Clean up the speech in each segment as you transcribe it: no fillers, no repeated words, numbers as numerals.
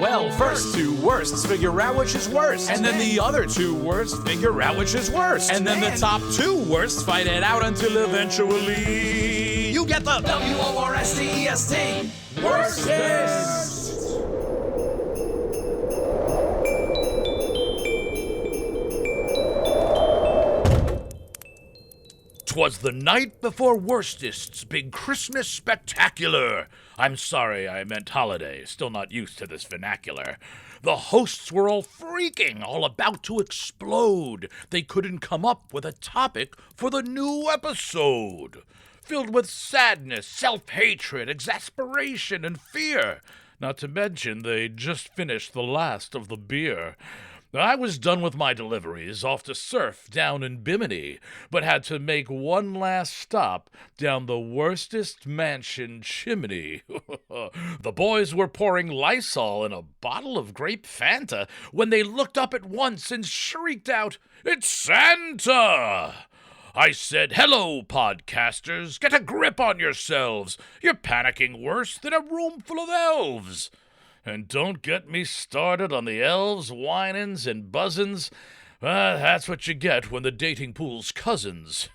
Well, first two worsts figure out which is worse. And then the other two worsts figure out which is worse. And then the top two worsts fight it out until eventually you get the W-O-R-S-T-E-S-T. Worstest! 'Twas the night before Worstest's big Christmas spectacular. I'm sorry, I meant holiday. Still not used to this vernacular. The hosts were all freaking, all about to explode. They couldn't come up with a topic for the new episode. Filled with sadness, self-hatred, exasperation, and fear. Not to mention they'd just finished the last of the beer. I was done with my deliveries, off to surf down in Bimini, but had to make one last stop down the Worstest mansion chimney. The boys were pouring Lysol in a bottle of grape Fanta when they looked up at once and shrieked out, "It's Santa!" I said, "Hello, podcasters, get a grip on yourselves. You're panicking worse than a room full of elves." And don't get me started on the elves, whinins, and buzzins. That's what you get when the dating pool's cousins.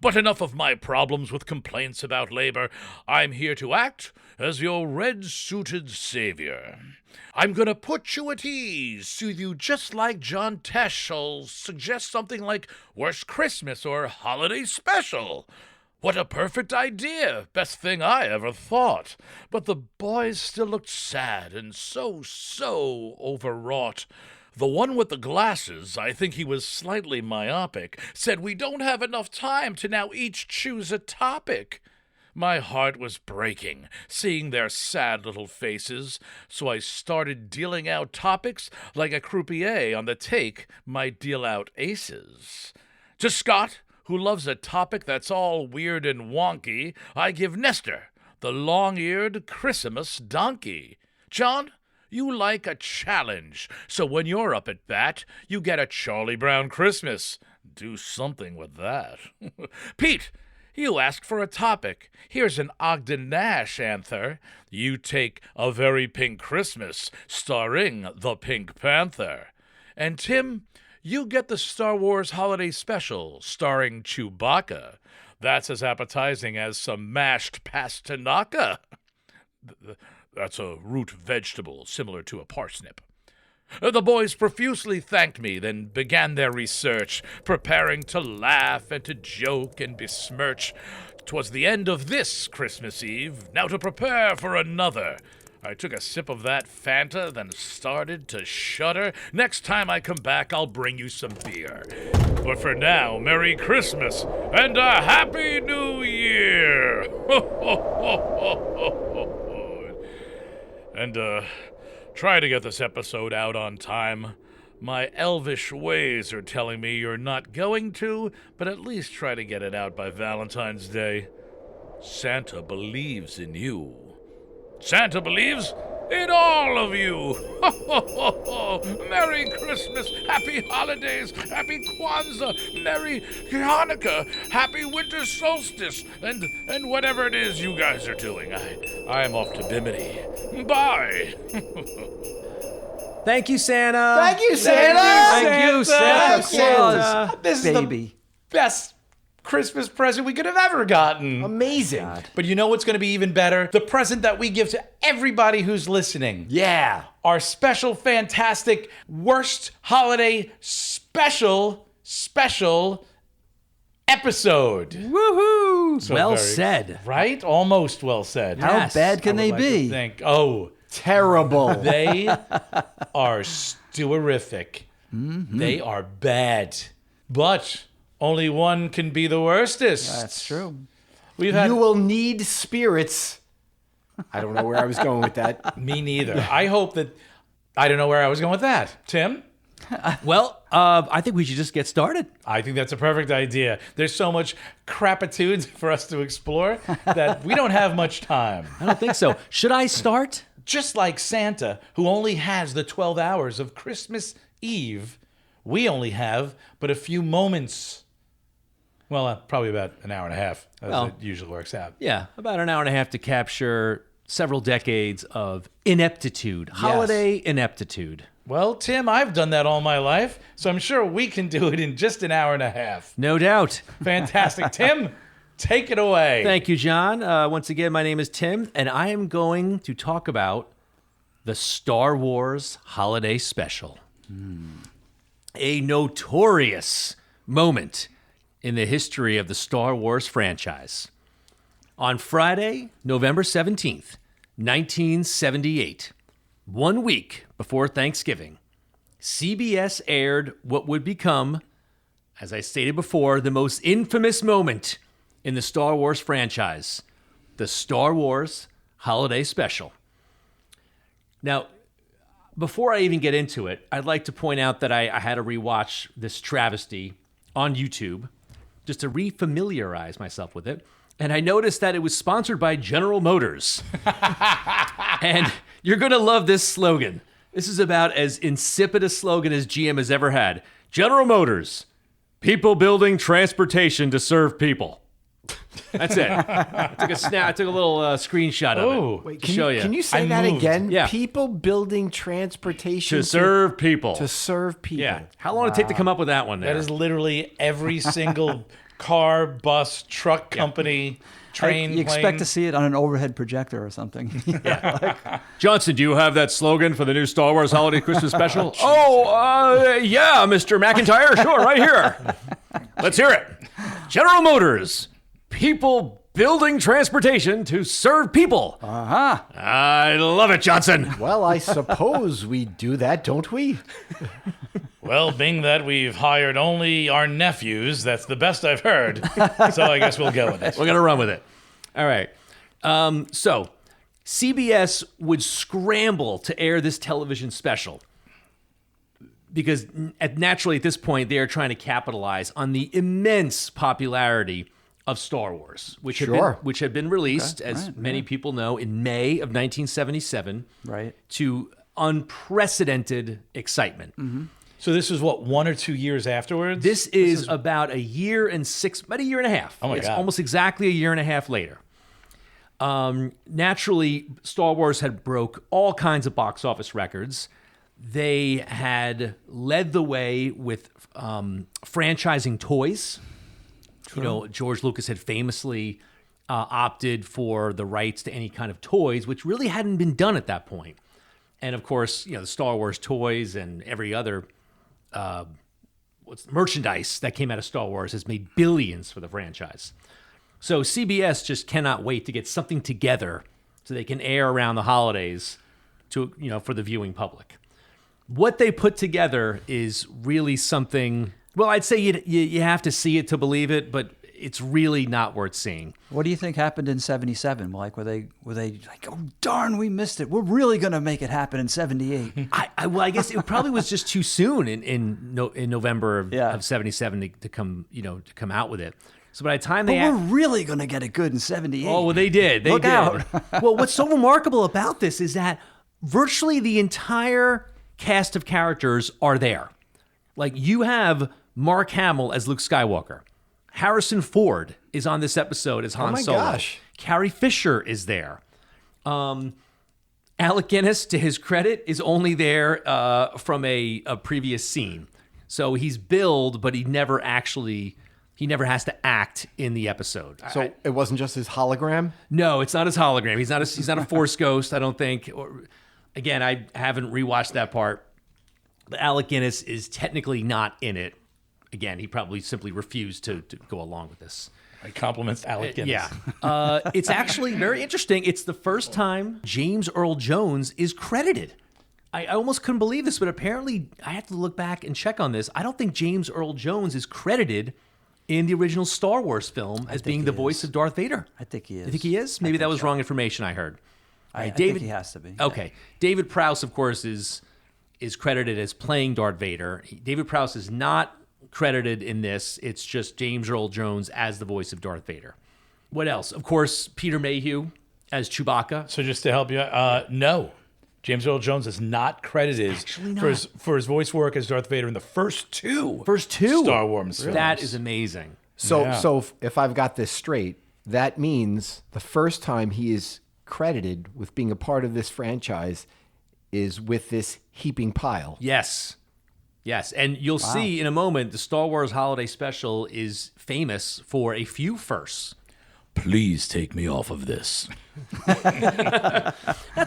But enough of my problems with complaints about labor. I'm here to act as your red-suited savior. I'm gonna put you at ease, soothe you just like John Tesh. I'll suggest something like Worst Christmas or Holiday Special. What a perfect idea! Best thing I ever thought. But the boys still looked sad and so overwrought. The one with the glasses, I think he was slightly myopic, said we don't have enough time to now each choose a topic. My heart was breaking, seeing their sad little faces, so I started dealing out topics like a croupier on the take might deal out aces. To Scott, who loves a topic that's all weird and wonky, I give Nestor, the long-eared Christmas donkey. John, you like a challenge, so when you're up at bat, you get a Charlie Brown Christmas. Do something with that. Pete, you asked for a topic. Here's an Ogden Nash anther. You take A Very Pink Christmas, starring the Pink Panther. And Tim, you get the Star Wars Holiday Special, starring Chewbacca. That's as appetizing as some mashed pastinaca. That's a root vegetable, similar to a parsnip. The boys profusely thanked me, then began their research, preparing to laugh and to joke and besmirch. 'Twas the end of this Christmas Eve, now to prepare for another. I took a sip of that Fanta, then started to shudder. Next time I come back, I'll bring you some beer. But for now, Merry Christmas and a Happy New Year! And, try to get this episode out on time. My elvish ways are telling me you're not going to, but at least try to get it out by Valentine's Day. Santa believes in you. Santa believes in all of you. Merry Christmas, Happy Holidays, Happy Kwanzaa, Merry Hanukkah, Happy Winter Solstice, and whatever it is you guys are doing. I'm off to Bimini. Bye. Thank you, Santa. Thank you, Santa. Thank you, Santa Claus. This is the best Christmas present we could have ever gotten. Amazing. But you know what's going to be even better? The present that we give to everybody who's listening. Yeah. Our special, fantastic, worst holiday special episode. Woohoo! So well very- said. Right? Almost well said. Yeah. How Yes, bad can they be? Terrible. They are stew-erific. They are bad. But only one can be the worstest. That's true. We've had You will need spirits. I don't know where I was going with that. me neither. I hope that I don't know where I was going with that. Tim? Well, I think we should just get started. I think that's a perfect idea. There's so much crapitude for us to explore that we don't have much time. I don't think so. Should I start? Just like Santa, who only has the 12 hours of Christmas Eve, we only have but a few moments. Well, probably about an hour and a half, as Well, it usually works out. Yeah, about an hour and a half to capture several decades of ineptitude, holiday ineptitude. Well, Tim, I've done that all my life, so I'm sure we can do it in just an hour and a half. No doubt. Fantastic. Tim, take it away. Thank you, John. Once again, my name is Tim, and I am going to talk about the Star Wars Holiday Special. A notorious moment in the history of the Star Wars franchise. On Friday, November 17th, 1978, 1 week before Thanksgiving, CBS aired what would become, as I stated before, the most infamous moment in the Star Wars franchise, the Star Wars Holiday Special. Now, before I even get into it, I'd like to point out that I had to rewatch this travesty on YouTube just to refamiliarize myself with it. And I noticed that it was sponsored by General Motors. And you're going to love this slogan. This is about as insipid a slogan as GM has ever had. General Motors, people building transportation to serve people. That's it. I took a little screenshot of it to show you. Can you say that again? Yeah. People building transportation To serve people. To serve people. Yeah. How long did it take to come up with that one there? That is literally every single car, bus, truck company, train, You expect plane. to see it on an overhead projector or something. Johnson, do you have that slogan for the new Star Wars Holiday Christmas Special? Yeah, Mr. McIntyre. Sure, right here. Let's hear it. General Motors. People building transportation to serve people. Uh-huh. I love it, Johnson. Well, I suppose we do that, don't we? Well, being that we've hired only our nephews, that's the best I've heard. So I guess we'll go with it. We're going to run with it. All right. So CBS would scramble to air this television special because naturally at this point they are trying to capitalize on the immense popularity of Star Wars, which had been released, as many people know, in May of 1977, Right. to unprecedented excitement. Mm-hmm. So this is what, 1 or 2 years afterwards? This is about a year and a half. Oh my Yes, God. almost exactly a year and a half later. Naturally, Star Wars had broke all kinds of box office records. They had led the way with franchising toys. You know, George Lucas had famously opted for the rights to any kind of toys, which really hadn't been done at that point. And of course, you know, the Star Wars toys and every other merchandise that came out of Star Wars has made billions for the franchise. So CBS just cannot wait to get something together so they can air around the holidays to, you know, for the viewing public. What they put together is really something. Well, I'd say you have to see it to believe it, but it's really not worth seeing. What do you think happened in 77? Like, were they like, oh, darn, we missed it. We're really going to make it happen in 78. Well, I guess it probably was just too soon in November Yeah. of 77 to come out with it. So by the time But they we're really going to get it good in 78. Oh, well, they did. They Look did. out. Well, what's so remarkable about this is that virtually the entire cast of characters are there. Like, you have Mark Hamill as Luke Skywalker. Harrison Ford is on this episode as Han Solo. Gosh. Carrie Fisher is there. Alec Guinness, to his credit, is only there from a previous scene. So he's billed, but he never has to act in the episode. So it wasn't just his hologram? No, it's not his hologram. He's not a Force ghost, I don't think. Again, I haven't rewatched that part. But Alec Guinness is technically not in it. Again, he probably simply refused to go along with this. My compliments, Alec Guinness. Yeah. It's actually very interesting. It's the first time James Earl Jones is credited. I almost couldn't believe this, but apparently I have to look back and check on this. I don't think James Earl Jones is credited in the original Star Wars film as being the voice of Darth Vader. I think he is. You think he is? Maybe that was wrong information I heard. I think he has to be. Okay. David Prowse, of course, is credited as playing Darth Vader. David Prowse is not credited in this. It's just James Earl Jones as the voice of Darth Vader. What else? Of course, Peter Mayhew as Chewbacca. So just to help you, no. James Earl Jones is not credited for his voice work as Darth Vader in the first two Star Wars films. That is amazing. So if I've got this straight, that means the first time he is credited with being a part of this franchise is with this heaping pile. Yes. Yes. And you'll see in a moment, the Star Wars Holiday Special is famous for a few firsts. Please take me off of this. It's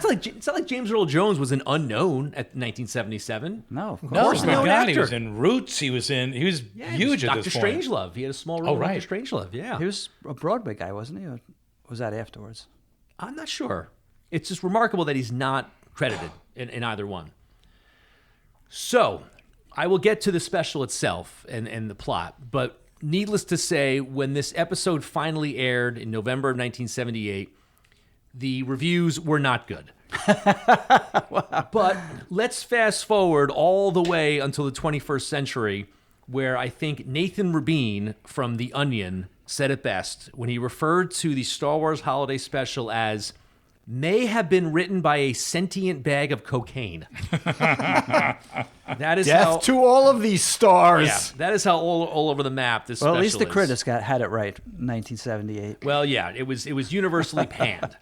not like James Earl Jones was an unknown at 1977. No, of No, course. my known God, he actor. was in Roots. He was huge He was at Dr. this point. Strangelove. He had a small role in right. Dr. Strangelove. Yeah. He was a Broadway guy, wasn't he? Or was that afterwards? I'm not sure. It's just remarkable that he's not credited in either one. So, I will get to the special itself and the plot, but needless to say, when this episode finally aired in November of 1978, the reviews were not good. But let's fast forward all the way until the 21st century, where I think Nathan Rabin from The Onion said it best when he referred to the Star Wars Holiday Special as may have been written by a sentient bag of cocaine. That is how Death to all of these stars. yeah, that is how all over the map this Well, special at least the is. critics had it right. 1978. Well, yeah, it was universally panned.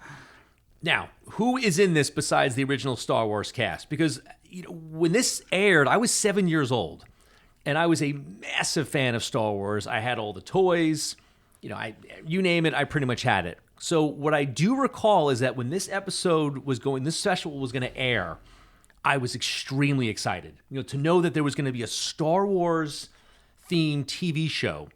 Now, who is in this besides the original Star Wars cast? Because when this aired, I was 7 years old, and I was a massive fan of Star Wars. I had all the toys. You name it, I pretty much had it. So what I do recall is that when this special was going to air, I was extremely excited. To know that there was going to be a Star Wars themed TV show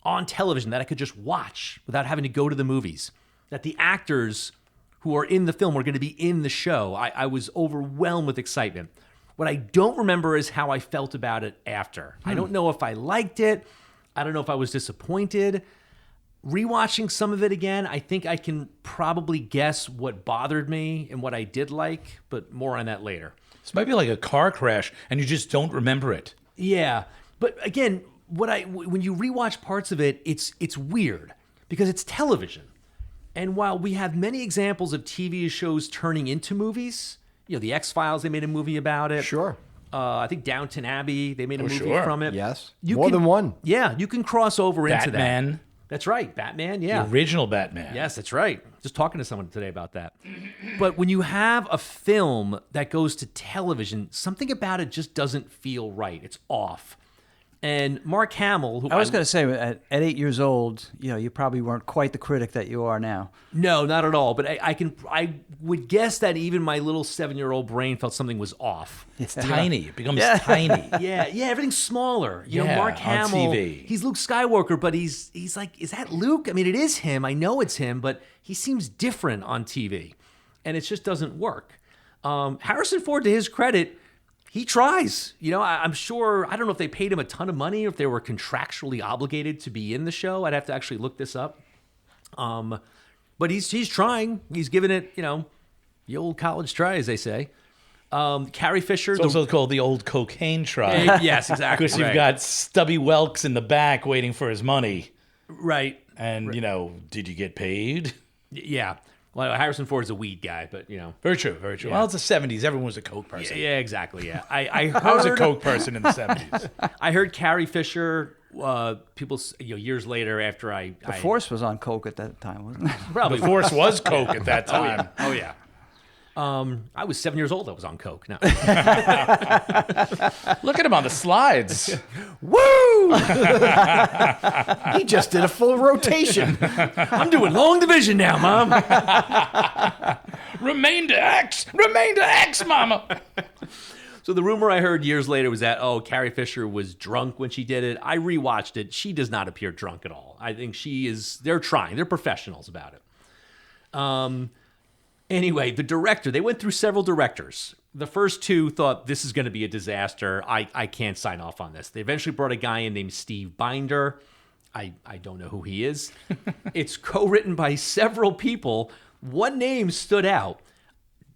on television that I could just watch without having to go to the movies. That the actors who are in the film were going to be in the show. I was overwhelmed with excitement. What I don't remember is how I felt about it after. I don't know if I liked it. I don't know if I was disappointed. Rewatching some of it again, I think I can probably guess what bothered me and what I did like, but more on that later. This might be like a car crash, and you just don't remember it. Yeah, but again, when you rewatch parts of it, it's weird because it's television. And while we have many examples of TV shows turning into movies, the X-Files, they made a movie about it. Sure. I think Downton Abbey, they made a movie sure. from it. Yes. You More than one. Yeah, you can cross over into that. Batman. That's right, Batman, yeah. The original Batman. Yes, that's right. Just talking to someone today about that. But when you have a film that goes to television, something about it just doesn't feel right. It's off. And Mark Hamill, who I was going to say, at 8 years old, you probably weren't quite the critic that you are now. No, not at all. But I would guess that even my little 7-year-old brain felt something was off. It's tiny. It becomes tiny. Yeah, everything's smaller. Yeah, Mark on Hamill, TV. he's Luke Skywalker, but he's like, is that Luke? I mean, it is him. I know it's him, but he seems different on TV, and it just doesn't work. Harrison Ford, to his credit, he tries. I'm sure, I don't know if they paid him a ton of money or if they were contractually obligated to be in the show. I'd have to actually look this up. But he's trying. He's giving it, the old college try, as they say. Carrie Fisher. It's also called the old cocaine try. Yes, exactly. Because you've got Stubby Welks in the back waiting for his money. Right. And, did you get paid? Yeah. Well, Harrison Ford's a weed guy, but, Very true, very true. Well, it's the 70s. Everyone was a coke person. Yeah, exactly, yeah. I I was a heard- coke person in the 70s. I heard Carrie Fisher, people, years later after The Force was on coke at that time, wasn't it? probably The Force was coke at that time. Oh, yeah. I was 7 years old. I was on coke. No. Look at him on the slides. Woo! He just did a full rotation. I'm doing long division now, Mom. Remainder X! Remainder X, mama! So the rumor I heard years later was that, Carrie Fisher was drunk when she did it. I rewatched it. She does not appear drunk at all. I think they're trying. They're professionals about it. Anyway, the director, they went through several directors. The first two thought this is going to be a disaster. I can't sign off on this. They eventually brought a guy in named Steve Binder. I don't know who he is. It's co-written by several people. One name stood out.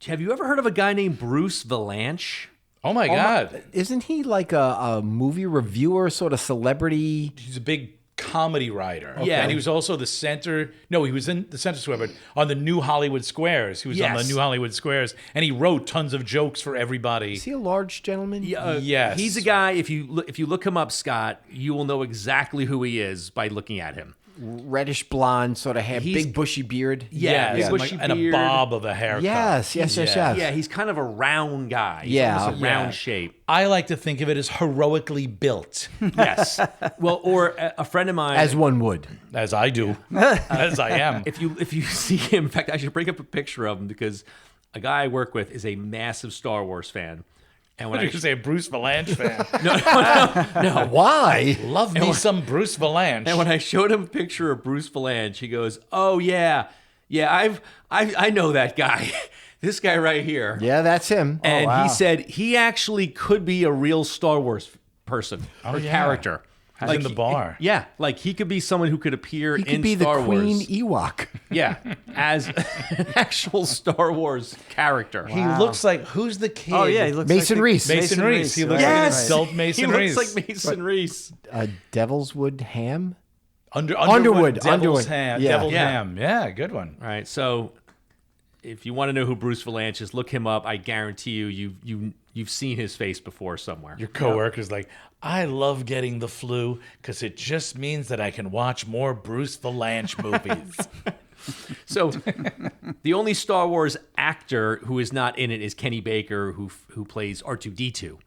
Have you ever heard of a guy named Bruce Valanche? Oh my God. Isn't he like a movie reviewer, sort of celebrity? He's a big comedy writer. Yeah. And he was also the center. No, he was in the center square, but on the New Hollywood Squares. He was on the Yes. New Hollywood Squares, and he wrote tons of jokes for everybody. Is he a large gentleman? Yes. He's a guy, if you look him up, Scott, you will know exactly who he is by looking at him. reddish blonde, sort of hair, He's- big bushy beard. Yeah, big and, bushy and a beard. bob of a haircut. Yes. Yeah, he's kind of a round guy. He's Yeah. almost a round Yeah. shape. I like to think of it as heroically built, Yes. Well, or a friend of mine. As one would. as I do, as I am. if you see him, in fact, I should bring up a picture of him because a guy I work with is a massive Star Wars fan. And when What I did you say, a Bruce Valanche fan? no, Why? Love me some Bruce Valanche. and when I showed him a picture of Bruce Valanche, he goes, "Oh yeah, I know that guy, this guy right here." Yeah, that's him. And wow. he said he actually could be a real Star Wars person or yeah. character. He's in the bar. Yeah, like he could be someone who could appear He could in be Star the Queen Wars. Ewok. Yeah, as an actual Star Wars character. He looks like, who's the kid? Oh yeah, he looks Mason like Reese. Mason Reese. He looks right, like an Yes! adult He Mason Reese. looks like Mason Reese. Devilswood Ham? Underwood. Devil's Underwood. Ham. Yeah. Devil's Yeah. Ham. Yeah, good one. All right, so if you want to know who Bruce Valanche is, look him up. I guarantee you've seen his face before somewhere. Your coworker's like, I love getting the flu because it just means that I can watch more Bruce Valanche movies. So the only Star Wars actor who is not in it is Kenny Baker, who plays R2-D2.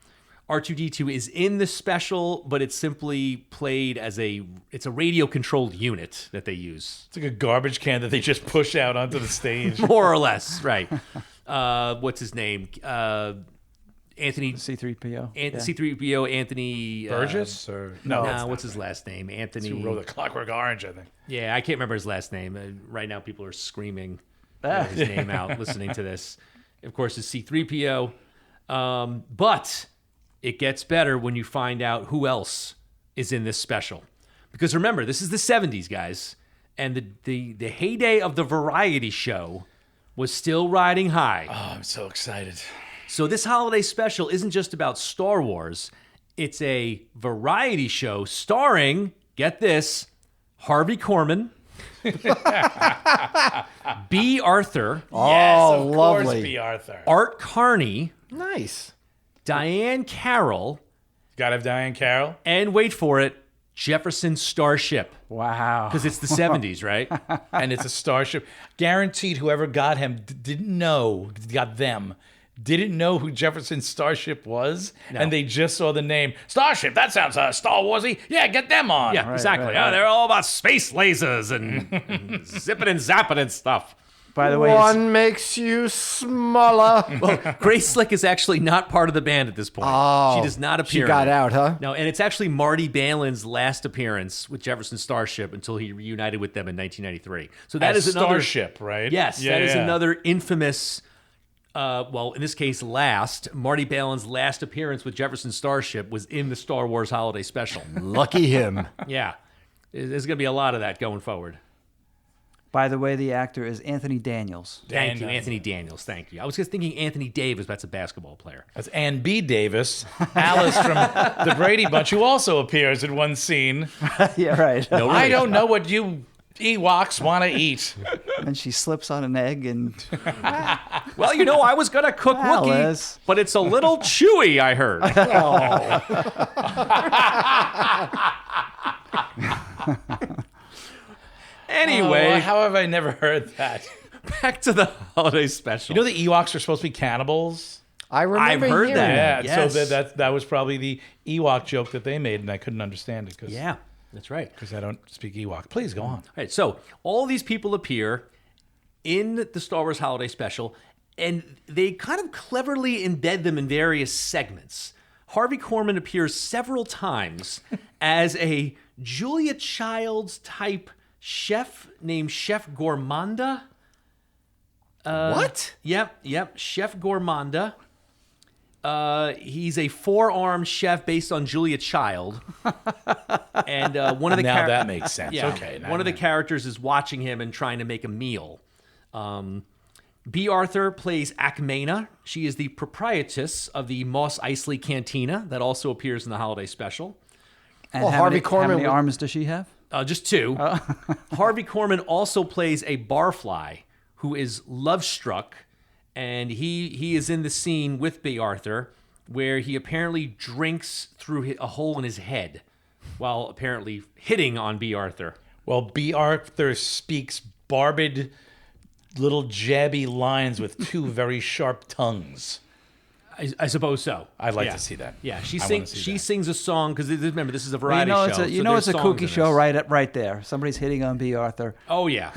R2-D2 is in the special, but it's simply played as it's a radio controlled unit that they use. It's like a garbage can that they just push out onto the stage. More or less, right. What's his name? Anthony C-3PO. C-3PO Anthony Burgess? Or no, it's not. what's his last name? Anthony. Who wrote the Clockwork Orange, I think. Yeah, I can't remember his last name. Right now, people are screaming his name out listening to this. Of course, it's C-3PO. But it gets better when you find out who else is in this special. Because remember, this is the 70s, guys. And the heyday of the variety show was still riding high. Oh, I'm so excited. So this holiday special isn't just about Star Wars. It's a variety show starring, get this, Harvey Korman, B. Arthur, Yes, of lovely. course, B. Arthur. Art Carney, Nice. Diane Carroll, Gotta have Diane Carroll. and wait for it, Jefferson Starship. Wow. Because it's the 70s, right? And it's a starship. Guaranteed whoever got him didn't know, didn't know who Jefferson Starship was. And they just saw the name Starship. That sounds Star Warsy. Yeah, get them on. Yeah, exactly. right. They're all about space lasers and zipping and zapping and stuff. By the way, it's- One makes you smaller. Grace Slick is actually not part of the band at this point. Oh, She does not appear. She got in it. out, huh? No, and it's actually Marty Balin's last appearance with Jefferson Starship until he reunited with them in 1993. So that As is another Starship, right? Yes, Yeah, that is yeah. another infamous. Well, in this case, Marty Balin's last appearance with Jefferson Starship was in the Star Wars Holiday Special. Lucky him. Yeah, there's going to be a lot of that going forward. by the way, the actor is Anthony Daniels. Thank you, Anthony Daniels. Thank you. I was just thinking Anthony Davis, but that's a basketball player. That's Ann B. Davis, Alice from the Brady Bunch, who also appears in one scene. Yeah, right. I don't know what you Ewoks want to eat. And she slips on an egg and Well, I was going to cook Alice. Wookiee, but it's a little chewy, I heard. Anyway, Oh, how have I never heard that? back to the holiday special. You know the Ewoks are supposed to be cannibals? I remember I've heard hearing that. Yeah, Yes. so that was probably the Ewok joke that they made, and I couldn't understand it because Yeah, that's right. I don't speak Ewok. Please go on. All right, so all these people appear in the Star Wars Holiday Special, and they kind of cleverly embed them in various segments. Harvey Korman appears several times as a Julia Childs type chef named Chef Gourmanda. What? Yep, Chef Gourmanda. He's a four-armed chef based on Julia Child. And one of the Now that makes sense. yeah, Okay. now- one of the characters is watching him and trying to make a meal. B. Arthur plays Akmena. She is the proprietress of the Moss Eisley Cantina that also appears in the holiday special. and Well, how Harvey many, Korman how many would- arms does she have? Just two. Harvey Korman also plays a barfly who is love struck, and he is in the scene with B. Arthur where he apparently drinks through a hole in his head while apparently hitting on B. Arthur. Well, B. Arthur speaks barbed little jabby lines with two very sharp tongues. I suppose so. I'd like to see that. Yeah, she I wanna sings. see She that. sings a song because remember this is a Well, variety show. it's a, so there's it's a songs kooky in show this. right there. Somebody's hitting on B. Arthur. Oh yeah,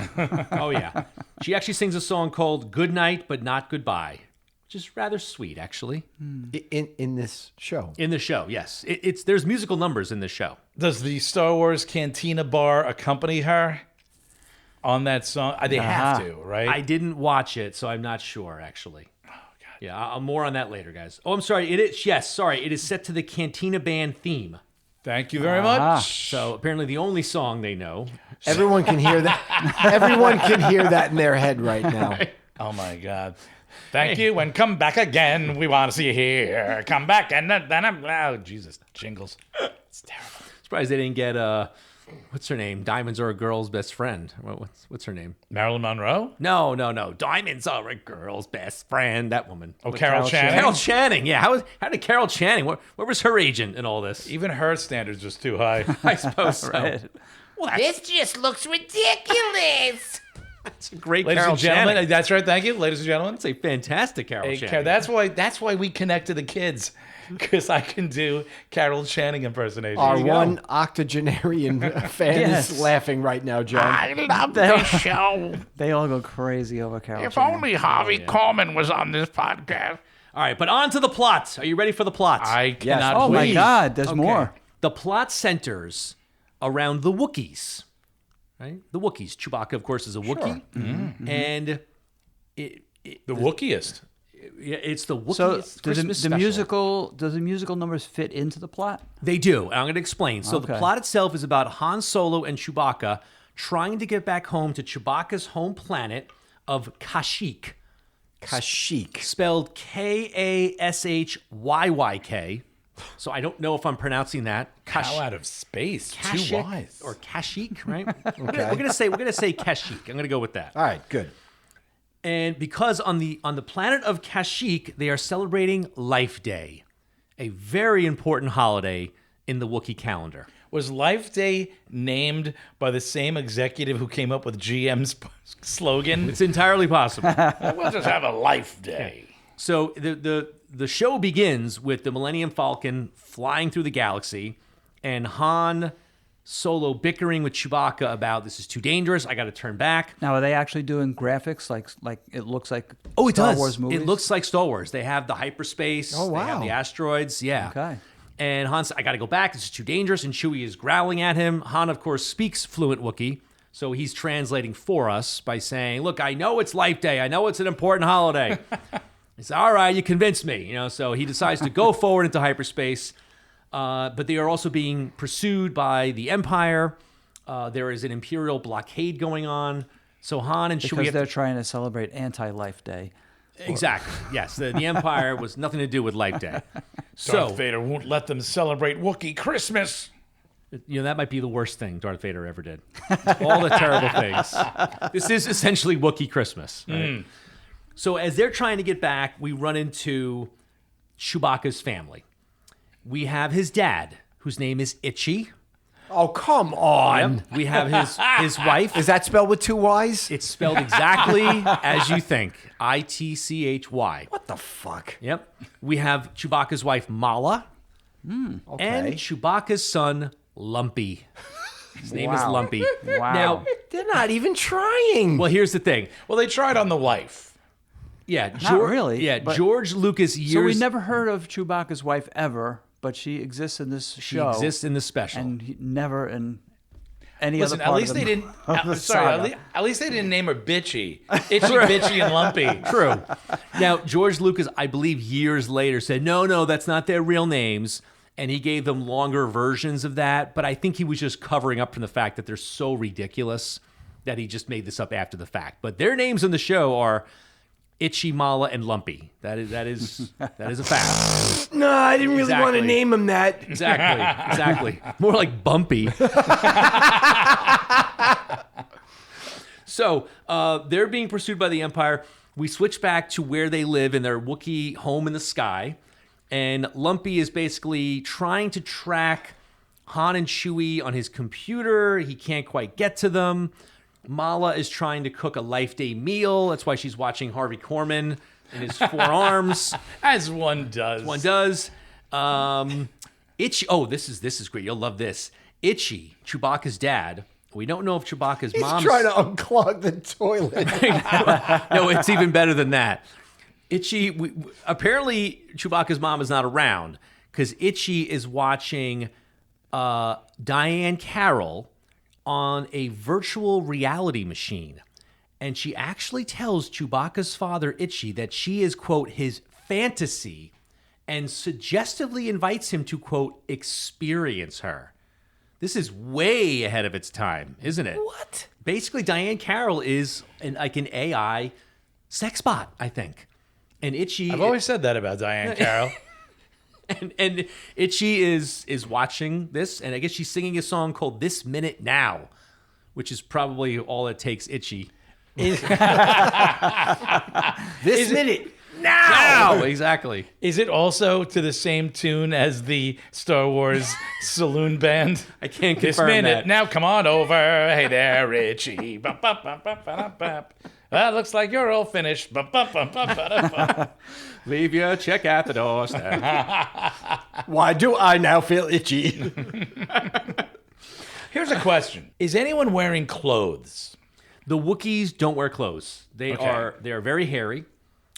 oh yeah. She actually sings a song called "Good Night but Not Goodbye," which is rather sweet, actually. In this show. In the show, yes, it's there's musical numbers in this show. Does the Star Wars Cantina bar accompany her on that song? They have to, right? I didn't watch it, so I'm not sure actually. Yeah, I'll more on that later, guys. Oh, I'm sorry. It is yes, sorry. It is set to the Cantina Band theme. Thank you very much. So apparently, the only song they know. Everyone can hear that. Everyone can hear that in their head right now. Oh my God. Thank you, and come back again. We want to see you here. Come back, and then I'm. Oh, Jesus, jingles. It's terrible. Surprised they didn't get what's her name? Diamonds are a girl's best friend. What's her name? Marilyn Monroe? No. Diamonds are a girl's best friend. That woman. Oh, Carol Channing? Carol Channing. Yeah. How did Carol Channing? Where was her agent in all this? Even her standards just too high. I suppose so. Right. Well, This just looks ridiculous. that's a great Ladies Carol and gentlemen, Channing. that's right. Thank you, ladies and gentlemen. That's a fantastic Carol Hey, Channing. that's why we connect to the kids, because I can do Carol Channing impersonation. Our one octogenarian fan Yes. is laughing right now, John. I love this show. They all go crazy over Carol. If Channing. only Harvey Korman was on this podcast. All right, but on to the plot. Are you ready for the plot? I cannot Oh my wait. God, there's Okay. more. The plot centers around the Wookiees, right? The Wookiees. Chewbacca, of course, is a Wookiee, and The Wookieest. it's the Wookiee So Christmas does the special. musical numbers fit into the plot? They do. And I'm going to explain. So the Okay. plot itself is about Han Solo and Chewbacca trying to get back home to Chewbacca's home planet of Kashyyyk, Kashyyyk. spelled Kashyyk. So I don't know if I'm pronouncing that. How out of space. Too Kashyyyk wise. or Kashyyyk, right? We're gonna say Kashyyyk. I'm gonna go with that. All right, good. And because on the planet of Kashyyyk, they are celebrating Life Day, a very important holiday in the Wookiee calendar. Was Life Day named by the same executive who came up with GM's slogan? It's entirely possible. We'll just have a Life Day. So the show begins with the Millennium Falcon flying through the galaxy, and Han Solo bickering with Chewbacca about this is too dangerous. I got to turn back. Now, are they actually doing graphics like it looks like Oh, it Star does. Wars movies? It looks like Star Wars. They have the hyperspace. Oh, They have wow. the asteroids. Yeah. Okay. And Han says, I got to go back. This is too dangerous. And Chewie is growling at him. Han, of course, speaks fluent Wookiee. So he's translating for us by saying, look, I know it's Life Day. I know it's an important holiday. He said, all right, you convinced me. So he decides to go forward into hyperspace. But they are also being pursued by the Empire. There is an Imperial blockade going on. So Han and Chewie Because have they're to- trying to celebrate anti-Life Day. Exactly. Yes. The Empire was nothing to do with Life Day. So, Darth Vader won't let them celebrate Wookiee Christmas. that might be the worst thing Darth Vader ever did. All the terrible things. This is essentially Wookiee Christmas. Right? So as they're trying to get back, we run into Chewbacca's family. We have his dad, whose name is Itchy. Oh, come on. We have his wife. Is that spelled with two Y's? It's spelled exactly as you think. Itchy. What the fuck? Yep. We have Chewbacca's wife, Mala. Okay. And Chewbacca's son, Lumpy. His name is Wow. Lumpy. Wow. Now, They're not even trying. well, here's the thing. Well, they tried on the wife. Yeah, Not really, Yeah, but- George Lucas years. So we never heard of Chewbacca's wife ever, but she exists in this she show. exists in the special. and never in any Listen, other at part least of the, they didn't. of the Sorry, saga. at least they didn't name her Bitchy, Itchy, Bitchy, and Lumpy. True. Now, George Lucas, I believe years later, said, no, that's not their real names. And he gave them longer versions of that. But I think he was just covering up from the fact that they're so ridiculous that he just made this up after the fact. But their names in the show are Itchy, Mala, and Lumpy. That is a fact. No, I didn't really want to Exactly. name him that. Exactly. More like Bumpy. So they're being pursued by the Empire. We switch back to where they live in their Wookiee home in the sky. And Lumpy is basically trying to track Han and Chewie on his computer. He can't quite get to them. Mala is trying to cook a Life Day meal. That's why she's watching Harvey Korman in his forearms. As one does. One does. Itchy. Oh, this is great. You'll love this. Itchy, Chewbacca's dad. We don't know if Chewbacca's He's mom's trying to unclog the toilet. No, it's even better than that. Itchy, apparently Chewbacca's mom is not around because Itchy is watching Diane Carroll on a virtual reality machine. And she actually tells Chewbacca's father, Itchy, that she is, quote, his fantasy and suggestively invites him to, quote, experience her. This is way ahead of its time, isn't it? What? Basically, Diane Carroll is like an AI sex bot, I think. And Itchy... I've always said that about Diane Carroll. And Itchy is watching this, and I guess she's singing a song called This Minute Now, which is probably all it takes Itchy. This minute now! Exactly. Is it also to the same tune as the Star Wars saloon band? I can't This confirm minute, that. now come on over. Hey there, Richie. Bum, bum, bum, bum, bum, bum. Well, looks like you're all finished. Bum, bum, bum, bum, bum, bum. Leave your check at the doorstep. Why do I now feel itchy? Here's a question. Is anyone wearing clothes? The Wookiees don't wear clothes. They are very hairy.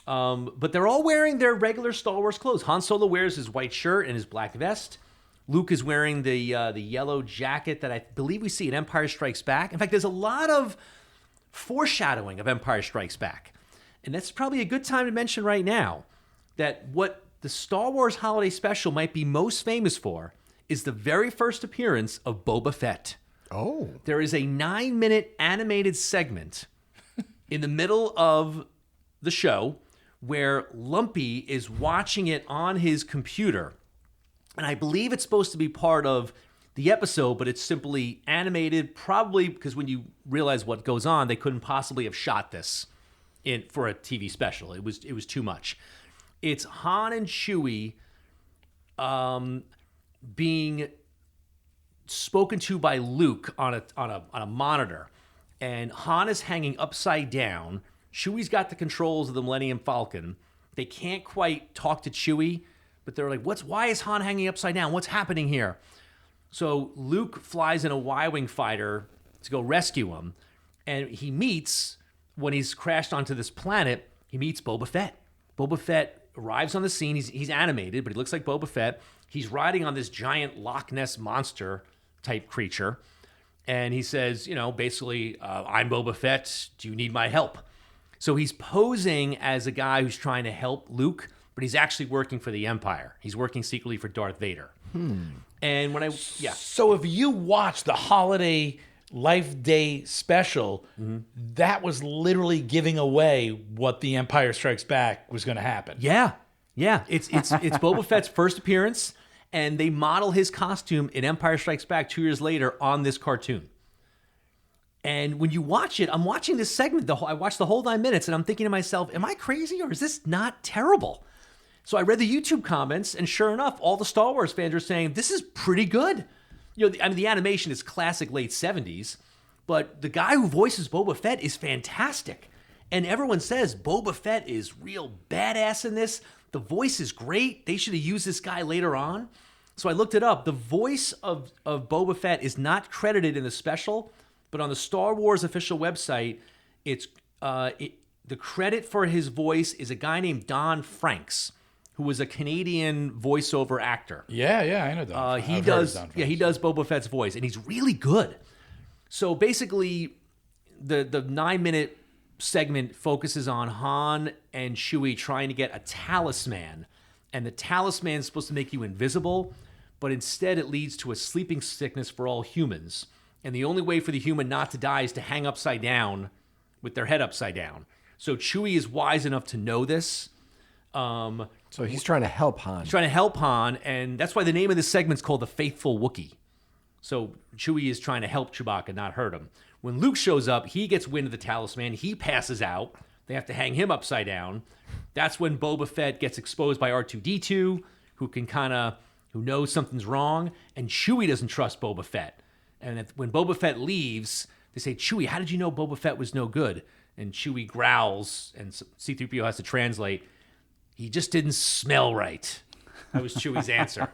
But they're all wearing their regular Star Wars clothes. Han Solo wears his white shirt and his black vest. Luke is wearing the yellow jacket that I believe we see in Empire Strikes Back. In fact, there's a lot of foreshadowing of Empire Strikes Back. And that's probably a good time to mention right now that what the Star Wars Holiday Special might be most famous for is the very first appearance of Boba Fett. Oh. There is a 9-minute animated segment in the middle of the show where Lumpy is watching it on his computer. And I believe it's supposed to be part of the episode, but it's simply animated, probably because when you realize what goes on, they couldn't possibly have shot this for a TV special. It was too much. It's Han and Chewie being spoken to by Luke on a monitor, and Han is hanging upside down. Chewie's got the controls of the Millennium Falcon. They can't quite talk to Chewie, but they're like, why is Han hanging upside down? What's happening here? So Luke flies in a Y-Wing fighter to go rescue him, and he meets, when he's crashed onto this planet, he meets Boba Fett. Boba Fett arrives on the scene. He's animated, but he looks like Boba Fett. He's riding on this giant Loch Ness monster type creature, and he says, basically, I'm Boba Fett. Do you need my help? So he's posing as a guy who's trying to help Luke, but he's actually working for the Empire. He's working secretly for Darth Vader. And when So if you watch the Holiday Life Day special, that was literally giving away what the Empire Strikes Back was going to happen. Yeah. It's Boba Fett's first appearance, and they model his costume in Empire Strikes Back 2 years later on this cartoon. And when you watch it, I'm watching this segment. I watched the whole 9 minutes, and I'm thinking to myself, am I crazy or is this not terrible? So I read the YouTube comments, and sure enough, all the Star Wars fans are saying, this is pretty good. The animation is classic late 70s, but the guy who voices Boba Fett is fantastic. And everyone says Boba Fett is real badass in this. The voice is great. They should have used this guy later on. So I looked it up. The voice of Boba Fett is not credited in the special, but on the Star Wars official website, the credit for his voice is a guy named Don Franks, who was a Canadian voiceover actor. Yeah, I know that. He does Boba Fett's voice, and he's really good. So basically, the 9-minute segment focuses on Han and Chewie trying to get a talisman, and the talisman is supposed to make you invisible, but instead it leads to a sleeping sickness for all humans. And the only way for the human not to die is to hang upside down with their head upside down. So Chewie is wise enough to know this. So he's trying to help Han. He's trying to help Han, and that's why the name of this segment's called The Faithful Wookiee. So Chewie is trying to help Chewbacca, not hurt him. When Luke shows up, he gets wind of the talisman. He passes out. They have to hang him upside down. That's when Boba Fett gets exposed by R2-D2, who can kind of who knows something's wrong, and Chewie doesn't trust Boba Fett. And when Boba Fett leaves, they say, Chewie, how did you know Boba Fett was no good? And Chewie growls, and C-3PO has to translate, he just didn't smell right. That was Chewie's answer.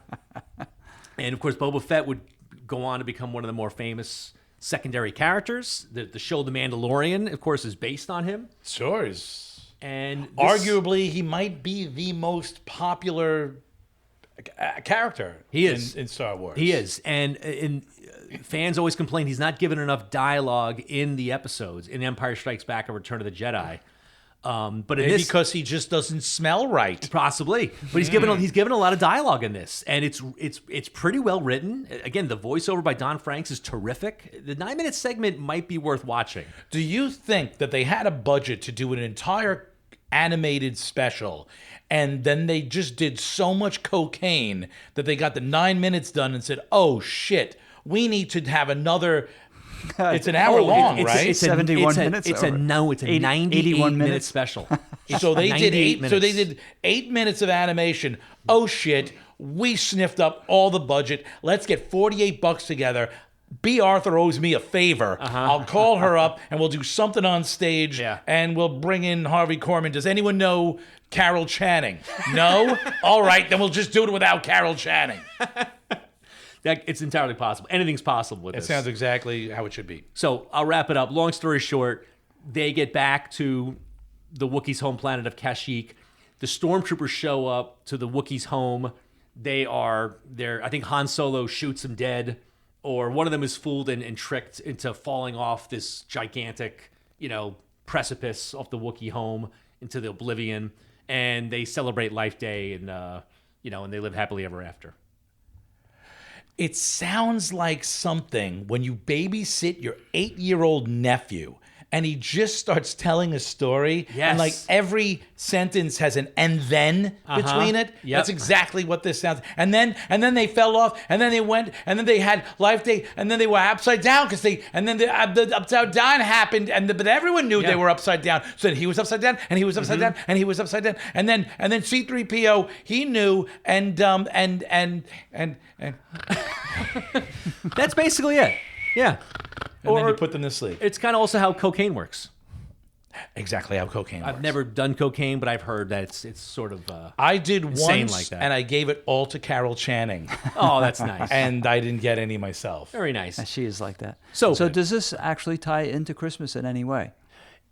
And, of course, Boba Fett would go on to become one of the more famous secondary characters. The show The Mandalorian, of course, is based on him. Sure is. And Arguably, he might be the most popular character He is. in Star Wars. He is. And fans always complain he's not given enough dialogue in the episodes, in Empire Strikes Back or Return of the Jedi. But in Maybe this, because he just doesn't smell right. possibly, but he's given a lot of dialogue in this, and it's pretty well written. Again, the voiceover by Don Franks is terrific. The 9-minute segment might be worth watching. Do you think that they had a budget to do an entire animated special, and then they just did so much cocaine that they got the 9 minutes done and said, "Oh shit, we need to have another." It's an hour long, right? It's 71 minutes. It's a 98-minute special. So they did 98 minutes. So they did 8 minutes of animation. Oh shit, we sniffed up all the budget. Let's get $48 together. B. Arthur owes me a favor. I'll call her up and we'll do something on stage. Yeah. And we'll bring in Harvey Korman. Does anyone know Carol Channing? No? All right, then we'll just do it without Carol Channing. It's entirely possible. Anything's possible with It this. sounds exactly how it should be. So I'll wrap it up. Long story short, they get back to the Wookiees' home planet of Kashyyyk. The stormtroopers show up to the Wookiees' home. I think Han Solo shoots them dead, or one of them is fooled and tricked into falling off this gigantic, precipice off the Wookiee home into the oblivion. And they celebrate Life Day, and they live happily ever after. It sounds like something when you babysit your 8-year-old nephew and he just starts telling a story. Yes. And like every sentence has an and then between it. Yep. That's exactly what this sounds. And then they fell off, and then they went, and then they had Life Day, and then they were upside down and then the upside down happened, but everyone knew they were upside down. So he was upside down, and he was upside down, and he was upside down, and then C-3PO, he knew, and That's basically it. Yeah. and then you put them to sleep. It's kind of also how cocaine works. Exactly how cocaine works. I've never done cocaine, but I've heard that it's sort of I did insane once, like that. and I gave it all to Carol Channing, oh, that's nice. and I didn't get any myself. Very nice. She is like that. So- So does this actually tie into Christmas in any way?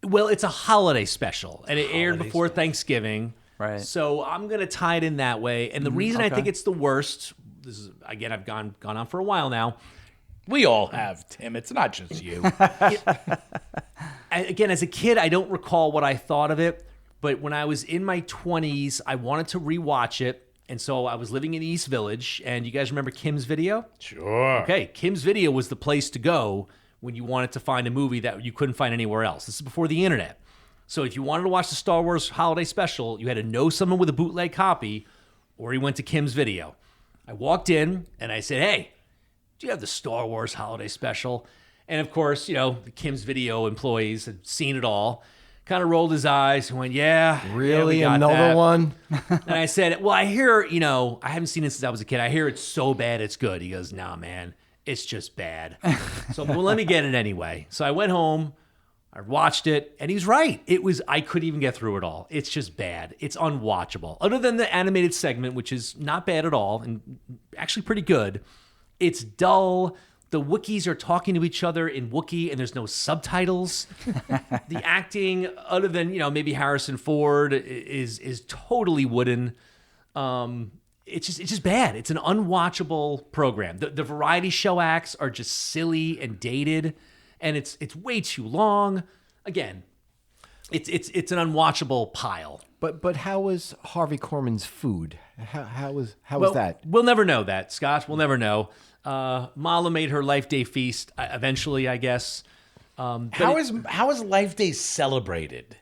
Well, it's a holiday special, and it aired before Thanksgiving. Right. So I'm going to tie it in that way. And the reason I okay. think it's the worst, this is, again, I've gone on for a while now. We all have, Tim. It's not just you. Again, as a kid, I don't recall what I thought of it, but when I was in my 20s, I wanted to rewatch it. And so I was living in East Village, and you guys remember Kim's Video? Sure. Okay, Kim's Video was the place to go when you wanted to find a movie that you couldn't find anywhere else. This is before the internet. So if you wanted to watch the Star Wars holiday special, you had to know someone with a bootleg copy, or you went to Kim's Video. I walked in, and I said, hey, do you have the Star Wars holiday special? And of course, the Kim's Video employees had seen it all, kind of rolled his eyes and went, yeah. Really? Yeah, we got Another that. one? And I said, well, I hear, I haven't seen it since I was a kid. I hear it's so bad it's good. He goes, nah, man, it's just bad. So, well, let me get it anyway. So I went home, I watched it, and he's right. I couldn't even get through it all. It's just bad. It's unwatchable. Other than the animated segment, which is not bad at all and actually pretty good, it's dull. The Wookiees are talking to each other in Wookiee, and there's no subtitles. The acting, other than maybe Harrison Ford, is totally wooden. It's just bad. It's an unwatchable program. The variety show acts are just silly and dated, and it's way too long. Again, it's an unwatchable pile. But how was Harvey Korman's food? How was that? We'll never know that, Scott. We'll never know. Mala made her Life Day feast eventually, I guess. How is Life Day celebrated?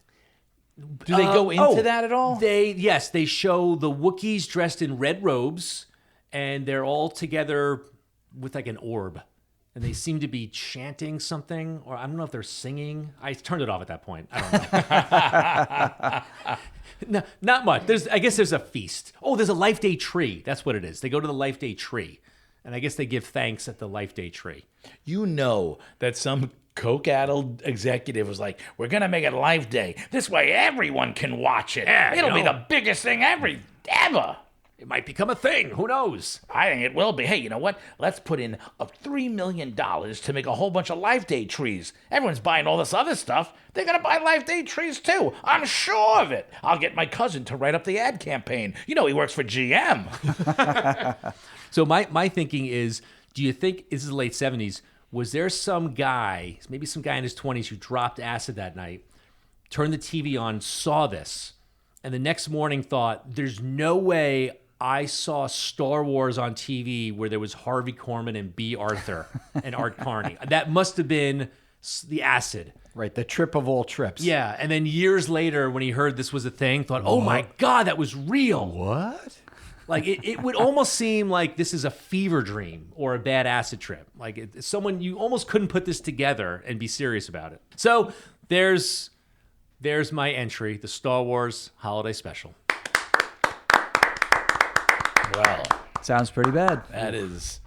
Do they go into that at all? They show the Wookiees dressed in red robes, and they're all together with like an orb, and they seem to be chanting something, or I don't know if they're singing. I turned it off at that point. I don't know. No, not much. I guess there's a feast. Oh, there's a Life Day tree. That's what it is. They go to the Life Day tree, and I guess they give thanks at the Life Day tree. You know that some coke-addled executive was like, we're going to make it Life Day. This way everyone can watch it. Yeah, It'll you be know. the biggest thing ever. It might become a thing. Who knows? I think it will be. Hey, you know what? Let's put in $3 million to make a whole bunch of Life Day trees. Everyone's buying all this other stuff. They're going to buy Life Day trees too. I'm sure of it. I'll get my cousin to write up the ad campaign. You know, he works for GM. So my thinking is, do you think, this is the late 70s, was there some guy, maybe some guy in his 20s who dropped acid that night, turned the TV on, saw this, and the next morning thought, there's no way I saw Star Wars on TV where there was Harvey Korman and B. Arthur and Art Carney. That must have been the acid. Right, the trip of all trips. Yeah, and then years later when he heard this was a thing, thought, oh my God, that was real. What? Like, it would almost seem like this is a fever dream or a bad acid trip. Like, someone, you almost couldn't put this together and be serious about it. So, there's my entry, the Star Wars Holiday Special. Well, Sounds pretty bad. that is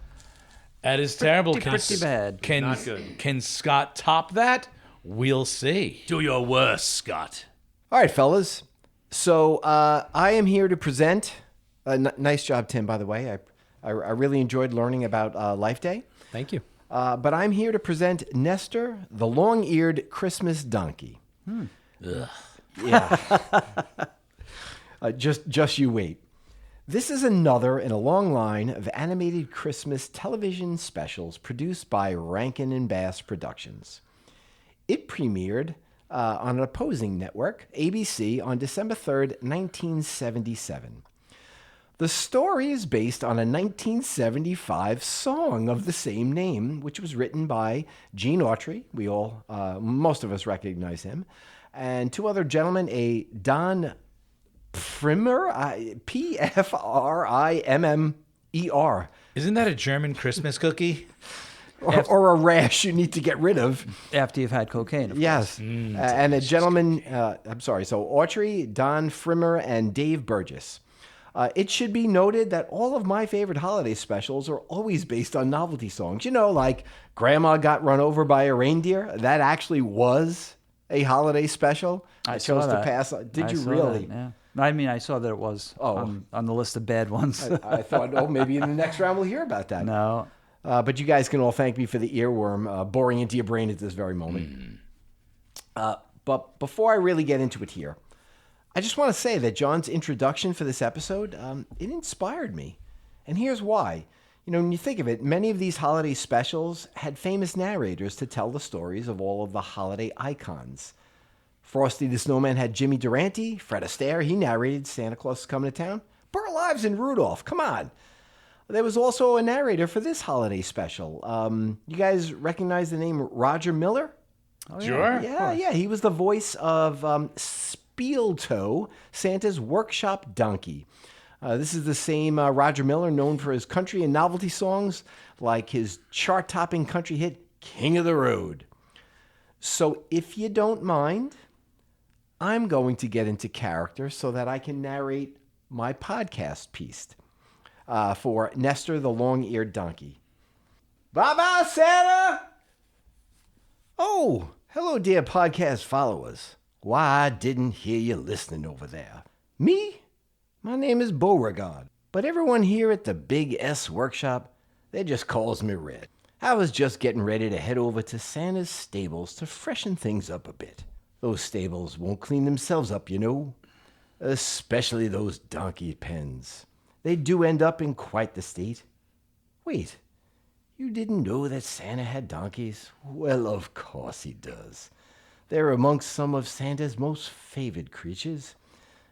terrible. Pretty bad. Not good. Can Scott top that? We'll see. Do your worst, Scott. All right, fellas. So I am here to present. Nice job, Tim, by the way. I really enjoyed learning about Life Day. Thank you. But I'm here to present Nestor, the long-eared Christmas donkey. Yeah. Just you wait. This is another in a long line of animated Christmas television specials produced by Rankin and Bass Productions. It premiered on an opposing network, ABC, on December 3rd, 1977. The story is based on a 1975 song of the same name, which was written by Gene Autry. We all, most of us recognize him. And two other gentlemen, a Don Pfrimmer, Pfrimmer. Isn't that a German Christmas cookie? Or a rash you need to get rid of. After you've had cocaine. Of Yes. And a gentleman, so Autry, Don Frimmer, and Dave Burgess. It should be noted that all of my favorite holiday specials are always based on novelty songs. You know, like Grandma Got Run Over by a Reindeer. That actually was a holiday special. I saw chose that. to pass. Did I you saw really? that, yeah. I mean, I saw that it was on the list of bad ones. I thought, maybe in the next round we'll hear about that. No. But you guys can all thank me for the earworm boring into your brain at this very moment. But before I really get into it here, I just want to say that John's introduction for this episode, it inspired me. And here's why. You know, when you think of it, many of these holiday specials had famous narrators to tell the stories of all of the holiday icons. Frosty the Snowman had Jimmy Durante. Fred Astaire, he narrated Santa Claus is Coming to Town. Burl Ives and Rudolph, come on. There was also a narrator for this holiday special. You guys recognize the name Roger Miller? Sure. Yeah. He was the voice of Spieltoe, Santa's workshop donkey. This is the same Roger Miller known for his country and novelty songs, like his chart-topping country hit, King of the Road. So if you don't mind, I'm going to get into character so that I can narrate my podcast piece for Nestor the Long-Eared Donkey. Bye-bye, Santa! Oh, hello, dear podcast followers. Why, I didn't hear you listening over there. Me? My name is Beauregard, but everyone here at the Big S Workshop, they just calls me Red. I was just getting ready to head over to Santa's stables to freshen things up a bit. Those stables won't clean themselves up, you know. Especially those donkey pens. They do end up in quite the state. Wait, you didn't know that Santa had donkeys? Well, of course he does. They're amongst some of Santa's most favored creatures.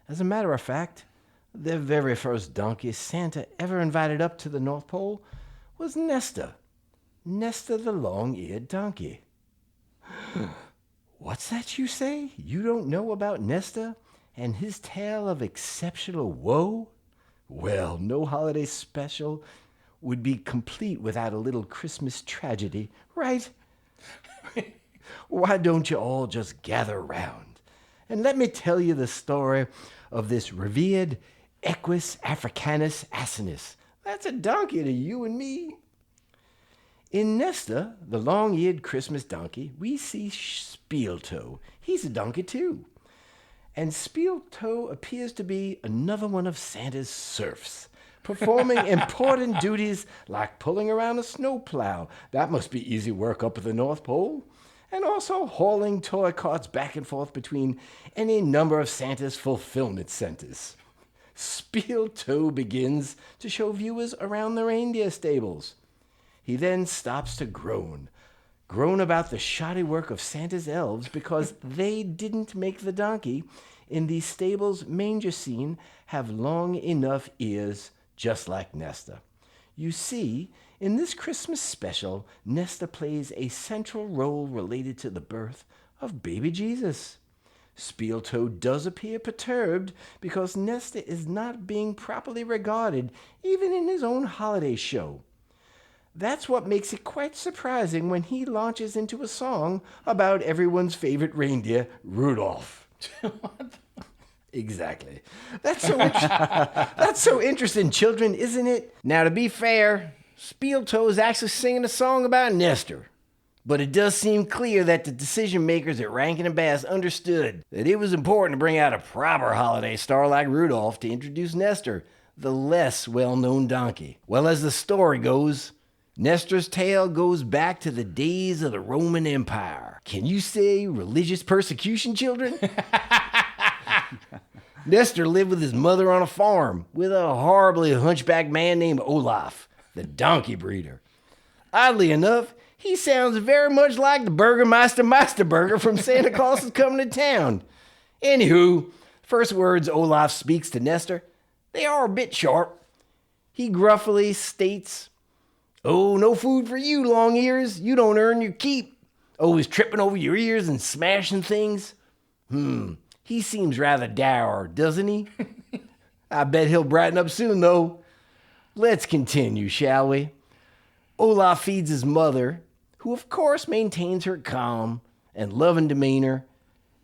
As a matter of fact, the very first donkey Santa ever invited up to the North Pole was Nestor. Nestor the Long-Eared Donkey. What's that you say? You don't know about Nestor and his tale of exceptional woe? Well, no holiday special would be complete without a little Christmas tragedy, right? Why don't you all just gather round and let me tell you the story of this revered Equus africanus asinus. That's a donkey to you and me. In Nesta, the long-eared Christmas donkey, we see Spieltoe. He's a donkey too. And Spieltoe appears to be another one of Santa's serfs, performing important duties like pulling around a snowplow. That must be easy work up at the North Pole. And also hauling toy carts back and forth between any number of Santa's fulfillment centers. Spieltoe begins to show viewers around the reindeer stables. He then stops to groan about the shoddy work of Santa's elves because they didn't make the donkey in the stable's manger scene have long enough ears, just like Nesta. You see, in this Christmas special, Nesta plays a central role related to the birth of baby Jesus. Spieltoe does appear perturbed because Nesta is not being properly regarded even in his own holiday show. That's what makes it quite surprising when he launches into a song about everyone's favorite reindeer, Rudolph. Exactly. That's so interesting, children, isn't it? Now, to be fair, Spieltoe is actually singing a song about Nestor. But it does seem clear that the decision makers at Rankin and Bass understood that it was important to bring out a proper holiday star like Rudolph to introduce Nestor, the less well-known donkey. Well, as the story goes, Nestor's tale goes back to the days of the Roman Empire. Can you say religious persecution, children? Nestor lived with his mother on a farm with a horribly hunchbacked man named Olaf, the donkey breeder. Oddly enough, he sounds very much like the Burgermeister Meisterburger from Santa Claus is Coming to Town. Anywho, first words Olaf speaks to Nestor, they are a bit sharp. He gruffly states, "Oh, no food for you, long ears. You don't earn your keep. Always tripping over your ears and smashing things. He seems rather dour, doesn't he? I bet he'll brighten up soon, though. Let's continue, shall we?" Olaf feeds his mother, who of course maintains her calm and loving demeanor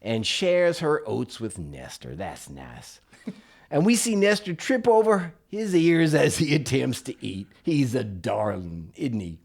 and shares her oats with Nestor. That's nice. And we see Nestor trip over his ears as he attempts to eat. He's a darling, isn't he?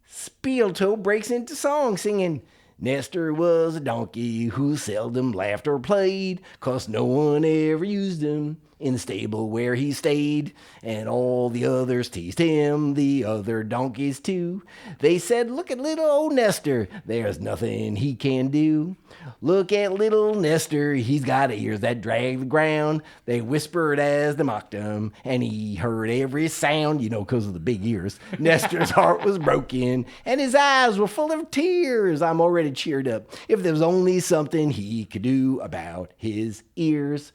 Spieltoe breaks into song singing, "Nestor was a donkey who seldom laughed or played, 'cause no one ever used him in the stable where he stayed. And all the others teased him, the other donkeys too. They said, 'Look at little old Nestor, there's nothing he can do. Look at little Nestor, he's got ears that drag the ground.' They whispered as they mocked him, and he heard every sound, 'cause of the big ears. Nestor's heart was broken, and his eyes were full of tears.' I'm already cheered up. If there was only something he could do about his ears."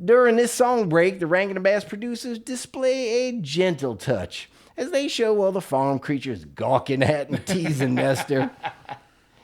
During this song break, the Rankin and Bass producers display a gentle touch as they show all the farm creatures gawking at and teasing Nestor.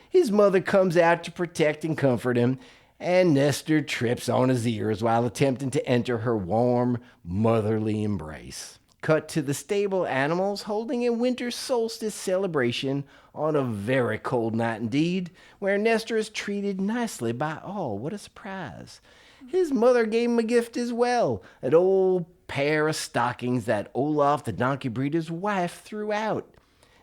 His mother comes out to protect and comfort him, and Nestor trips on his ears while attempting to enter her warm, motherly embrace. Cut to the stable animals holding a winter solstice celebration on a very cold night indeed, where Nestor is treated nicely by all. What a surprise. His mother gave him a gift as well, an old pair of stockings that Olaf, the donkey breeder's wife, threw out.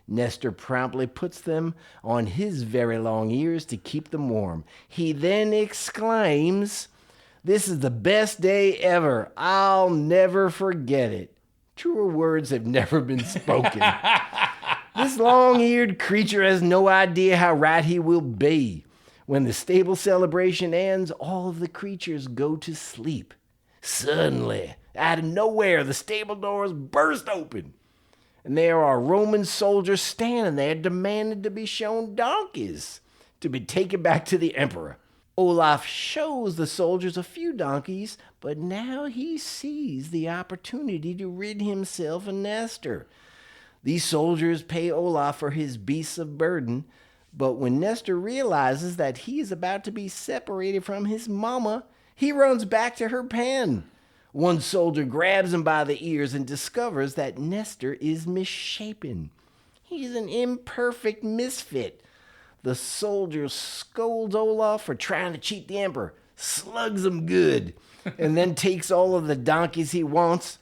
Nestor promptly puts them on his very long ears to keep them warm. He then exclaims, "This is the best day ever. I'll never forget it." Truer words have never been spoken. This long-eared creature has no idea how right he will be. When the stable celebration ends, all of the creatures go to sleep. Suddenly, out of nowhere, the stable doors burst open, and there are Roman soldiers standing there demanding to be shown donkeys to be taken back to the emperor. Olaf shows the soldiers a few donkeys, but now he sees the opportunity to rid himself of Nestor. These soldiers pay Olaf for his beasts of burden, but when Nestor realizes that he is about to be separated from his mama, he runs back to her pen. One soldier grabs him by the ears and discovers that Nestor is misshapen. He's an imperfect misfit. The soldier scolds Olaf for trying to cheat the emperor. slugs them good, and then takes all of the donkeys he wants,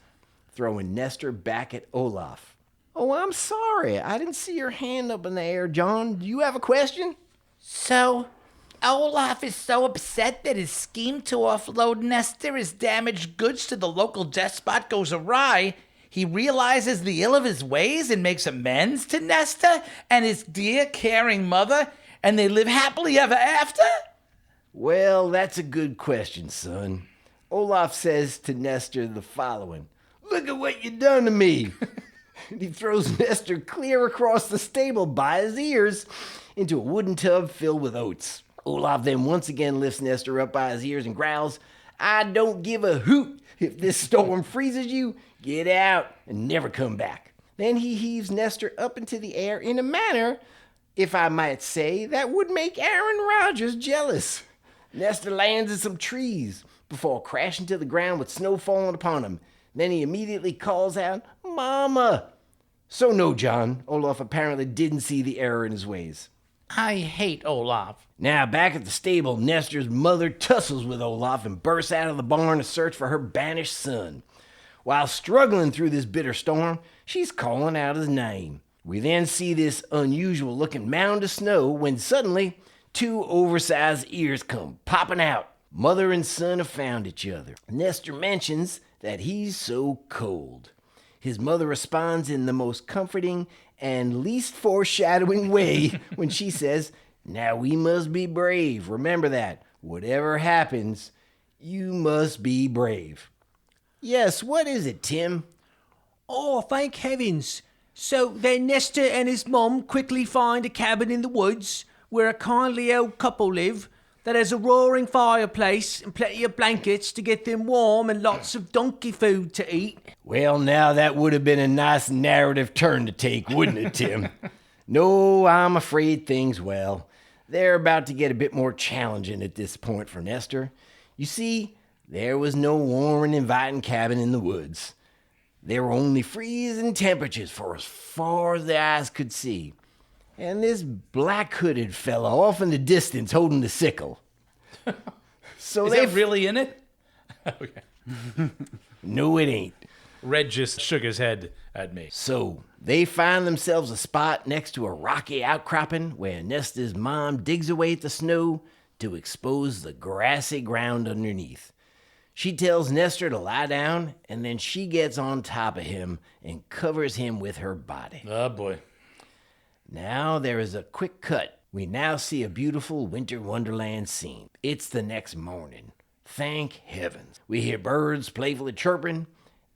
throwing Nestor back at Olaf. Oh, I'm sorry. I didn't see your hand up in the air, John. Do you have a question? So, Olaf is so upset that his scheme to offload Nestor as damaged goods to the local despot goes awry, he realizes the ill of his ways and makes amends to Nestor and his dear, caring mother, and they live happily ever after? Well, that's a good question, son. Olaf says to Nestor the following. Look at what you done to me. And he throws Nestor clear across the stable by his ears into a wooden tub filled with oats. Olaf then once again lifts Nestor up by his ears and growls, I don't give a hoot. If this storm freezes you, get out and never come back. Then he heaves Nestor up into the air in a manner, if I might say, that would make Aaron Rodgers jealous. Nestor lands in some trees before crashing to the ground with snow falling upon him. Then he immediately calls out, Mama! So no, John, Olaf apparently didn't see the error in his ways. I hate Olaf. Now, back at the stable, Nestor's mother tussles with Olaf and bursts out of the barn to search for her banished son. While struggling through this bitter storm, she's calling out his name. We then see this unusual-looking mound of snow when suddenly 2 oversized ears come popping out. Mother and son have found each other. Nestor mentions that he's so cold. His mother responds in the most comforting and least foreshadowing way when she says, Now we must be brave. Remember that. Whatever happens, you must be brave. Yes, what is it, Tim? Oh, thank heavens. So then Nestor and his mum quickly find a cabin in the woods where a kindly old couple live that has a roaring fireplace and plenty of blankets to get them warm and lots of donkey food to eat. Well, now that would have been a nice narrative turn to take, wouldn't it, Tim? No, I'm afraid things, well, they're about to get a bit more challenging at this point for Nestor. You see, there was no warm and inviting cabin in the woods. There were only freezing temperatures for as far as the eyes could see. And this black-hooded fellow off in the distance holding the sickle. So Is that really in it? Okay. No, it ain't. Red just shook his head at me. So they find themselves a spot next to a rocky outcropping where Nestor's mom digs away at the snow to expose the grassy ground underneath. She tells Nestor to lie down, and then she gets on top of him and covers him with her body. Oh, boy. Now there is a quick cut. We now see a beautiful winter wonderland scene. It's the next morning. Thank heavens. We hear birds playfully chirping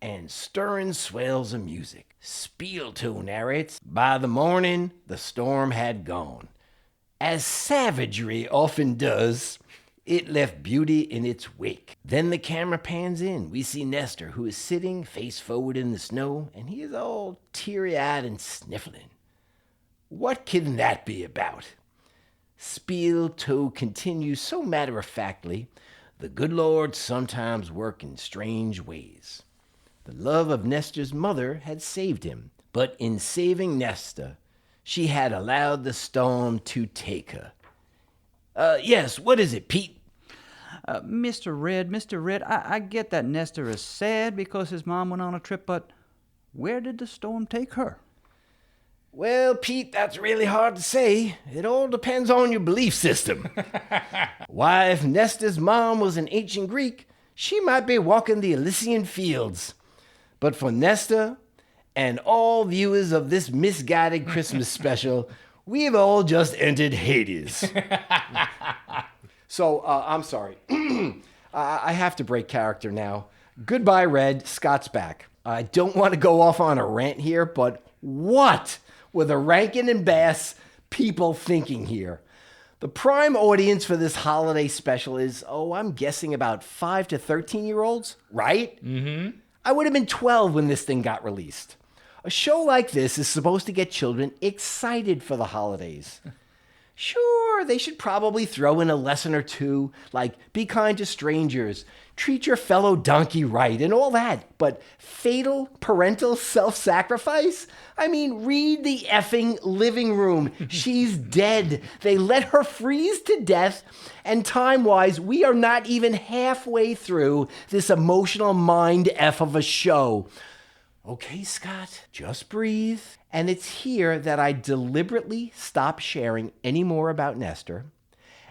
and stirring swells of music. Spielto narrates, by the morning, the storm had gone. As savagery often does, it left beauty in its wake. Then the camera pans in. We see Nestor, who is sitting face forward in the snow, and he is all teary-eyed and sniffling. What can that be about? Spielto continues so matter-of-factly, the good Lord sometimes work in strange ways. The love of Nestor's mother had saved him, but in saving Nestor, she had allowed the storm to take her. Yes, what is it, Pete? Mr. Red, I get that Nestor is sad because his mom went on a trip, but where did the storm take her? Well, Pete, that's really hard to say. It all depends on your belief system. Why, if Nestor's mom was an ancient Greek, she might be walking the Elysian fields. But for Nestor and all viewers of this misguided Christmas special, we've all just entered Hades. So, I'm sorry. I have to break character now. Goodbye, Red. Scott's back. I don't want to go off on a rant here, but what were the Rankin and Bass people thinking here? The prime audience for this holiday special is, I'm guessing about 5 to 13-year-olds, right? Mm-hmm. I would have been 12 when this thing got released. A show like this is supposed to get children excited for the holidays. Sure, they should probably throw in a lesson or two, like be kind to strangers, treat your fellow donkey right and all that. But fatal parental self-sacrifice? I mean, read the effing living room. She's dead. They let her freeze to death. And time-wise, we are not even halfway through this emotional mind F of a show. Okay, Scott, just breathe. And it's here that I deliberately stop sharing any more about Nestor.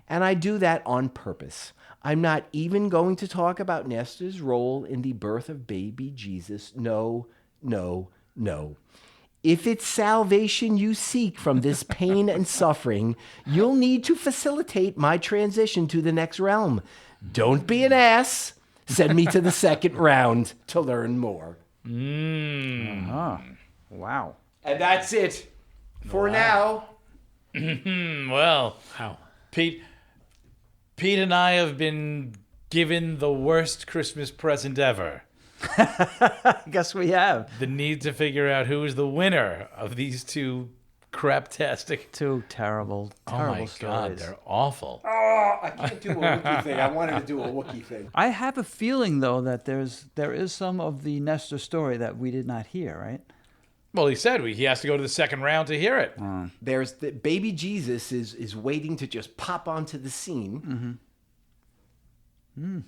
And I do that on purpose. I'm not even going to talk about Nestor's role in the birth of baby Jesus. No, no, no. If it's salvation you seek from this pain and suffering, you'll need to facilitate my transition to the next realm. Don't be an ass. Send me to the second round to learn more. Wow. And that's it for now. Well, Pete and I have been given the worst Christmas present ever. I guess we have. The need to figure out who is the winner of these two craptastic. Two terrible Oh my stories. God, they're awful. Oh, I can't do a Wookiee thing. I wanted to do a Wookiee thing. I have a feeling, though, that there is some of the Nestor story that we did not hear, right? Well, he said he has to go to the second round to hear it. There's the baby Jesus is waiting to just pop onto the scene.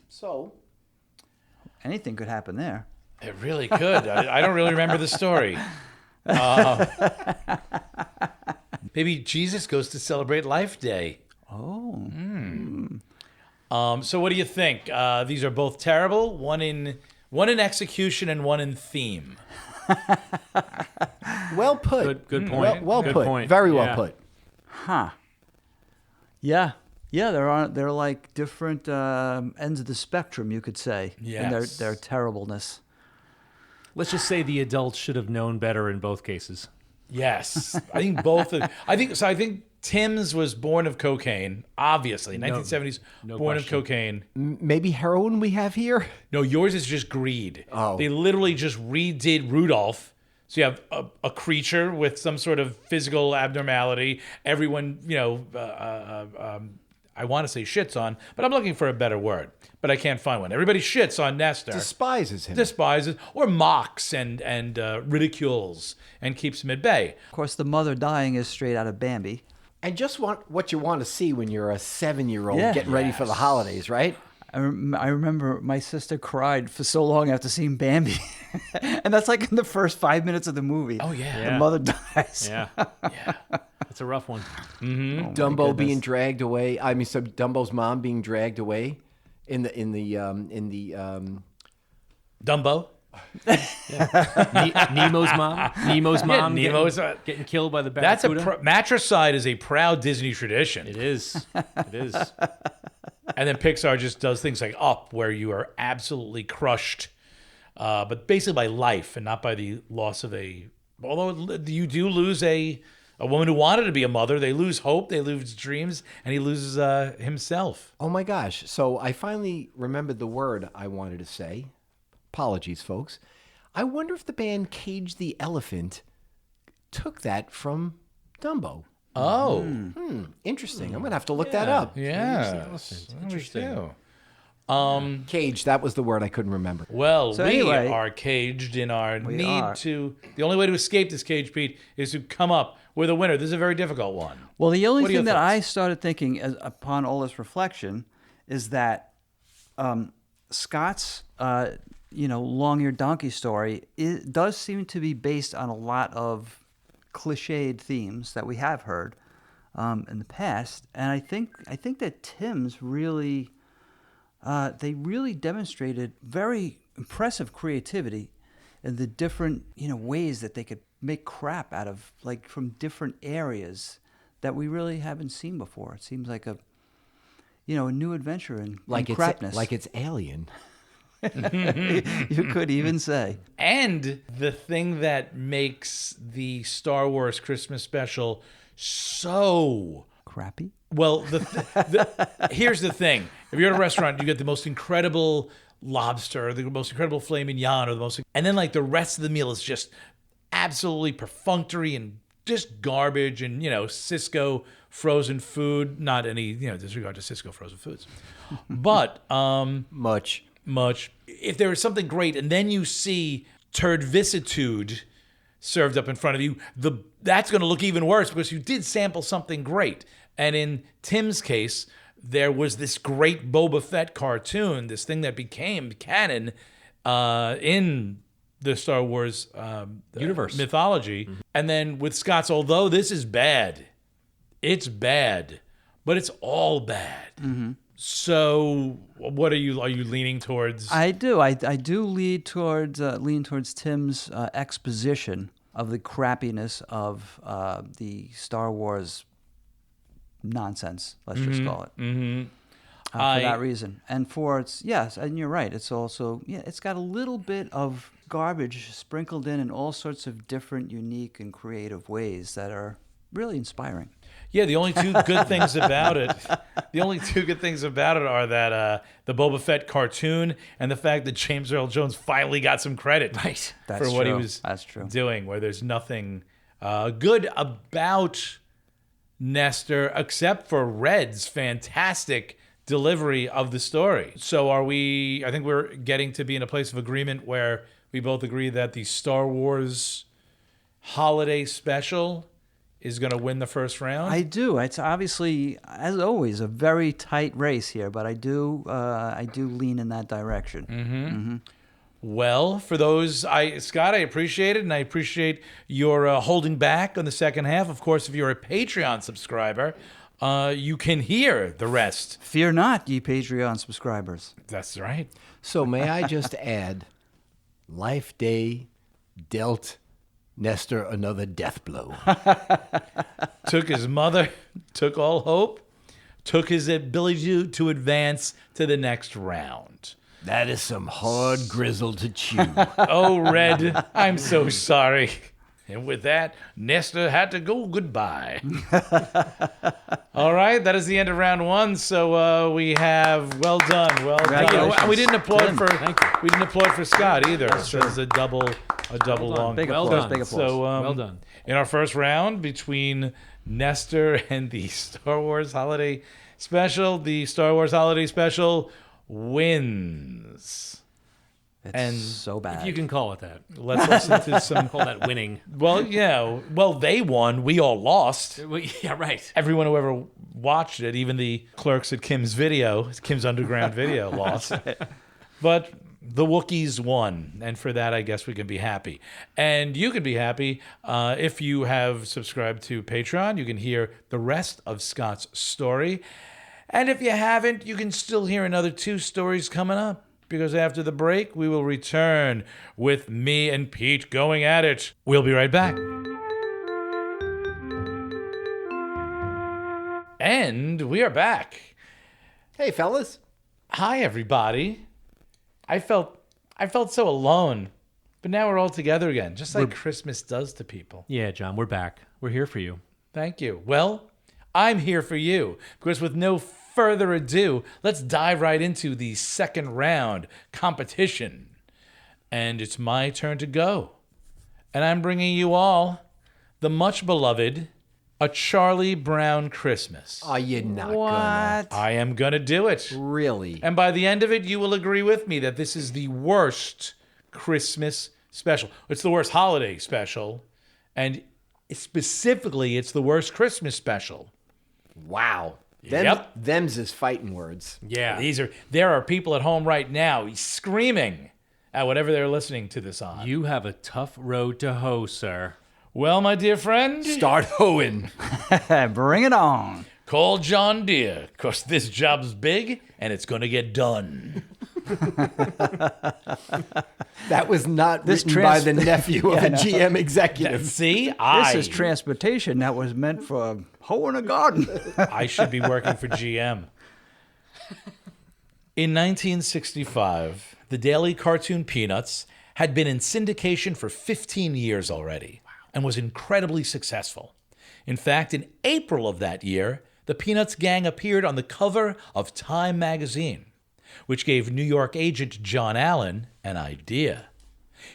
So Anything could happen there. It really could. I don't really remember the story. Maybe Jesus goes to celebrate Life Day. Oh. So what do you think? These are both terrible. One in execution and one in theme. well put. Good point. Well Good put. point. Very well Yeah. put. Huh. Yeah. Yeah, they're like different ends of the spectrum, you could say, in Yes. their terribleness. Let's just say the adults should have known better in both cases. Yes, I think both. I think Tim's was born of cocaine. Obviously, 1970s, no born question. of cocaine. Maybe heroin we have here? No, yours is just greed. Oh. They literally just redid Rudolph. So you have a creature with some sort of physical abnormality. Everyone, I want to say shits on, but I'm looking for a better word. But I can't find one. Everybody shits on Nestor. Despises him. Despises or mocks and ridicules and keeps him at bay. Of course, the mother dying is straight out of Bambi. And just what you want to see when you're a 7-year-old Yeah. getting ready for the holidays, right? I remember my sister cried for so long after seeing Bambi. And that's like in the first 5 minutes of the movie. Oh yeah. The Yeah. mother dies. Yeah. That's a rough one. Dumbo being dragged away. I mean, so Dumbo's mom being dragged away in the Dumbo. Nemo's mom. Nemo's mom. Nemo's getting killed by the That's barracuda. matricide is a proud Disney tradition. It is. It is. And then Pixar just does things like Up, where you are absolutely crushed, but basically by life and not by the loss of a. Although you do lose a woman who wanted to be a mother, they lose hope, they lose dreams, and he loses himself. Oh my gosh. So I finally remembered the word I wanted to say. Apologies, folks. I wonder if the band Cage the Elephant took that from Dumbo. Oh, Interesting. I'm going to have to look that up. yeah, Interesting. Cage, that was the word I couldn't remember. Well, So we anyway- are caged in our need are. to. The only way to escape this cage, Pete, is to come up with a winner. This is a very difficult one. Well, the only What are your thing that thoughts? I started thinking upon all this reflection is that Scott's, long-eared donkey story does seem to be based on a lot of cliched themes that we have heard in the past, and I think that Tim's really, they really demonstrated very impressive creativity in the different ways that they could make crap out of, like, from different areas that we really haven't seen before. It seems like a new adventure in crapness. Like it's Alien. You could even say. And the thing that makes the Star Wars Christmas special so Crappy? well, here's the thing: if you're at a restaurant, you get the most incredible lobster, the most incredible filet mignon, and then like the rest of the meal is just absolutely perfunctory and just garbage, and Cisco frozen food. Not any disregard to Cisco frozen foods, but Much. much. If there is something great, and then you see turd vicissitude served up in front of you, that's going to look even worse because you did sample something great. And in Tim's case, there was this great Boba Fett cartoon, this thing that became canon in the Star Wars Universe mythology. Mm-hmm. And then with Scott's, although this is bad, it's bad, but it's all bad. Mm-hmm. So, what are you leaning towards? I do. I do lean towards Tim's exposition of the crappiness of the Star Wars nonsense. Let's just call it. Mm-hmm. For that reason, and for its and you're right. It's also it's got a little bit of garbage sprinkled in all sorts of different, unique, and creative ways that are really inspiring. Yeah, the only two good things about it, are that the Boba Fett cartoon and the fact that James Earl Jones finally got some credit for what he was doing, where there's nothing good about Nestor except for Red's fantastic delivery of the story. So I think we're getting to be in a place of agreement where we both agree that the Star Wars holiday special is going to win the first round? I do. It's obviously, as always, a very tight race here, but I do lean in that direction. Mm-hmm. Mm-hmm. Well, for those, Scott, I appreciate it, and I appreciate your holding back on the second half. Of course, if you're a Patreon subscriber, you can hear the rest. Fear not, ye Patreon subscribers. That's right. So may I just add, Life Day dealt Nestor another death blow. Took his mother, took all hope, took his ability to advance to the next round. That is some hard grizzle to chew. Oh, Red, I'm so sorry. And with that, Nestor had to go goodbye. All right, that is the end of round one. So we have well done. And we didn't applaud for Scott either. So it's a double long. Big applause. Big applause. So well done. In our first round between Nestor and the Star Wars Holiday Special, the Star Wars Holiday Special wins. It's so bad. If you can call it that. Let's listen to some. Call that winning. Well, yeah. Well, they won. We all lost. Well, yeah, right. Everyone who ever watched it, even the clerks at Kim's Underground Video, lost. But the Wookiees won, and for that, I guess we can be happy. And you can be happy if you have subscribed to Patreon. You can hear the rest of Scott's story. And if you haven't, you can still hear another 2 stories coming up. Because after the break, we will return with me and Pete going at it. We'll be right back. And we are back. Hey, fellas. Hi, everybody. I felt so alone, but now we're all together again, just like Christmas does to people. Yeah, John, we're back. We're here for you. Thank you. Well, I'm here for you, because with no further ado, let's dive right into the second round competition. And it's my turn to go. And I'm bringing you all the much beloved A Charlie Brown Christmas. Are you not gonna? I am going to do it. Really? And by the end of it, you will agree with me that this is the worst Christmas special. It's the worst holiday special. And specifically, it's the worst Christmas special. Wow. Yep. Them's is fighting words. Yeah. There are people at home right now screaming at whatever they're listening to this on. You have a tough road to hoe, sir. Well, my dear friend, Start hoeing. Bring it on. call John Deere, because this job's big and it's going to get done. That was not written by the nephew of a GM executive. See, This is transportation that was meant for hoeing a garden. I should be working for GM. In 1965, the daily cartoon Peanuts had been in syndication for 15 years already and was incredibly successful. In fact, in April of that year, the Peanuts gang appeared on the cover of Time magazine, which gave New York agent John Allen an idea.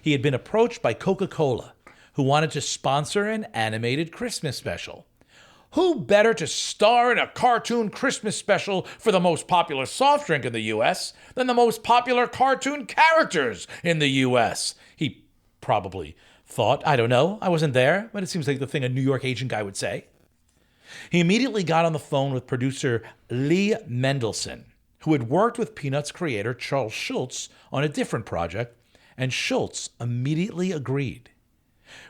He had been approached by Coca-Cola, who wanted to sponsor an animated Christmas special. who better to star in a cartoon Christmas special for the most popular soft drink in the U.S. than the most popular cartoon characters in the U.S.? He probably thought. I don't know. I wasn't there, but it seems like the thing a New York agent guy would say. He immediately got on the phone with producer Lee Mendelson, who had worked with Peanuts creator Charles Schulz on a different project, and Schulz immediately agreed.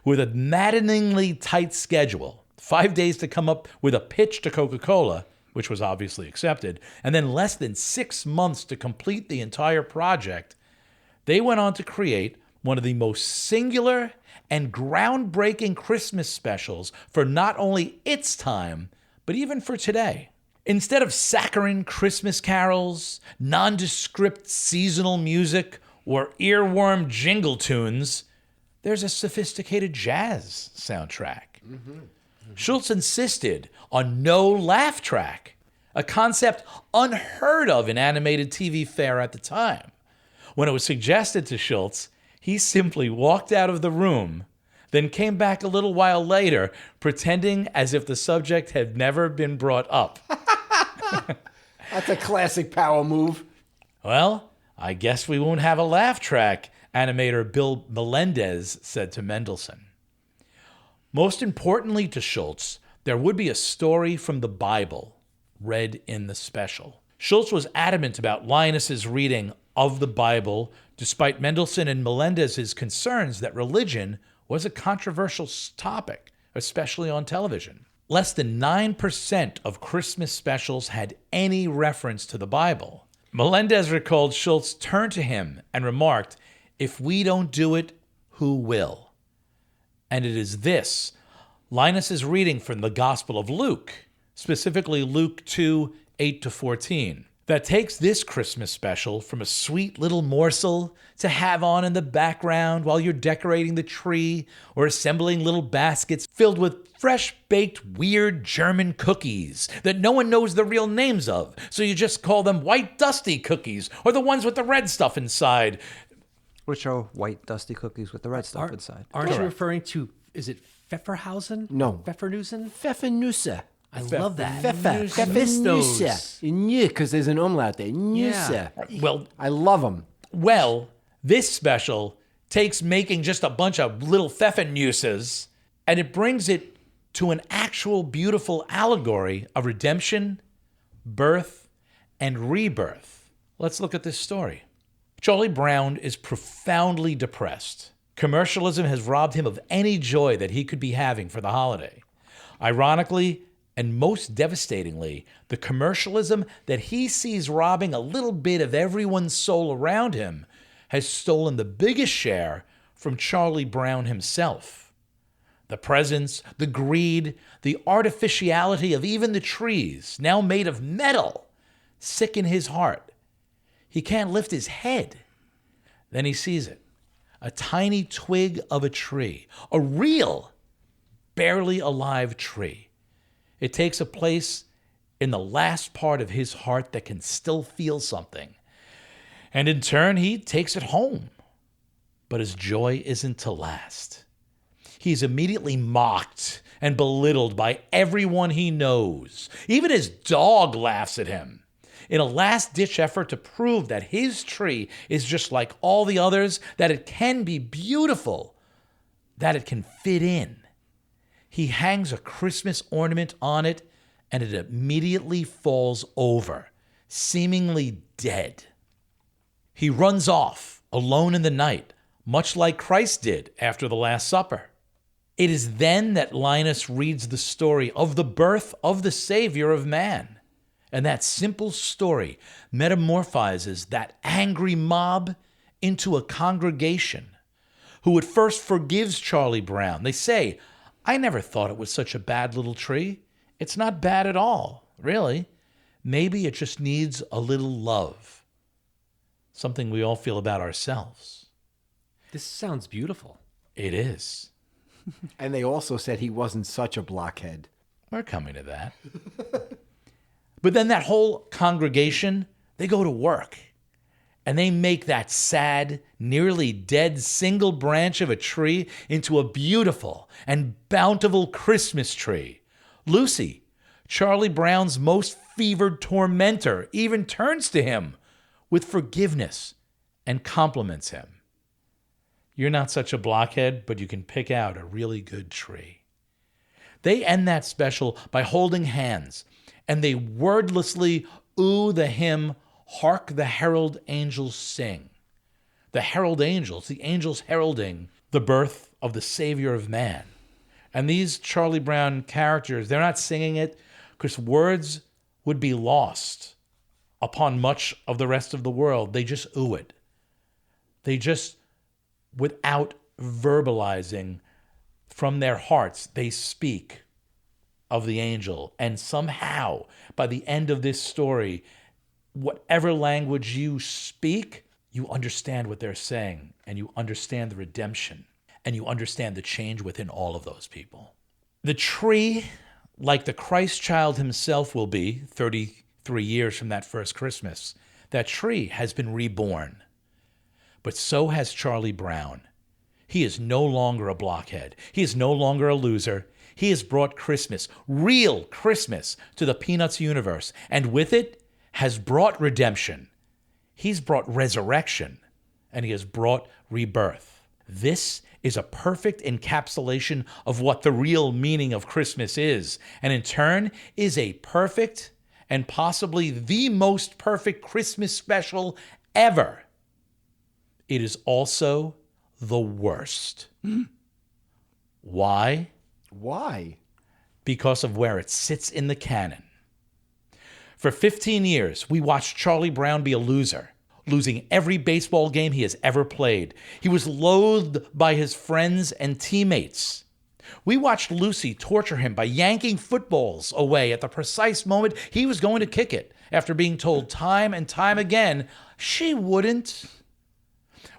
With a maddeningly tight schedule, 5 days to come up with a pitch to Coca-Cola, which was obviously accepted, and then less than 6 months to complete the entire project, they went on to create one of the most singular and groundbreaking Christmas specials for not only its time, but even for today. Instead of saccharine Christmas carols, nondescript seasonal music, or earworm jingle tunes, there's a sophisticated jazz soundtrack. Schulz insisted on no laugh track, a concept unheard of in animated TV fare at the time. When it was suggested to Schulz, he simply walked out of the room, then came back a little while later, pretending as if the subject had never been brought up. That's a classic power move. Well, I guess we won't have a laugh track, animator Bill Melendez said to Mendelson. Most importantly to Schulz, there would be a story from the Bible read in the special. Schulz was adamant about Linus's reading of the Bible, despite Mendelson and Melendez's concerns that religion was a controversial topic, especially on television. Less than 9% of Christmas specials had any reference to the Bible. Melendez recalled Schulz turned to him and remarked, "If we don't do it, who will?" And it is this, Linus's reading from the Gospel of Luke, specifically Luke 2, 8-14, that takes this Christmas special from a sweet little morsel to have on in the background while you're decorating the tree or assembling little baskets filled with fresh-baked weird German cookies that no one knows the real names of, so you just call them white dusty cookies or the ones with the red stuff inside. Which are white dusty cookies with the red stuff inside. Aren't you referring to, is it Pfefferhausen? No. Pfeffernussen? Pfeffernusse. I love that. Pfeffernusse. Yeah, because there's an umlaut there. Nusse. Well, I love them. Well, this special takes making just a bunch of little pfeffernusses and it brings it to an actual beautiful allegory of redemption, birth, and rebirth. Let's look at this story. Charlie Brown is profoundly depressed. Commercialism has robbed him of any joy that he could be having for the holiday. Ironically, and most devastatingly, the commercialism that he sees robbing a little bit of everyone's soul around him has stolen the biggest share from Charlie Brown himself. The presents, the greed, the artificiality of even the trees, now made of metal, sicken his heart. He can't lift his head. Then he sees it. A tiny twig of a tree, a real, barely alive tree. It takes a place in the last part of his heart that can still feel something. And in turn, he takes it home. But his joy isn't to last. He's immediately mocked and belittled by everyone he knows. Even his dog laughs at him. In a last-ditch effort to prove that his tree is just like all the others, that it can be beautiful, that it can fit in, he hangs a Christmas ornament on it, and it immediately falls over, seemingly dead. He runs off, alone in the night, much like Christ did after the Last Supper. It is then that Linus reads the story of the birth of the Savior of man. And that simple story metamorphizes that angry mob into a congregation who at first forgives Charlie Brown. They say, "I never thought it was such a bad little tree. It's not bad at all, really. Maybe it just needs a little love." Something we all feel about ourselves. This sounds beautiful. It is. And they also said he wasn't such a blockhead. We're coming to that. But then that whole congregation, they go to work. And they make that sad, nearly dead single branch of a tree into a beautiful and bountiful Christmas tree, Lucy, Charlie Brown's most fevered tormentor, even turns to him with forgiveness and compliments him. You're not such a blockhead, but you can pick out a really good tree. They end that special by holding hands, and they wordlessly ooh the hymn, Hark the Herald Angels Sing. The herald angels, the angels heralding the birth of the Savior of man. And these Charlie Brown characters, they're not singing it because words would be lost upon much of the rest of the world. They just ooh it. They just, without verbalizing from their hearts, they speak of the angel. And somehow, by the end of this story, whatever language you speak, you understand what they're saying, and you understand the redemption, and you understand the change within all of those people. The tree, like the Christ child himself will be 33 years from that first Christmas, that tree has been reborn. But so has Charlie Brown. He is no longer a blockhead. He is no longer a loser. He has brought Christmas, real Christmas, to the Peanuts universe, and with it has brought redemption. He's brought resurrection, and he has brought rebirth. This is a perfect encapsulation of what the real meaning of Christmas is, and in turn is a perfect and possibly the most perfect Christmas special ever. It is also the worst. Why? Why? Because of where it sits in the canon. For 15 years, we watched Charlie Brown be a loser, losing every baseball game he has ever played. He was loathed by his friends and teammates. We watched Lucy torture him by yanking footballs away at the precise moment he was going to kick it, after being told time and time again she wouldn't.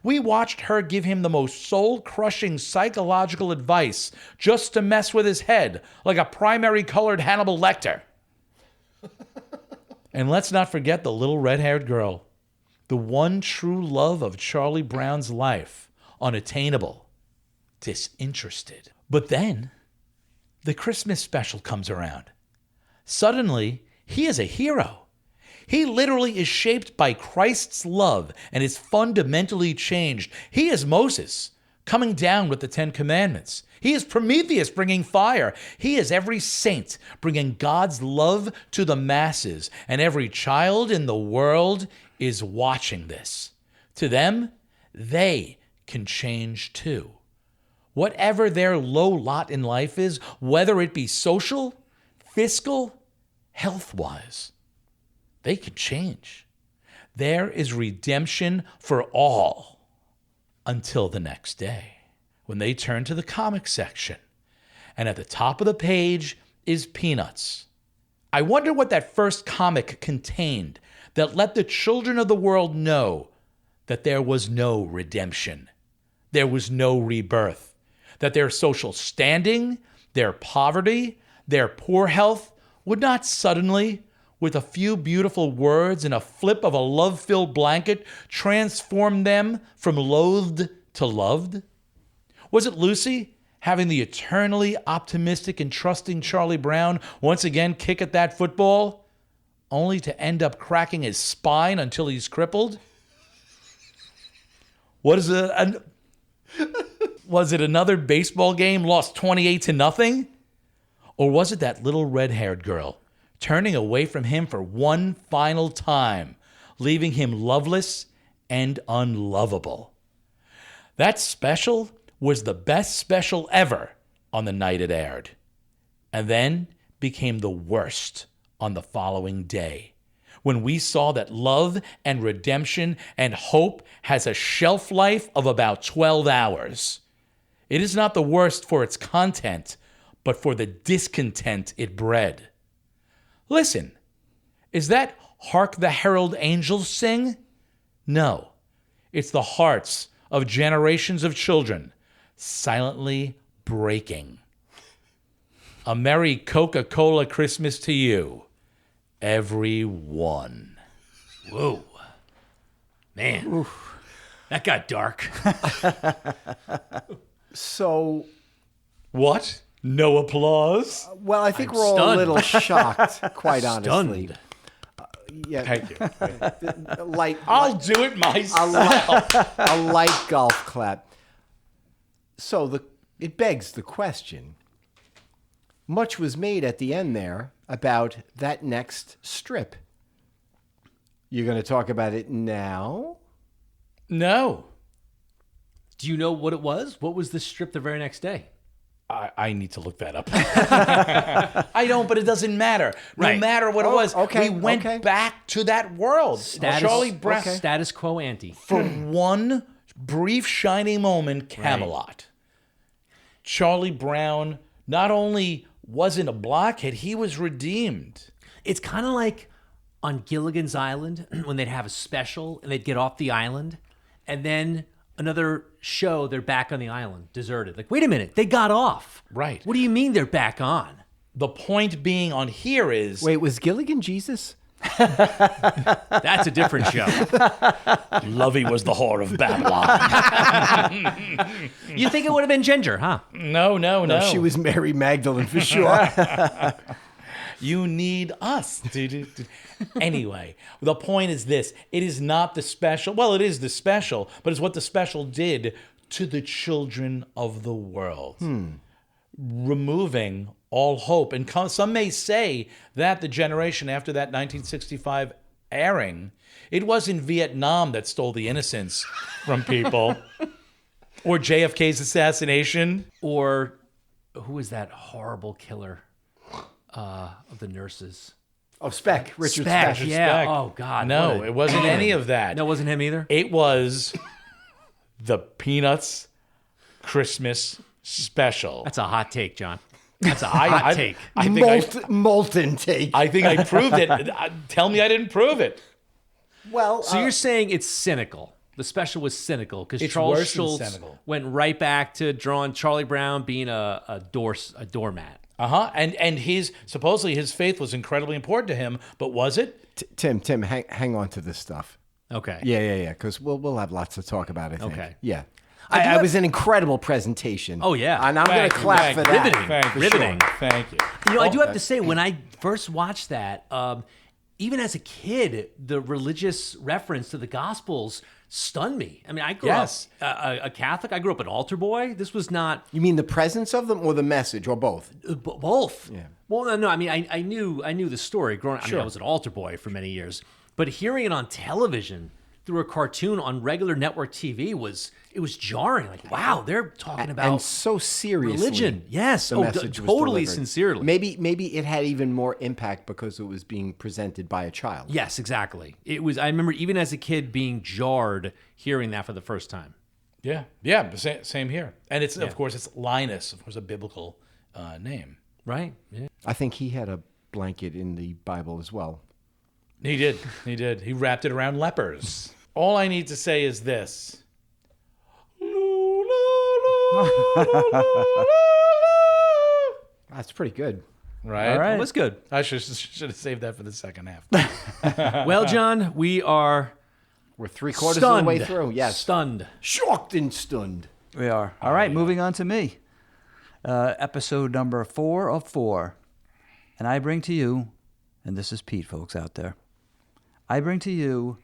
We watched her give him the most soul-crushing psychological advice just to mess with his head, like a primary-colored Hannibal Lecter. And let's not forget the little red-haired girl, the one true love of Charlie Brown's life, unattainable, disinterested. But then, the Christmas special comes around. Suddenly, he is a hero. He literally is shaped by Christ's love and is fundamentally changed. He is Moses, coming down with the Ten Commandments. He is Prometheus, bringing fire. He is every saint, bringing God's love to the masses. And every child in the world is watching this. To them, they can change too. Whatever their low lot in life is, whether it be social, fiscal, health-wise, they can change. There is redemption for all until the next day, when they turn to the comic section, and at the top of the page is Peanuts. I wonder what that first comic contained that let the children of the world know that there was no redemption, there was no rebirth, that their social standing, their poverty, their poor health would not suddenly, with a few beautiful words and a flip of a love-filled blanket, transform them from loathed to loved? Was it Lucy, having the eternally optimistic and trusting Charlie Brown once again kick at that football, only to end up cracking his spine until he's crippled? Was it another baseball game lost 28-0? Or was it that little red-haired girl turning away from him for one final time, leaving him loveless and unlovable? That special was the best special ever on the night it aired, and then became the worst on the following day, when we saw that love and redemption and hope has a shelf life of about 12 hours. It is not the worst for its content, but for the discontent it bred. Listen, is that Hark the Herald Angels Sing? No, it's the hearts of generations of children silently breaking. A Merry Coca-Cola Christmas to you, everyone. Whoa. Man, that got dark. So, What? No applause. Well, I think I'm we're all a stunned. little shocked, quite honestly. Stunned. Yeah, Thank you. light, I'll do it myself. a light golf clap. So it begs the question. Much was made at the end there about that next strip. You're going to talk about it now? No. Do you know what it was? What was the strip the very next day? I need to look that up. I don't, but it doesn't matter. No Right. matter what it was, okay, we went okay. back to that world. Charlie Brown. Status quo ante. For one brief shining moment, Camelot. Charlie Brown not only wasn't a blockhead, he was redeemed. It's kind of like on Gilligan's Island when they'd have a special and they'd get off the island, and then another show, they're back on the island, deserted. Like, wait a minute, they got off. Right. What do you mean they're back on? The point being on here is Wait, was Gilligan Jesus? That's a different show. Lovey was the whore of Babylon. You think it would have been Ginger, huh? No. She was Mary Magdalene for sure. You need us. Anyway, the point is this. It is not the special. Well, it is the special, but it's what the special did to the children of the world. Removing all hope. And some may say that the generation after that 1965 airing, it wasn't Vietnam that stole the innocence from people. Or JFK's assassination. Or who was that horrible killer of the nurses? Oh, Richard Speck, Speck. yeah. Speck. Oh, God. No, what a it wasn't demon. any of that. No, it wasn't him either? It was the Peanuts Christmas special. That's a hot take, John. That's a hot take. I think Molten take. I think I proved it. Tell me I didn't prove it. Well, So you're saying it's cynical. The special was cynical because It's Charles worse than Schultz cynical. went right back to drawing Charlie Brown being a doormat. And his supposedly his faith was incredibly important to him, but was it? Tim, hang on to this stuff. Okay. Yeah, because we'll have lots to talk about, I think. Okay. Yeah. I was an incredible presentation. Oh, yeah. And I'm going to clap for that. Riveting. Thank you. Riveting. Thank you. You know, I do have to say, when I first watched that, even as a kid, the religious reference to the Gospels stunned me. I mean, I grew Yes. up a Catholic. I grew up an altar boy. This was not You mean the presence of them or the message or both? both. Yeah. Well, no. I mean, I knew the story growing up. I mean, I was an altar boy for many years, but hearing it on television through a cartoon on regular network TV was jarring. Like, wow, they're talking about And so seriously. religion. Yes. The message was totally delivered. sincerely. Maybe it had even more impact because it was being presented by a child. Yes, exactly. It was. I remember even as a kid being jarred hearing that for the first time. Yeah. Same here. And it's of course it's Linus, of course, a biblical name. Right. Yeah. I think he had a blanket in the Bible as well. He did. He wrapped it around lepers. All I need to say is this. That's pretty good. Right? All right. That was good. I should have saved that for the second half. Well, John, we are We're three-quarters stunned. of the way through. Yes. Stunned. Shocked and stunned. We are. All right, moving on to me. Episode number 4 of 4. And I bring to you, and this is Pete, folks, out there. I bring to you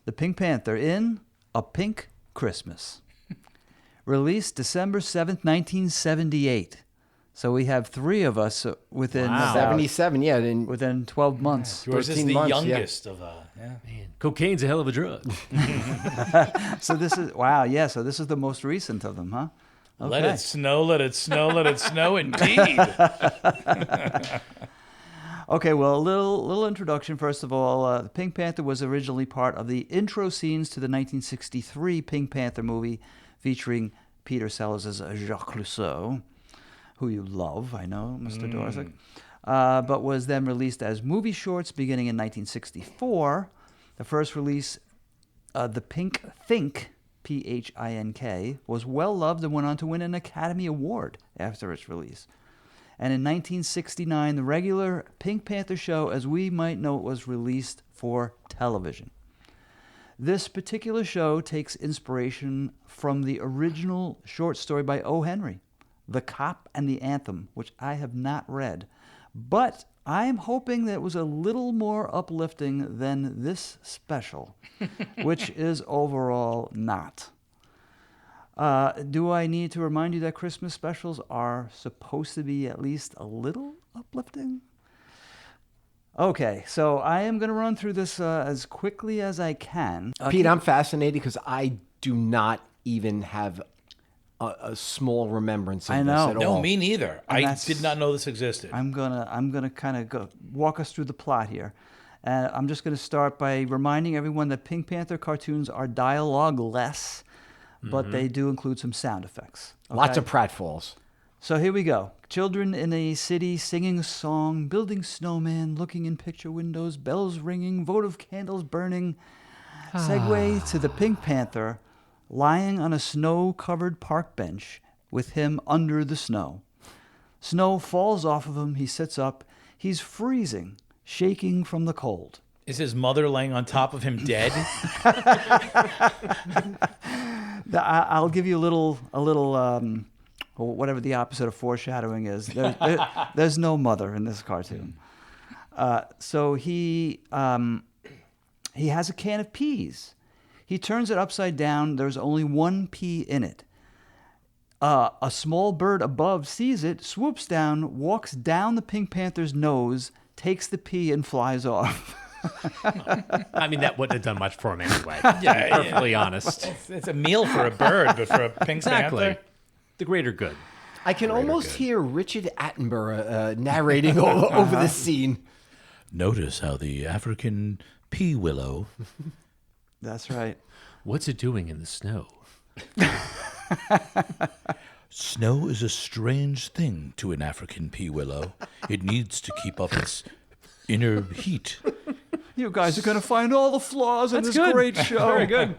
the Pink Panther in A Pink Christmas. Released December 7th, 1978. So we have 3 of us within about, 77, yeah. And within 12 months. Yours is 13 the months, yeah. youngest of Cocaine's a hell of a drug. So this is, wow, yeah, so this is the most recent of them, huh? Let it snow, let it snow, let it snow indeed. Okay, well, a little introduction. First of all, the Pink Panther was originally part of the intro scenes to the 1963 Pink Panther movie featuring Peter Sellers as Jacques Rousseau, who you love, I know, Mr. Dorset, but was then released as movie shorts beginning in 1964. The first release, The Pink Think, P-H-I-N-K, was well-loved and went on to win an Academy Award after its release. And in 1969, the regular Pink Panther show, as we might know it, was released for television. This particular show takes inspiration from the original short story by O. Henry, The Cop and the Anthem, which I have not read. But I'm hoping that it was a little more uplifting than this special, which is overall not. Do I need to remind you that Christmas specials are supposed to be at least a little uplifting? Okay, so I am going to run through this as quickly as I can. Pete, I'm fascinated because I do not even have a small remembrance of I this know. at No, all. me neither. And I that's- did not know this existed. I'm gonna kind of walk us through the plot here. I'm just gonna start by reminding everyone that Pink Panther cartoons are dialogue-less, but they do include some sound effects. Lots okay? of pratfalls. So here we go. Children in a city singing a song, building snowman, looking in picture windows, bells ringing, votive candles burning. Segue to the Pink Panther lying on a snow-covered park bench with him under the snow. Snow falls off of him. He sits up. He's freezing, shaking from the cold. Is his mother laying on top of him dead? I'll give you a little, whatever the opposite of foreshadowing is. There's no mother in this cartoon. So he has a can of peas. He turns it upside down. There's only one pea in it. A small bird above sees it, swoops down, walks down the Pink Panther's nose, takes the pea, and flies off. I mean, that wouldn't have done much for him anyway. To be perfectly honest. It's a meal for a bird, but for a Pink Exactly. Panther? The greater good. I can almost hear Richard Attenborough narrating over this scene. Notice how the African pea willow... That's right. What's it doing in the snow? Snow is a strange thing to an African pea willow. It needs to keep up its inner heat. You guys are going to find all the flaws in this good. great show. Very good.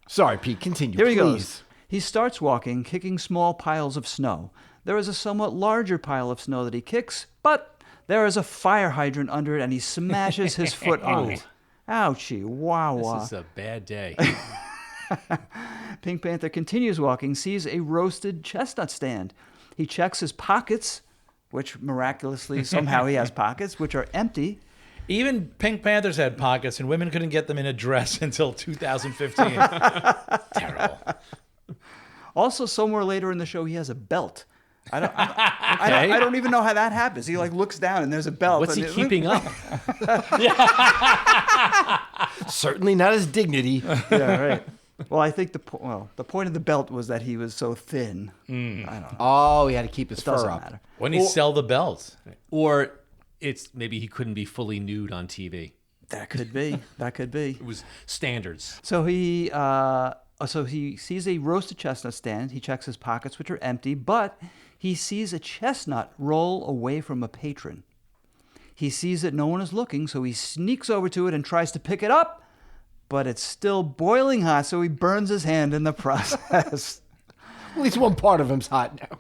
Sorry, Pete, continue, Here he please. goes. He starts walking, kicking small piles of snow. There is a somewhat larger pile of snow that he kicks, but there is a fire hydrant under it, and he smashes his foot on it. Ouchie, wow. This is a bad day. Pink Panther continues walking, sees a roasted chestnut stand. He checks his pockets, which miraculously, somehow he has pockets, which are empty. Even Pink Panthers had pockets, and women couldn't get them in a dress until 2015. Terrible. Also, somewhere later in the show, he has a belt. I don't even know how that happens. He looks down and there's a belt. What's he keeping up? Certainly not his dignity. Yeah, right. Well, I think the point of the belt was that he was so thin. I don't know. Oh, he had to keep his It fur doesn't up. matter. When he sell the belts. Or it's maybe he couldn't be fully nude on TV. That could be. It was standards. So he sees a roasted chestnut stand. He checks his pockets, which are empty, but he sees a chestnut roll away from a patron. He sees that no one is looking, so he sneaks over to it and tries to pick it up, but it's still boiling hot, so he burns his hand in the process. At least one part of him's hot now.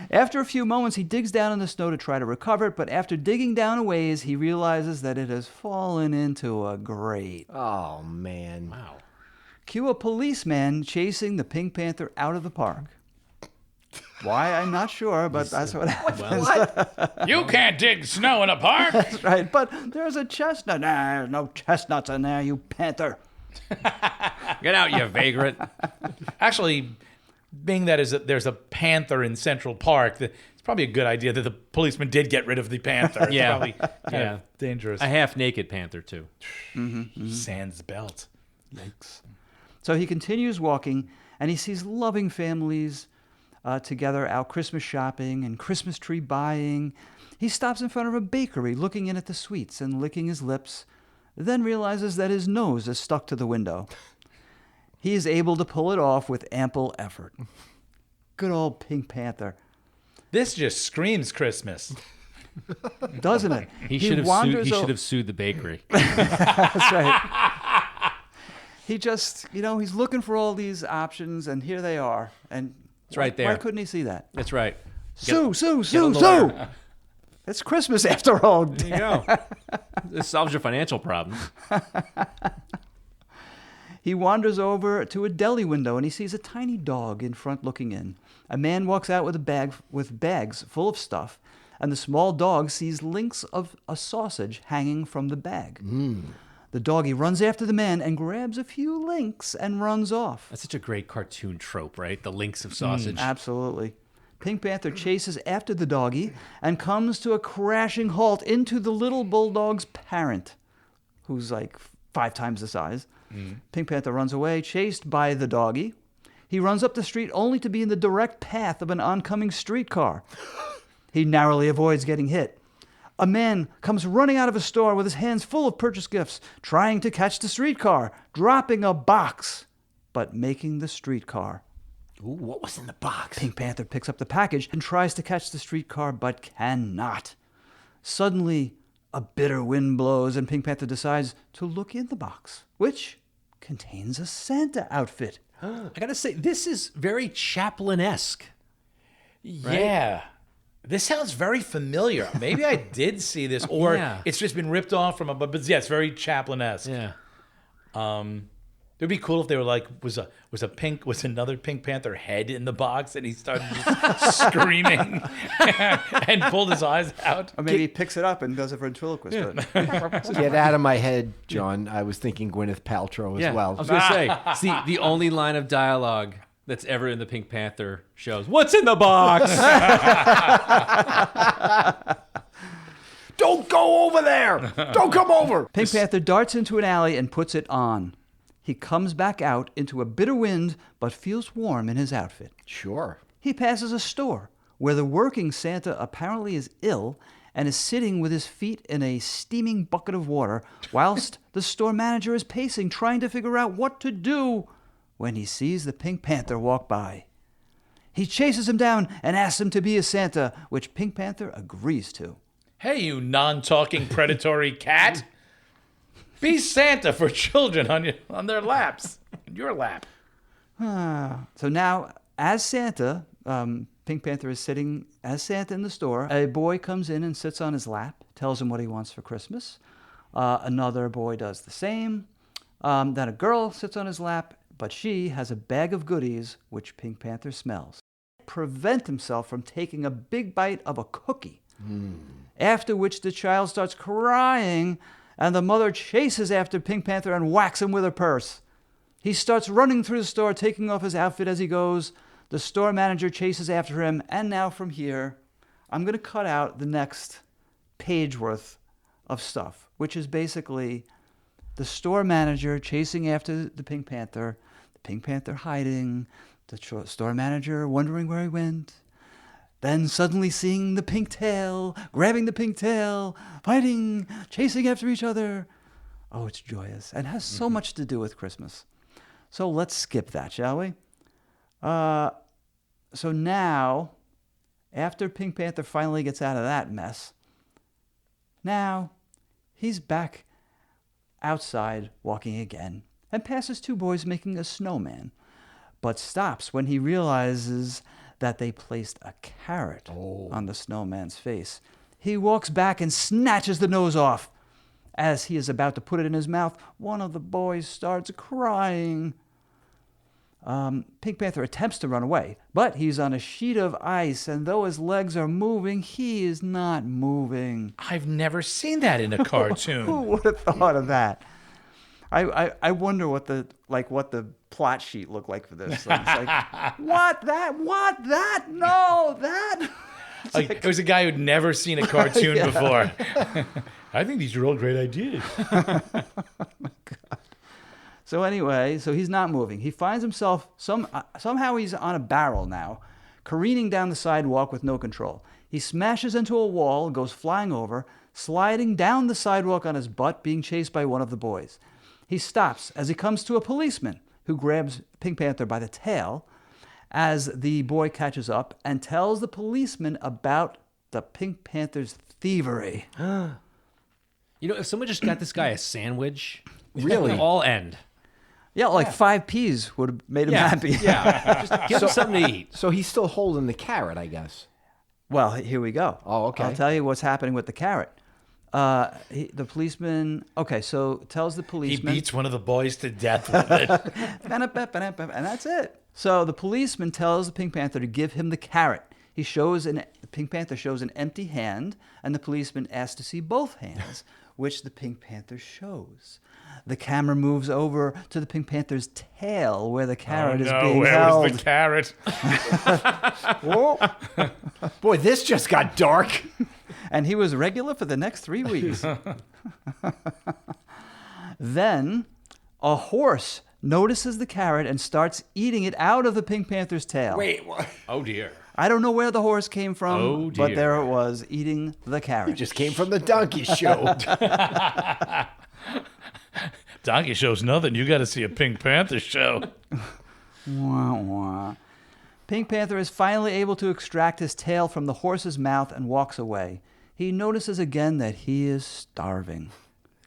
After a few moments, he digs down in the snow to try to recover it, but after digging down a ways, he realizes that it has fallen into a grate. Oh, man. Wow. Cue a policeman chasing the Pink Panther out of the park. Why, I'm not sure, but that's what happens. You can't dig snow in a park. That's right, but there's a chestnut. Nah, there's no chestnuts in there, you panther. Get out, you vagrant. Actually, being that there's a panther in Central Park, it's probably a good idea that the policeman did get rid of the panther. It's Yeah. probably kind of dangerous. A half-naked panther, too. Sans belt. Yikes. So he continues walking, and he sees loving families together out Christmas shopping and Christmas tree buying. He stops in front of a bakery, looking in at the sweets and licking his lips, then realizes that his nose is stuck to the window. He is able to pull it off with ample effort. Good old Pink Panther, This just screams Christmas. doesn't it? He should wanders have sued the bakery. That's right. He just, he's looking for all these options, and here they are. And It's right there. Why couldn't he see that? That's right. Sue! the lawyer. It's Christmas after all. There you go. This solves your financial problems. He wanders over to a deli window and he sees a tiny dog in front looking in. A man walks out with a bag with bags full of stuff, and the small dog sees links of a sausage hanging from the bag. The doggy runs after the man and grabs a few links and runs off. That's such a great cartoon trope, right? The links of sausage. Absolutely. Pink Panther chases after the doggy and comes to a crashing halt into the little bulldog's parent, who's like 5 times the size. Pink Panther runs away, chased by the doggy. He runs up the street only to be in the direct path of an oncoming streetcar. He narrowly avoids getting hit. A man comes running out of a store with his hands full of purchased gifts, trying to catch the streetcar, dropping a box, but making the streetcar. Ooh, what was in the box? Pink Panther picks up the package and tries to catch the streetcar, but cannot. Suddenly, a bitter wind blows, and Pink Panther decides to look in the box, which contains a Santa outfit. I gotta say, this is very Chaplin-esque. Yeah. This sounds very familiar. Maybe I did see this, or Yeah. it's just been ripped off from a. But yeah, it's very Chaplin-esque. Yeah. It'd be cool if they were like, was another Pink Panther head in the box, and he started just screaming and pulled his eyes out. Or maybe he picks it up and does a ventriloquist. But Get out of my head, John. I was thinking Gwyneth Paltrow as well. I was gonna say, it's the only line of dialogue that's ever in the Pink Panther shows. What's in the box? Don't go over there! Don't come over! Pink Panther darts into an alley and puts it on. He comes back out into a bitter wind, but feels warm in his outfit. Sure. He passes a store where the working Santa apparently is ill and is sitting with his feet in a steaming bucket of water, whilst the store manager is pacing, trying to figure out what to do when he sees the Pink Panther walk by. He chases him down and asks him to be a Santa, which Pink Panther agrees to. Hey, you non-talking predatory cat! Be Santa for children on their laps, on your lap. So now, as Santa, Pink Panther is sitting as Santa in the store. A boy comes in and sits on his lap, tells him what he wants for Christmas. Another boy does the same. Then a girl sits on his lap, but she has a bag of goodies, which Pink Panther smells. Prevent himself from taking a big bite of a cookie. After which the child starts crying, and the mother chases after Pink Panther and whacks him with her purse. He starts running through the store, taking off his outfit as he goes. The store manager chases after him, and now from here, I'm going to cut out the next page worth of stuff, which is basically the store manager chasing after the Pink Panther hiding, the store manager wondering where he went, then suddenly seeing the pink tail, grabbing the pink tail, fighting, chasing after each other. Oh, it's joyous and has so much to do with Christmas. So let's skip that, shall we? So now, after Pink Panther finally gets out of that mess, now he's back outside walking again and passes 2 boys making a snowman, but stops when he realizes that they placed a carrot on the snowman's face. He walks back and snatches the nose off. As he is about to put it in his mouth, one of the boys starts crying. Pink Panther attempts to run away, but he's on a sheet of ice, and though his legs are moving, he is not moving. I've never seen that in a cartoon. Who would have thought of that? I wonder what the plot sheet looked like for this. It's like, what that? No, that. Like, it was a guy who'd never seen a cartoon before. I think these are all great ideas. So anyway, he's not moving. He finds himself, somehow he's on a barrel now, careening down the sidewalk with no control. He smashes into a wall, goes flying over, sliding down the sidewalk on his butt, being chased by one of the boys. He stops as he comes to a policeman who grabs Pink Panther by the tail as the boy catches up and tells the policeman about the Pink Panther's thievery. You know, if someone just got this guy a sandwich, Really? all end. Yeah, like 5 peas would have made him happy. Yeah, just give him something to eat. So he's still holding the carrot, I guess. Well, here we go. Oh, okay. I'll tell you what's happening with the carrot. The policeman. Okay, so tells the He policeman. beats one of the boys to death with it. And that's it. So the policeman tells the Pink Panther to give him the carrot. The Pink Panther shows an empty hand, and the policeman asks to see both hands, which the Pink Panther shows. The camera moves over to the Pink Panther's tail, where the carrot is being where held. was the carrot? Whoa. Boy, this just got dark. And he was regular for the next 3 weeks. Then a horse notices the carrot and starts eating it out of the Pink Panther's tail. Wait, what? Oh dear. I don't know where the horse came from, Oh, but dear. there it was, eating the carrot. It just came from the donkey show. Donkey show's nothing. You got to see a Pink Panther show. Wah, wah. Pink Panther is finally able to extract his tail from the horse's mouth and walks away. He notices again that he is starving.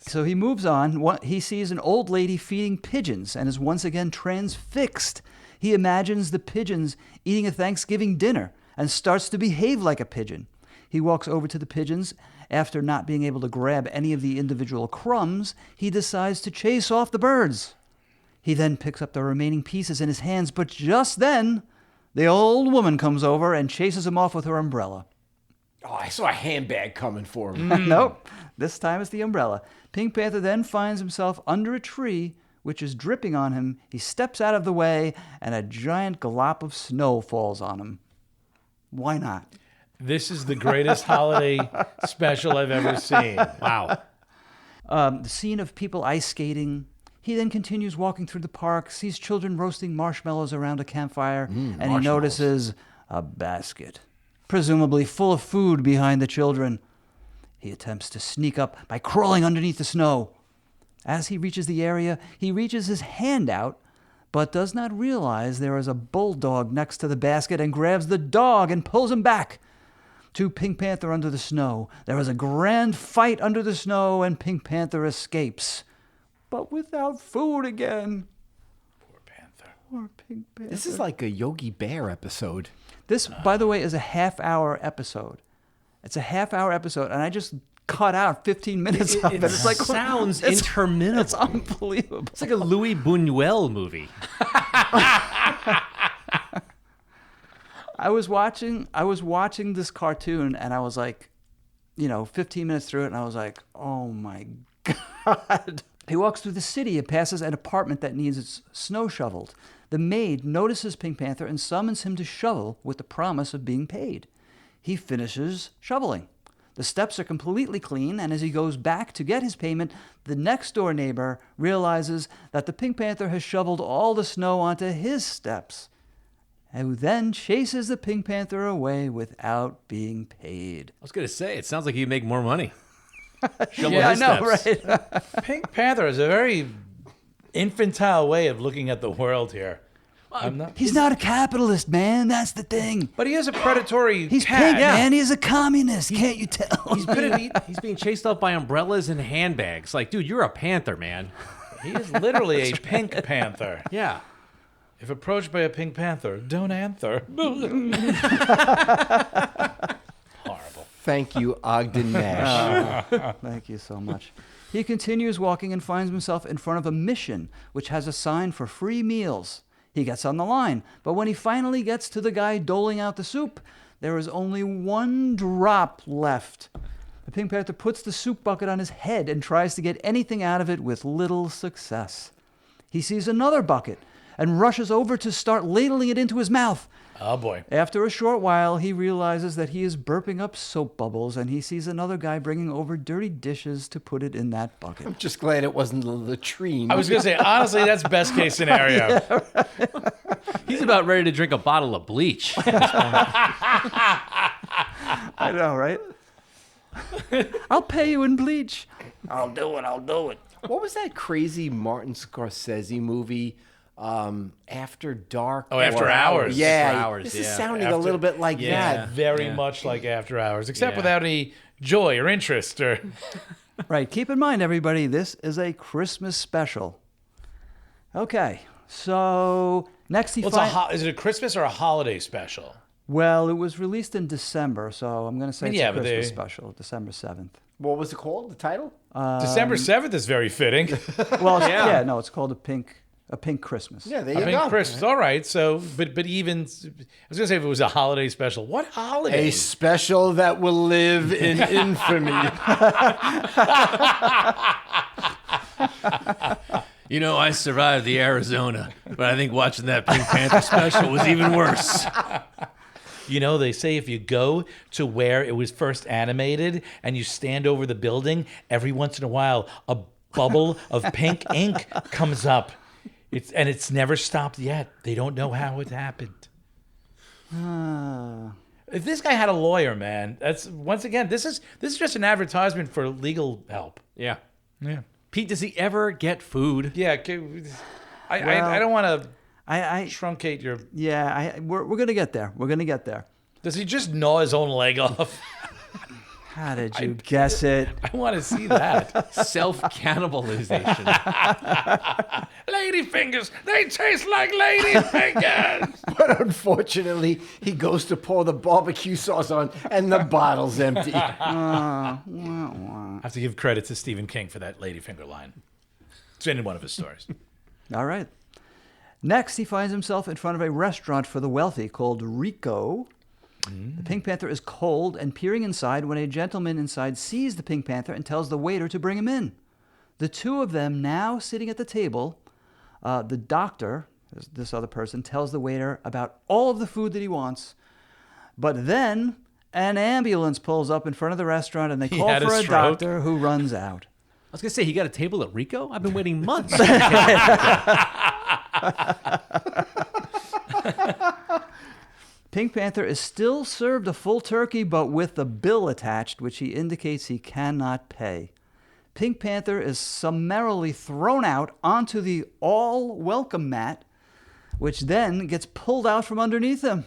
So he moves on. He sees an old lady feeding pigeons and is once again transfixed. He imagines the pigeons eating a Thanksgiving dinner and starts to behave like a pigeon. He walks over to the pigeons. After not being able to grab any of the individual crumbs, he decides to chase off the birds. He then picks up the remaining pieces in his hands, but just then, the old woman comes over and chases him off with her umbrella. Oh, I saw a handbag coming for him. Nope, this time it's the umbrella. Pink Panther then finds himself under a tree, which is dripping on him. He steps out of the way, and a giant glop of snow falls on him. Why not? This is the greatest holiday special I've ever seen. Wow. The scene of people ice skating. He then continues walking through the park, sees children roasting marshmallows around a campfire, and he notices a basket, presumably full of food behind the children. He attempts to sneak up by crawling underneath the snow. As he reaches the area, he reaches his hand out, but does not realize there is a bulldog next to the basket and grabs the dog and pulls him back. To Pink Panther under the snow. There is a grand fight under the snow, and Pink Panther escapes. But without food again. Poor Panther. Poor Pink Panther. This is like a Yogi Bear episode. This, by the way, is a half-hour episode. It's a half-hour episode, and I just cut out 15 minutes of it. It's like sounds it's interminable. It's unbelievable. It's like a Louis Buñuel movie. I was watching this cartoon, and I was like, 15 minutes through it, and I was like, oh my God. He walks through the city and passes an apartment that needs its snow shoveled. The maid notices Pink Panther and summons him to shovel with the promise of being paid. He finishes shoveling. The steps are completely clean, and as he goes back to get his payment, the next-door neighbor realizes that the Pink Panther has shoveled all the snow onto his steps, who then chases the Pink Panther away without being paid. I was going to say, it sounds like you make more money. Yeah, I know, right? Pink Panther is a very infantile way of looking at the world here. He's not a capitalist, man. That's the thing. But he is a predatory He's cat. pink, man. He's a communist. Can't you tell? He's being chased off by umbrellas and handbags. Like, dude, you're a panther, man. He is literally a pink panther. Yeah. If approached by a pink panther, don't answer. Horrible. Thank you, Ogden Nash. Thank you so much. He continues walking and finds himself in front of a mission, which has a sign for free meals. He gets on the line, but when he finally gets to the guy doling out the soup, there is only one drop left. The Pink Panther puts the soup bucket on his head and tries to get anything out of it with little success. He sees another bucket and rushes over to start ladling it into his mouth. Oh, boy. After a short while, he realizes that he is burping up soap bubbles, and he sees another guy bringing over dirty dishes to put it in that bucket. I'm just glad it wasn't the latrine. I was going to say, honestly, that's best case scenario. He's about ready to drink a bottle of bleach. I know, right? I'll pay you in bleach. I'll do it. What was that crazy Martin Scorsese movie? After Dark. Oh, After Hours. Yeah, After Hours, this is yeah. sounding a little bit like that. Very much like After Hours, except Yeah. without any joy or interest. Or Right, keep in mind, everybody, this is a Christmas special. Okay, so next he finds... Is it a Christmas or a holiday special? Well, it was released in December, so I'm going to say it's Yeah, a but Christmas special, December 7th. What was it called? The title? December 7th is very fitting. Well, yeah, no, it's called a pink Christmas. Yeah, there I you mean, go. Chris, all right. So, but even, I was going to say if it was a holiday special. What holiday? A special that will live in infamy. You know, I survived the Arizona, but I think watching that Pink Panther special was even worse. You know, they say if you go to where it was first animated and you stand over the building, every once in a while, a bubble of pink ink comes up. It's never stopped yet. They don't know how it happened. If this guy had a lawyer, man, that's once again, this is just an advertisement for legal help. Yeah. Yeah. Pete, does he ever get food? Yeah. I don't want to I truncate your. yeah, we're gonna get there. We're gonna get there. Does he just gnaw his own leg off? How did you guess it? I want to see that. Self-cannibalization. Lady fingers, they taste like lady fingers. But unfortunately, he goes to pour the barbecue sauce on, and the bottle's empty. I have to give credit to Stephen King for that ladyfinger line. It's in one of his stories. All right. Next, he finds himself in front of a restaurant for the wealthy called Rico. The Pink Panther is cold and peering inside when a gentleman inside sees the Pink Panther and tells the waiter to bring him in. The two of them now sitting at the table. The doctor, this other person, tells the waiter about all of the food that he wants. But then an ambulance pulls up in front of the restaurant and they call had a for a stroke. doctor who runs out. I was going to say, he got a table at Rico? I've been waiting months. Pink Panther is still served a full turkey, but with the bill attached, which he indicates he cannot pay. Pink Panther is summarily thrown out onto the all-welcome mat, which then gets pulled out from underneath him.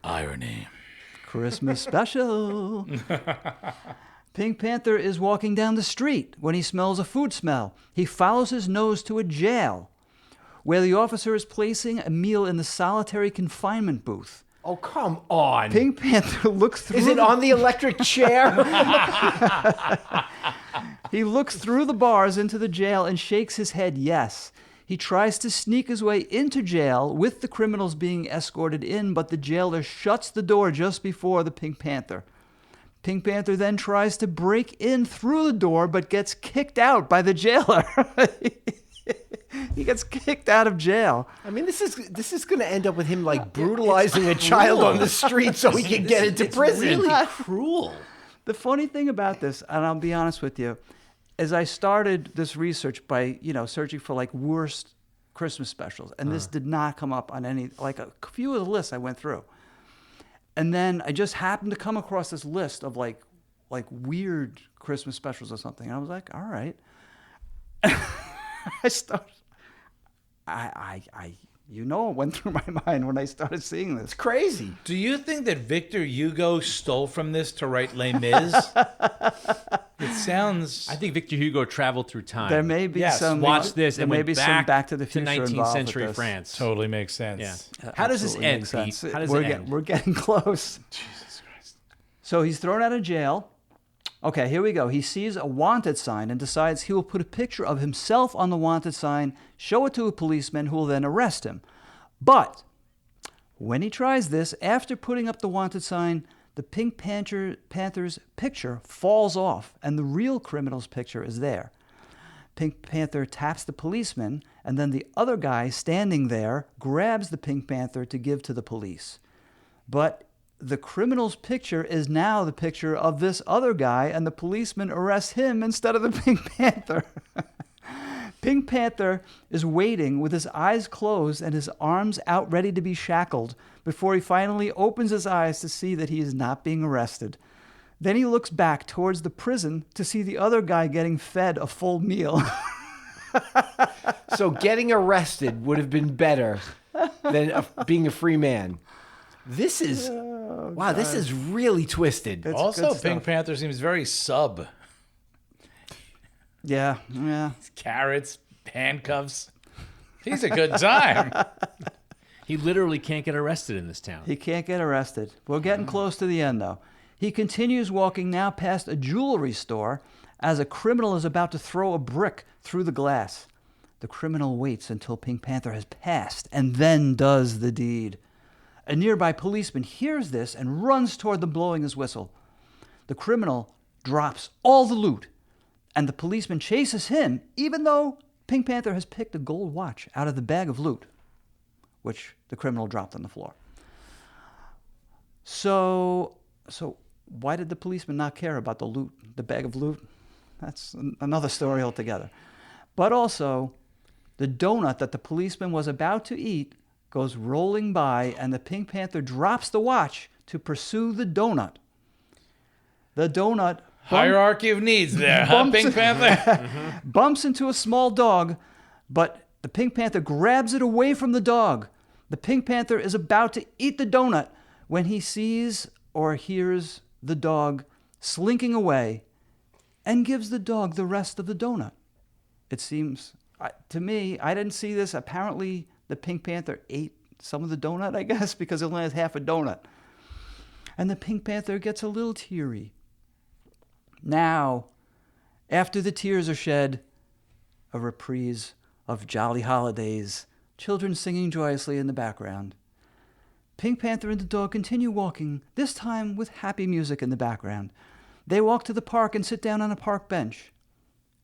Irony. Christmas special. Pink Panther is walking down the street when he smells a food smell. He follows his nose to a jail, where the officer is placing a meal in the solitary confinement booth. Oh, come on. Pink Panther looks through. Is it on the electric chair? He looks through the bars into the jail and shakes his head yes. He tries to sneak his way into jail with the criminals being escorted in, but the jailer shuts the door just before the Pink Panther. Pink Panther then tries to break in through the door, but gets kicked out by the jailer. He gets kicked out of jail. I mean, this is going to end up with him like brutalizing a child on the street so he can get into prison. It's really cruel. The funny thing about this, and I'll be honest with you, as I started this research by, searching for like worst Christmas specials, and this did not come up on any, like a few of the lists I went through. And then I just happened to come across this list of like weird Christmas specials or something. And I was like, all right. It went through my mind when I started seeing this. Crazy. Do you think that Victor Hugo stole from this to write Les Mis? It sounds. I think Victor Hugo traveled through time. There may be Yes, some. Watched this there and may went be some Back to the Future 19th involved century with this. France. Totally makes sense. Yeah. How does this Absolutely end, makes Pete? sense. How does we're it end? We're getting close. Jesus Christ. So he's thrown out of jail. Okay, here we go. He sees a wanted sign and decides he will put a picture of himself on the wanted sign, show it to a policeman who will then arrest him. But when he tries this, after putting up the wanted sign, the Pink Panther's picture falls off, and the real criminal's picture is there. Pink Panther taps the policeman, and then the other guy standing there grabs the Pink Panther to give to the police. But the criminal's picture is now the picture of this other guy, and the policeman arrests him instead of the Pink Panther. Pink Panther is waiting with his eyes closed and his arms out ready to be shackled before he finally opens his eyes to see that he is not being arrested. Then he looks back towards the prison to see the other guy getting fed a full meal. So getting arrested would have been better than being a free man. This is wow. This is really twisted. It's Also, good Pink stuff. Panther seems very sub. Yeah. Carrots, handcuffs. He's a good time. He literally can't get arrested in this town. He can't get arrested. We're getting close to the end, though. He continues walking now past a jewelry store as a criminal is about to throw a brick through the glass. The criminal waits until Pink Panther has passed and then does the deed. A nearby policeman hears this and runs toward them, blowing his whistle. The criminal drops all the loot, and the policeman chases him, even though Pink Panther has picked a gold watch out of the bag of loot, which the criminal dropped on the floor. So why did the policeman not care about the loot, the bag of loot? That's another story altogether. But also, the donut that the policeman was about to eat goes rolling by, and the Pink Panther drops the watch to pursue the donut. The donut Hierarchy of needs there, huh, Pink Panther? bumps into a small dog, but the Pink Panther grabs it away from the dog. The Pink Panther is about to eat the donut when he sees or hears the dog slinking away and gives the dog the rest of the donut. It seems, to me, I didn't see this. Apparently, the Pink Panther ate some of the donut, I guess, because it only has half a donut. And the Pink Panther gets a little teary. Now, after the tears are shed, a reprise of Jolly Holidays, children singing joyously in the background. Pink Panther and the dog continue walking, this time with happy music in the background. They walk to the park and sit down on a park bench.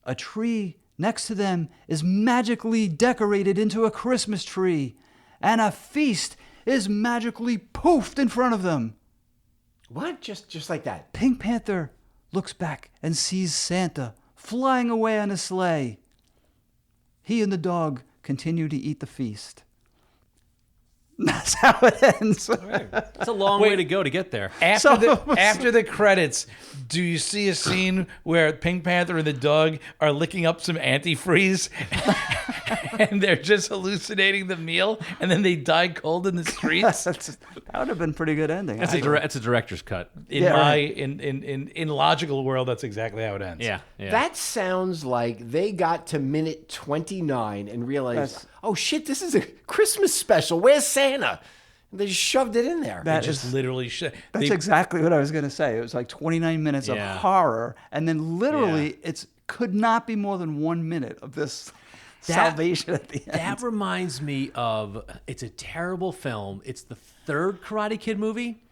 A tree next to them is magically decorated into a Christmas tree, and a feast is magically poofed in front of them. What? Just like that? Pink Panther looks back and sees Santa flying away on a sleigh. He and the dog continue to eat the feast. That's how it ends. It's a long way to go to get there. After the credits, do you see a scene where Pink Panther and the dog are licking up some antifreeze and they're just hallucinating the meal and then they die cold in the streets? That would have been a pretty good ending. That's a director's cut. In logical world, that's exactly how it ends. Yeah. That sounds like they got to minute 29 and realized, oh shit, this is a Christmas special. Where's Santa? And they just shoved it in there. They just literally shit. That's exactly what I was going to say. It was like 29 minutes of horror, and then literally it could not be more than 1 minute of this salvation at the end. That reminds me of, it's a terrible film. It's the third Karate Kid movie.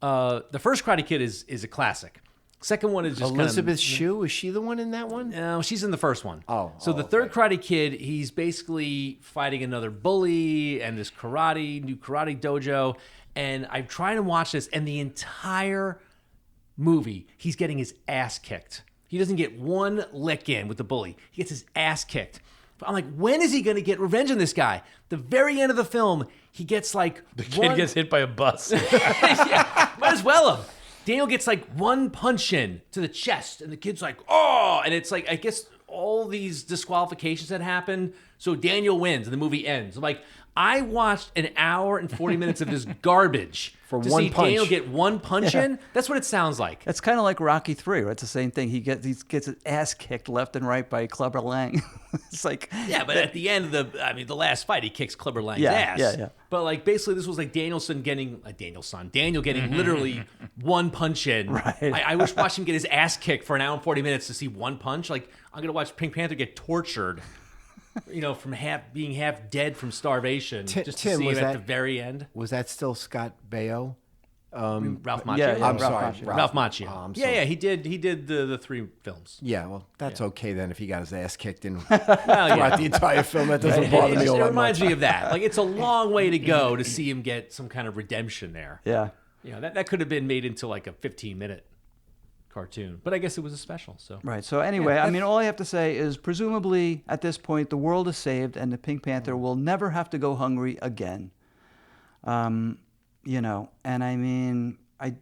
The first Karate Kid is a classic. Second one is just Elizabeth Shue. Is she the one in that one? No, she's in the first one. Oh, the third Karate Kid, he's basically fighting another bully and this new karate dojo. And I'm trying to watch this, and the entire movie, he's getting his ass kicked. He doesn't get one lick in with the bully. He gets his ass kicked. I'm like, when is he going to get revenge on this guy? The very end of the film, he gets like The kid gets hit by a bus. Yeah, might as well have. Daniel gets like one punch in to the chest, and the kid's like, oh, and it's like, I guess all these disqualifications had happened, so Daniel wins, and the movie ends. I'm like, I watched an hour and 40 minutes of this garbage For to one see punch. Daniel get one punch in. That's what it sounds like. It's kind of like Rocky 3, right? It's the same thing. He gets his ass kicked left and right by Clubber Lang. It's like... Yeah, but at the end of the last fight, he kicks Clubber Lang's ass. Yeah. But like basically, this was like Daniel getting literally one punch in. Right. I wish watching him get his ass kicked for an hour and 40 minutes to see one punch. Like I'm gonna watch Pink Panther get tortured, from being half dead from starvation, just to Tim, see was him at that- the very end. Was that still Scott Baio? Ralph Macchio. yeah, I'm sorry, Ralph Ralph Macchio. I'm yeah, sorry. he did the three films. Yeah, well, that's okay then if he got his ass kicked in Well, yeah. throughout the entire film. That doesn't bother me all It that reminds much. me of that. Like it's a long way to go to see him get some kind of redemption there. Yeah. That could have been made into like a 15-minute cartoon, but I guess it was a special. So Right. So anyway, I mean, all I have to say is presumably at this point, the world is saved and the Pink Panther will never have to go hungry again. And I mean, I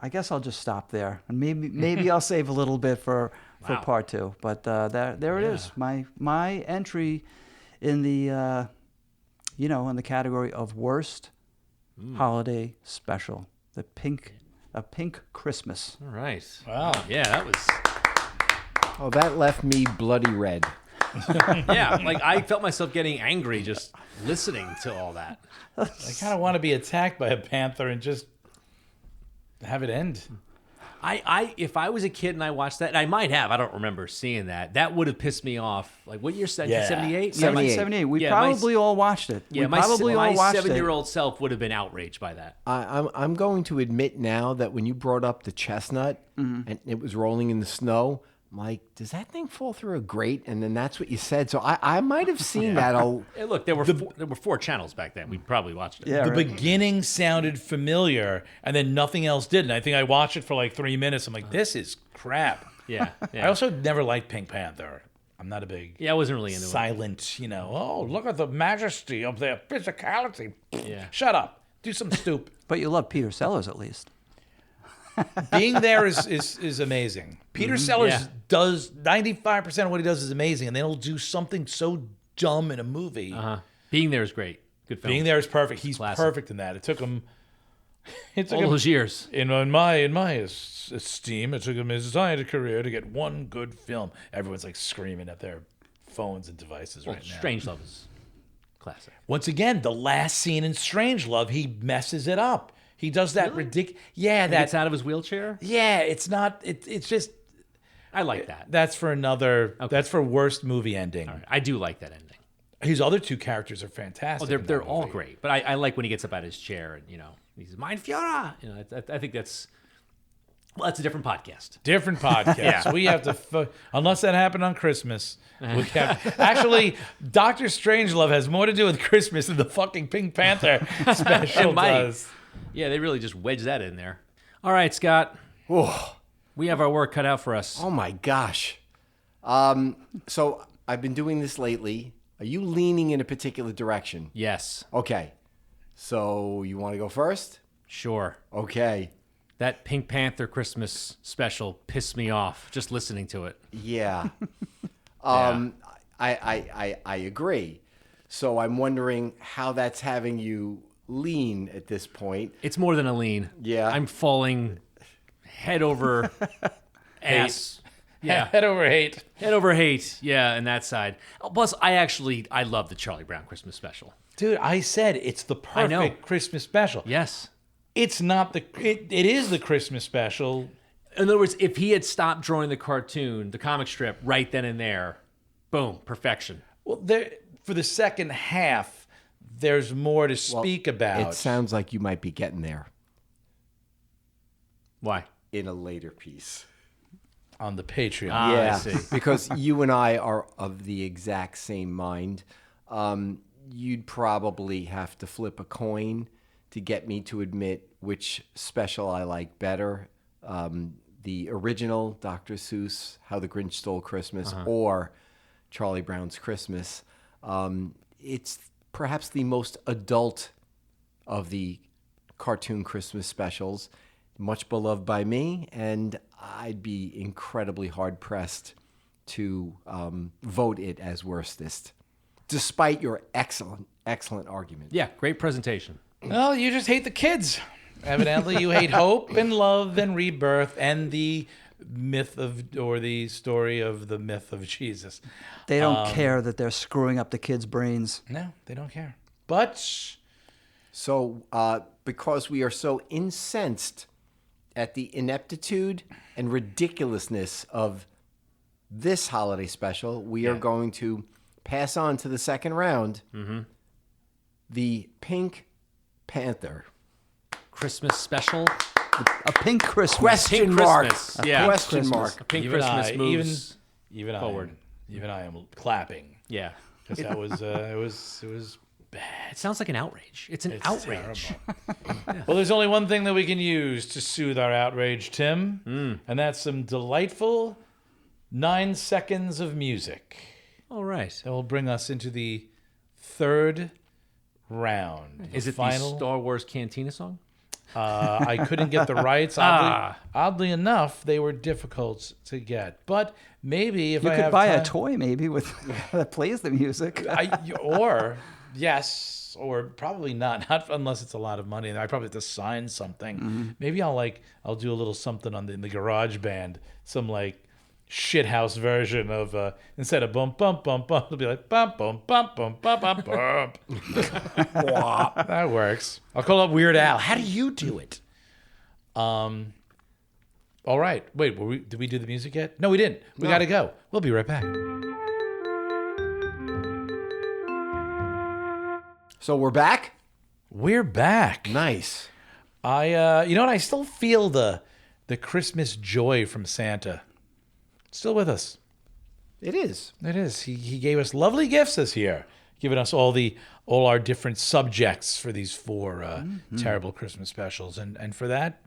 guess I'll just stop there, and maybe I'll save a little bit for part two. But there it is, my entry in the in the category of worst holiday special, a pink Christmas. all right. Wow. Yeah, that was. Oh, that left me bloody red. Yeah, like I felt myself getting angry just listening to all that. I kind of want to be attacked by a panther and just have it end. If I was a kid and I watched that, and I might have, I don't remember seeing that. That would have pissed me off. Like, what year? 1978. 78. We Yeah, probably all watched it. Yeah, we probably all my watched it. 7-year-old self would have been outraged by that. I'm going to admit now that when you brought up the chestnut and it was rolling in the snow, I'm like, does that thing fall through a grate? And then that's what you said. So I might have seen that. Hey, look, there were 4 channels back then. We probably watched it. Yeah, The right. beginning sounded familiar, and then nothing else did. And I think I watched it for like 3 minutes. I'm like, this is crap. Yeah. I also never liked Pink Panther. I'm not a big I wasn't really into it. silent, oh, look at the majesty of their physicality. Yeah. Shut up. Do some stupid. But you love Peter Sellers at least. Being there is amazing. Peter Sellers Yeah. does 95% of what he does is amazing, and then he'll do something so dumb in a movie. Being There is great. Good film. Being there is perfect. He's Classic. perfect in that. It took him. All those years. In my esteem, it took him his entire career to get one good film. Everyone's like screaming at their phones and devices right now. Strangelove is classic. Once again, the last scene in Strangelove, he messes it up. He does that ridiculous. Yeah, He gets out of his wheelchair. Yeah, it's not. It's just. I like that. That's for another. Okay. That's for worst movie ending. All right. I do like that ending. His other 2 characters are fantastic. Oh, in that they're all movie. great. But I like when he gets up out of his chair and he says, "Mein Führer." I think that's a different podcast. Different podcast. We have to, unless that happened on Christmas. We have, actually, Doctor Strangelove has more to do with Christmas than the fucking Pink Panther special It might. does. Yeah, they really just wedge that in there. All right, Scott. We have our work cut out for us. Oh my gosh. So I've been doing this lately. Are you leaning in a particular direction? Yes, Okay. So you want to go first? sure. Okay. That Pink Panther Christmas special pissed me off just listening to it. Yeah. I agree. So I'm wondering how that's having you lean at this point. It's more than a lean. Yeah. I'm falling head over ass. Yeah. Head over hate. Head over hate. Yeah, and that side. Plus, I love the Charlie Brown Christmas special. Dude, I said it's the I know. perfect Christmas special. Yes. It's not it is the Christmas special. In other words, if he had stopped drawing the cartoon, the comic strip, right then and there, boom, perfection. Well, for the second half, there's more to speak about. It sounds like you might be getting there Why? in a later piece. on the Patreon. Yeah, I see. because you and I are of the exact same mind. You'd probably have to flip a coin to get me to admit which special I like better. The original Dr. Seuss, How the Grinch Stole Christmas, or Charlie Brown's Christmas. It's perhaps the most adult of the cartoon Christmas specials, much beloved by me, and I'd be incredibly hard-pressed to vote it as worstest, despite your excellent argument. Yeah, great presentation. Well, you just hate the kids. Evidently, you hate hope and love and rebirth and the myth of, or the story of the myth of Jesus. They don't care that they're screwing up the kids' brains. No, they don't care. But So, because we are so incensed at the ineptitude and ridiculousness of this holiday special, we are going to pass on to the second round. The Pink Panther. Christmas special. A pink Christmas. Question Pink mark. Christmas. A Yeah. question mark. A pink even Christmas I, moves. even forward. I am clapping Yeah. because that was it was bad. It sounds like an outrage. It's an outrage. Terrible. Well, there's only one thing that we can use to soothe our outrage, Tim, and that's some delightful 9 seconds of music. All right. That will bring us into the third round. Is it final? the Star Wars Cantina song? I couldn't get the rights. Oddly enough, they were difficult to get. But maybe if You I could have buy time, a toy maybe with that plays the music. or yes, or probably not unless it's a lot of money. And I probably have to sign something. Maybe I'll do a little something in the garage band, some like shithouse version of instead of bump bump bump bump, it'll be like bump bump bump bump bump bump bump. That works. I'll call up Weird Al. How do you do it? All right. Wait, did we do the music yet? No, we didn't. We got to go. We'll be right back. So we're back? We're back. Nice. You know what? I still feel the Christmas joy from Santa. Still with us. It is. It is. He gave us lovely gifts this year, giving us all our different subjects for these 4 terrible Christmas specials, and for that,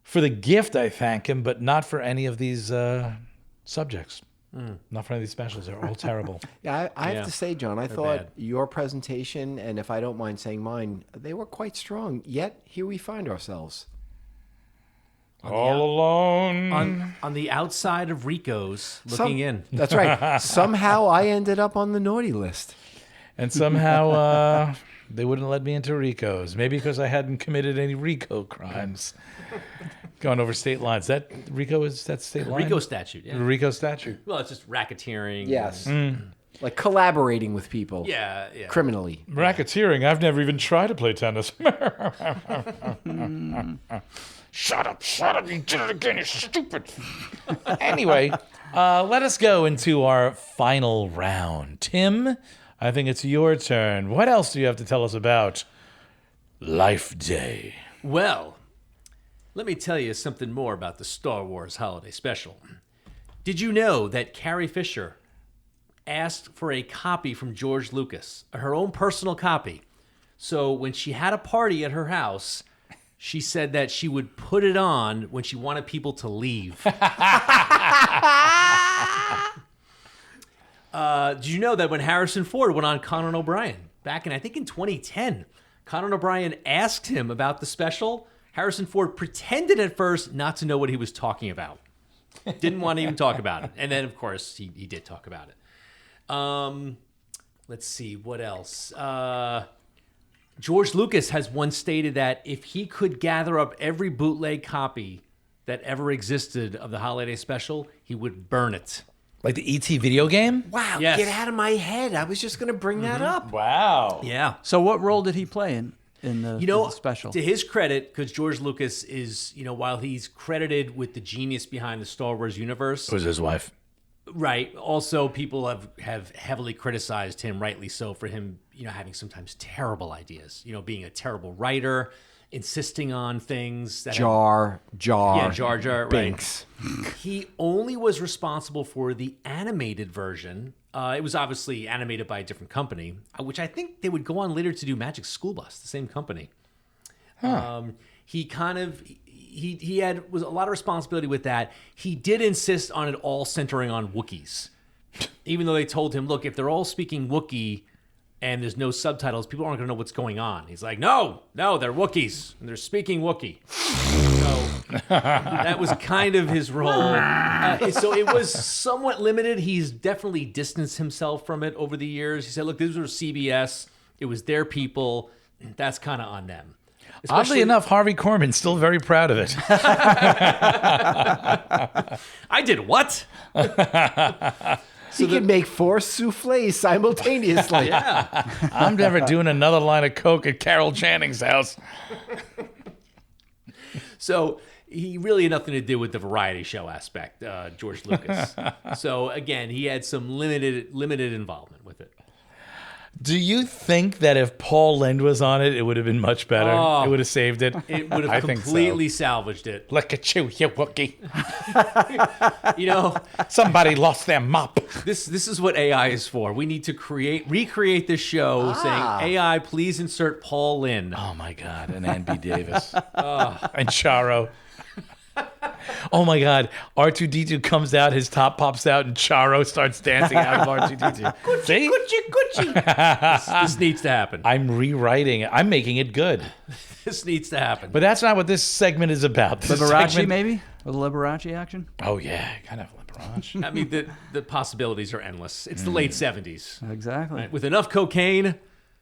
for the gift, I thank him, but not for any of these subjects. Not for any of these specials. They're all terrible. Yeah, I have Yeah, to say, John, I thought bad. your presentation, and if I don't mind saying mine, they were quite strong. Yet here we find ourselves. All alone. On the outside of Rico's, looking in. That's right. Somehow I ended up on the naughty list. And somehow they wouldn't let me into Rico's. Maybe because I hadn't committed any Rico crimes. Going over state lines. That that's state line? Rico statute. Yeah. Rico statute. Well, it's just racketeering. Yes. Like collaborating with people. Yeah. Criminally. Racketeering. I've never even tried to play tennis. Shut up. You did it again. You're stupid. Anyway, let us go into our final round. Tim, I think it's your turn. What else do you have to tell us about Life Day? Well, let me tell you something more about the Star Wars Holiday Special. Did you know that Carrie Fisher asked for a copy from George Lucas, her own personal copy? So when she had a party at her house, she said that she would put it on when she wanted people to leave. Did you know that when Harrison Ford went on Conan O'Brien back in, I think in 2010, Conan O'Brien asked him about the special. Harrison Ford pretended at first not to know what he was talking about. Didn't want to even talk about it. And then, of course, he did talk about it. Let's see, what else? George Lucas has once stated that if he could gather up every bootleg copy that ever existed of the holiday special, he would burn it. Like the E.T. video game? Wow, Yes. get out of my head. I was just going to bring that up. Wow. Yeah. So what role did he play in the, You know, the special? to his credit, because George Lucas is, while he's credited with the genius behind the Star Wars universe, Was his wife? right? Also, people have heavily criticized him, rightly so, for him, having sometimes terrible ideas. Being a terrible writer, insisting on things that Jar, Jar Jar, Binks. right? He only was responsible for the animated version. It was obviously animated by a different company, which I think they would go on later to do Magic School Bus, the same company. He kind of he was a lot of responsibility with that. He did insist on it all centering on Wookiees, even though they told him, look, if they're all speaking Wookiee and there's no subtitles, people aren't going to know what's going on. He's like, no, they're Wookiees and they're speaking Wookiee. So that was kind of his role. So it was somewhat limited. He's definitely distanced himself from it over the years. He said, look, these were CBS. It was their people. That's kind of on them. Oddly enough, Harvey Korman's still very proud of it. I did what? He could make 4 soufflés simultaneously. Yeah. I'm never doing another line of Coke at Carol Channing's house. So he really had nothing to do with the variety show aspect, George Lucas. So again, he had some limited involvement with it. Do you think that if Paul Lynde was on it, it would have been much better? Oh. It would have saved it? It would I have think so. completely salvaged it. Look at you Wookie. Somebody lost their mop. This is what AI is for. We need to recreate this show saying, AI, please insert Paul Lynde. Oh, my God. And Ann B. Davis. And Charo. Oh, my God. R2-D2 comes out, his top pops out, and Charo starts dancing out of R2-D2. See? This needs to happen. I'm rewriting it. I'm making it good. This needs to happen. But that's not what this segment is about. This Liberace, segment- maybe? A Liberace action? Oh, yeah. Kind of Liberace. I mean, the possibilities are endless. It's the late 70s. Exactly. Right? With enough cocaine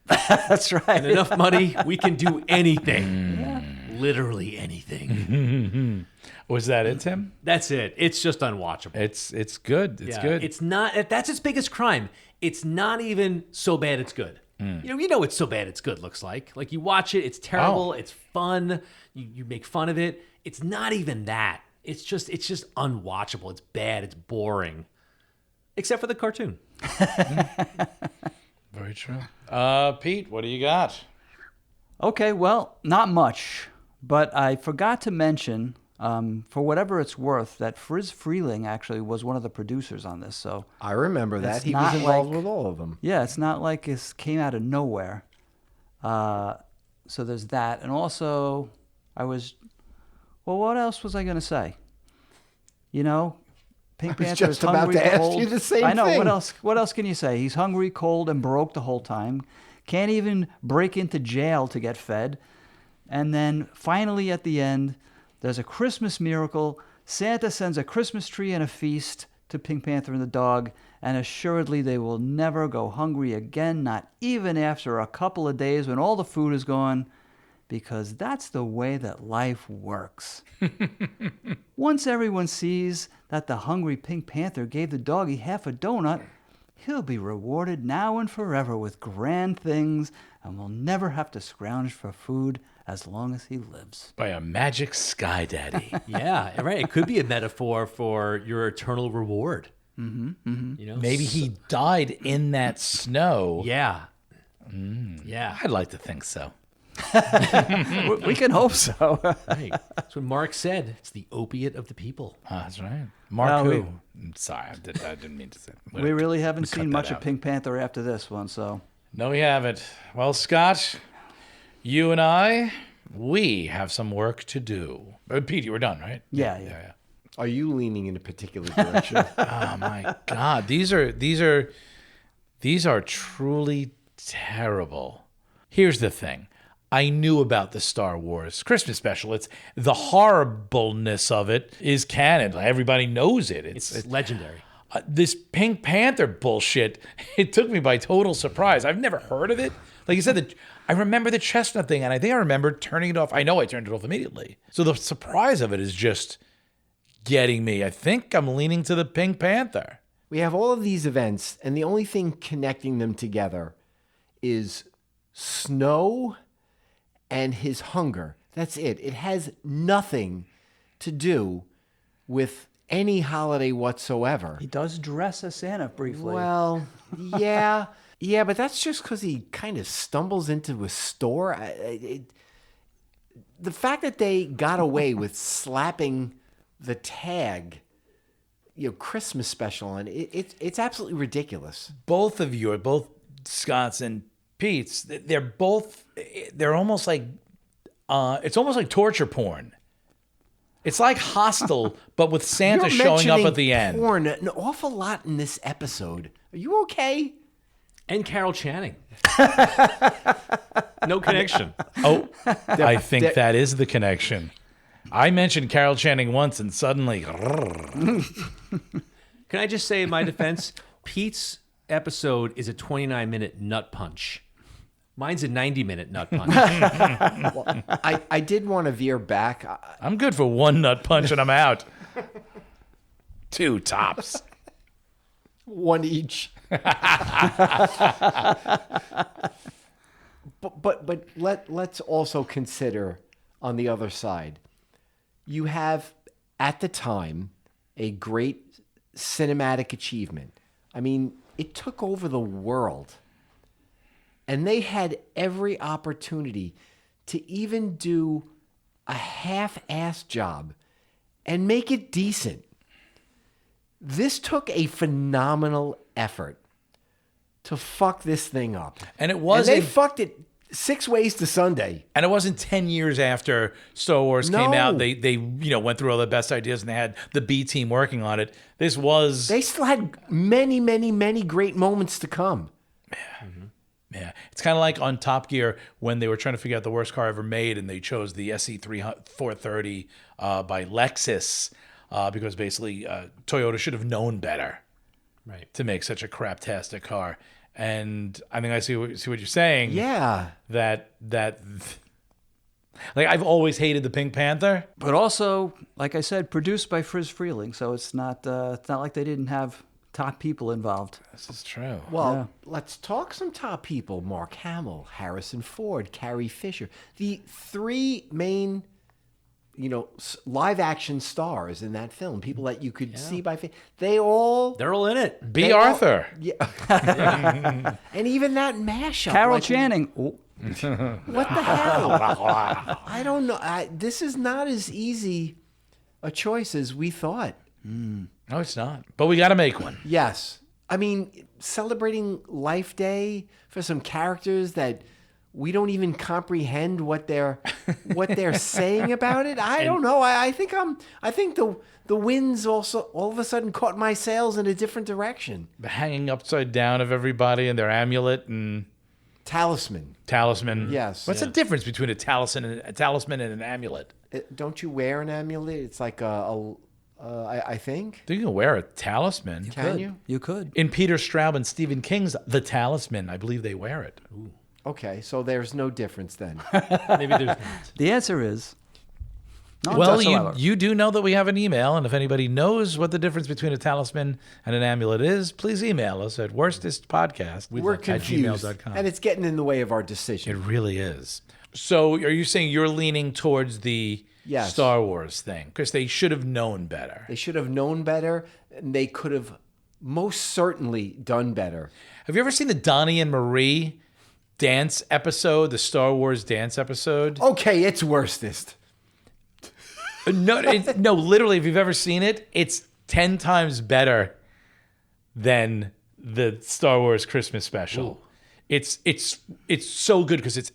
That's right. and enough money, we can do anything. Literally anything. Was that it, Tim? That's it. It's just unwatchable. It's good. It's good. It's not. That's its biggest crime. It's not even so bad it's good. You know it's so bad it's good looks like. Like you watch it, it's terrible, it's fun, you make fun of it. It's not even that. It's just unwatchable. It's bad, it's boring. Except for the cartoon. Very true. Pete, what do you got? Okay, well, not much, but I forgot to mention, for whatever it's worth, that Friz Freleng actually was one of the producers on this. So I remember that. It's He was not involved like- with all of them. yeah, it's not like it came out of nowhere. So there's that, and also what else was I going to say? Pink was Panther is just about hungry, to ask cold. you the same I know. thing. What else can you say? He's hungry, cold, and broke the whole time. Can't even break into jail to get fed. And then finally at the end, there's a Christmas miracle. Santa sends a Christmas tree and a feast to Pink Panther and the dog, and assuredly they will never go hungry again, not even after a couple of days when all the food is gone, because that's the way that life works. Once everyone sees that the hungry Pink Panther gave the doggy half a donut, he'll be rewarded now and forever with grand things and will never have to scrounge for food as long as he lives. By a magic sky daddy. Yeah, right. It could be a metaphor for your eternal reward. Maybe he died in that snow. Yeah. Yeah. I'd like to think so. We can hope so. Right. That's what Mark said. It's the opiate of the people. That's right. Mark Well, who? I'm sorry, I didn't mean to say. We really haven't seen cut much that of out. Pink Panther after this one, so. No, we haven't. Well, Scott, you and I, we have some work to do. Pete, you were done, right? Yeah. Are you leaning in a particular direction? Oh my God, these are truly terrible. Here's the thing. I knew about the Star Wars Christmas special. It's the horribleness of it is canon. Everybody knows it. It's legendary. This Pink Panther bullshit, it took me by total surprise. I've never heard of it. Like you said, I remember the chestnut thing, and I think I remember turning it off. I know I turned it off immediately. So the surprise of it is just getting me. I think I'm leaning to the Pink Panther. We have all of these events, and the only thing connecting them together is snow and his hunger. That's it. It has nothing to do with any holiday whatsoever. He does dress as Santa briefly. Well, yeah. Yeah, but that's just because he kind of stumbles into a store. The fact that they got away with slapping the tag, Christmas special on it's absolutely ridiculous. Both of you, both Scott's and Pete's, they're almost like, it's almost like torture porn. It's like Hostel, but with Santa You're showing up mentioning at the end. porn an awful lot in this episode. Are you okay? And Carol Channing. No connection. Oh, I think that is the connection. I mentioned Carol Channing once, and suddenly, Can I just say in my defense, Pete's episode is a 29-minute nut punch. Mine's a 90-minute nut punch. I did want to veer back. I'm good for one nut punch and I'm out. 2 tops. One each. but let's also consider on the other side. You have at the time a great cinematic achievement. I mean, it took over the world. And they had every opportunity to even do a half-assed job and make it decent. This took a phenomenal effort to fuck this thing up. And it was they fucked it 6 ways to Sunday. And it wasn't 10 years after Star Wars came No. out. They went through all the best ideas and they had the B team working on it. This was They still had many, many, many great moments to come. Yeah, it's kind of like on Top Gear when they were trying to figure out the worst car ever made, and they chose the SE430 by Lexus because basically Toyota should have known better, Right. to make such a craptastic car. And I think I see what you're saying. Yeah. That like I've always hated the Pink Panther. But also, like I said, produced by Friz Freleng, so it's not like they didn't have top people involved. This is true. Well, let's talk some top people. Mark Hamill, Harrison Ford, Carrie Fisher. The three main, live action stars in that film, people that you could see by face. They're all in it. B. Arthur. Yeah. And even that mashup. Carol Channing. What the hell? I don't know. This is not as easy a choice as we thought. No, it's not. But we got to make one. Yes. I mean, celebrating Life Day for some characters that we don't even comprehend what they're saying about it. I don't know. I think the winds also all of a sudden caught my sails in a different direction. The hanging upside down of everybody and their amulet and Talisman. Yes. What's the difference between a talisman and an amulet? Don't you wear an amulet? It's like I think. You can wear a talisman. Can you? You could. In Peter Straub and Stephen King's The Talisman, I believe they wear it. Ooh. Okay, so there's no difference then. Maybe there's not. The answer is none Well, whatsoever. you do know that we have an email, and if anybody knows what the difference between a talisman and an amulet is, please email us at worstestpodcast@gmail.com. confused, and it's getting in the way of our It decision. really is. So are you saying you're leaning towards the Yes. Star Wars thing? Because they should have known better. They should have known better, and they could have most certainly done better. Have you ever seen the Donnie and Marie dance episode, the Star Wars dance episode? Okay, it's worstest. No, no, literally, if you've ever seen it, it's 10 times better than the Star Wars Christmas special. It's so good because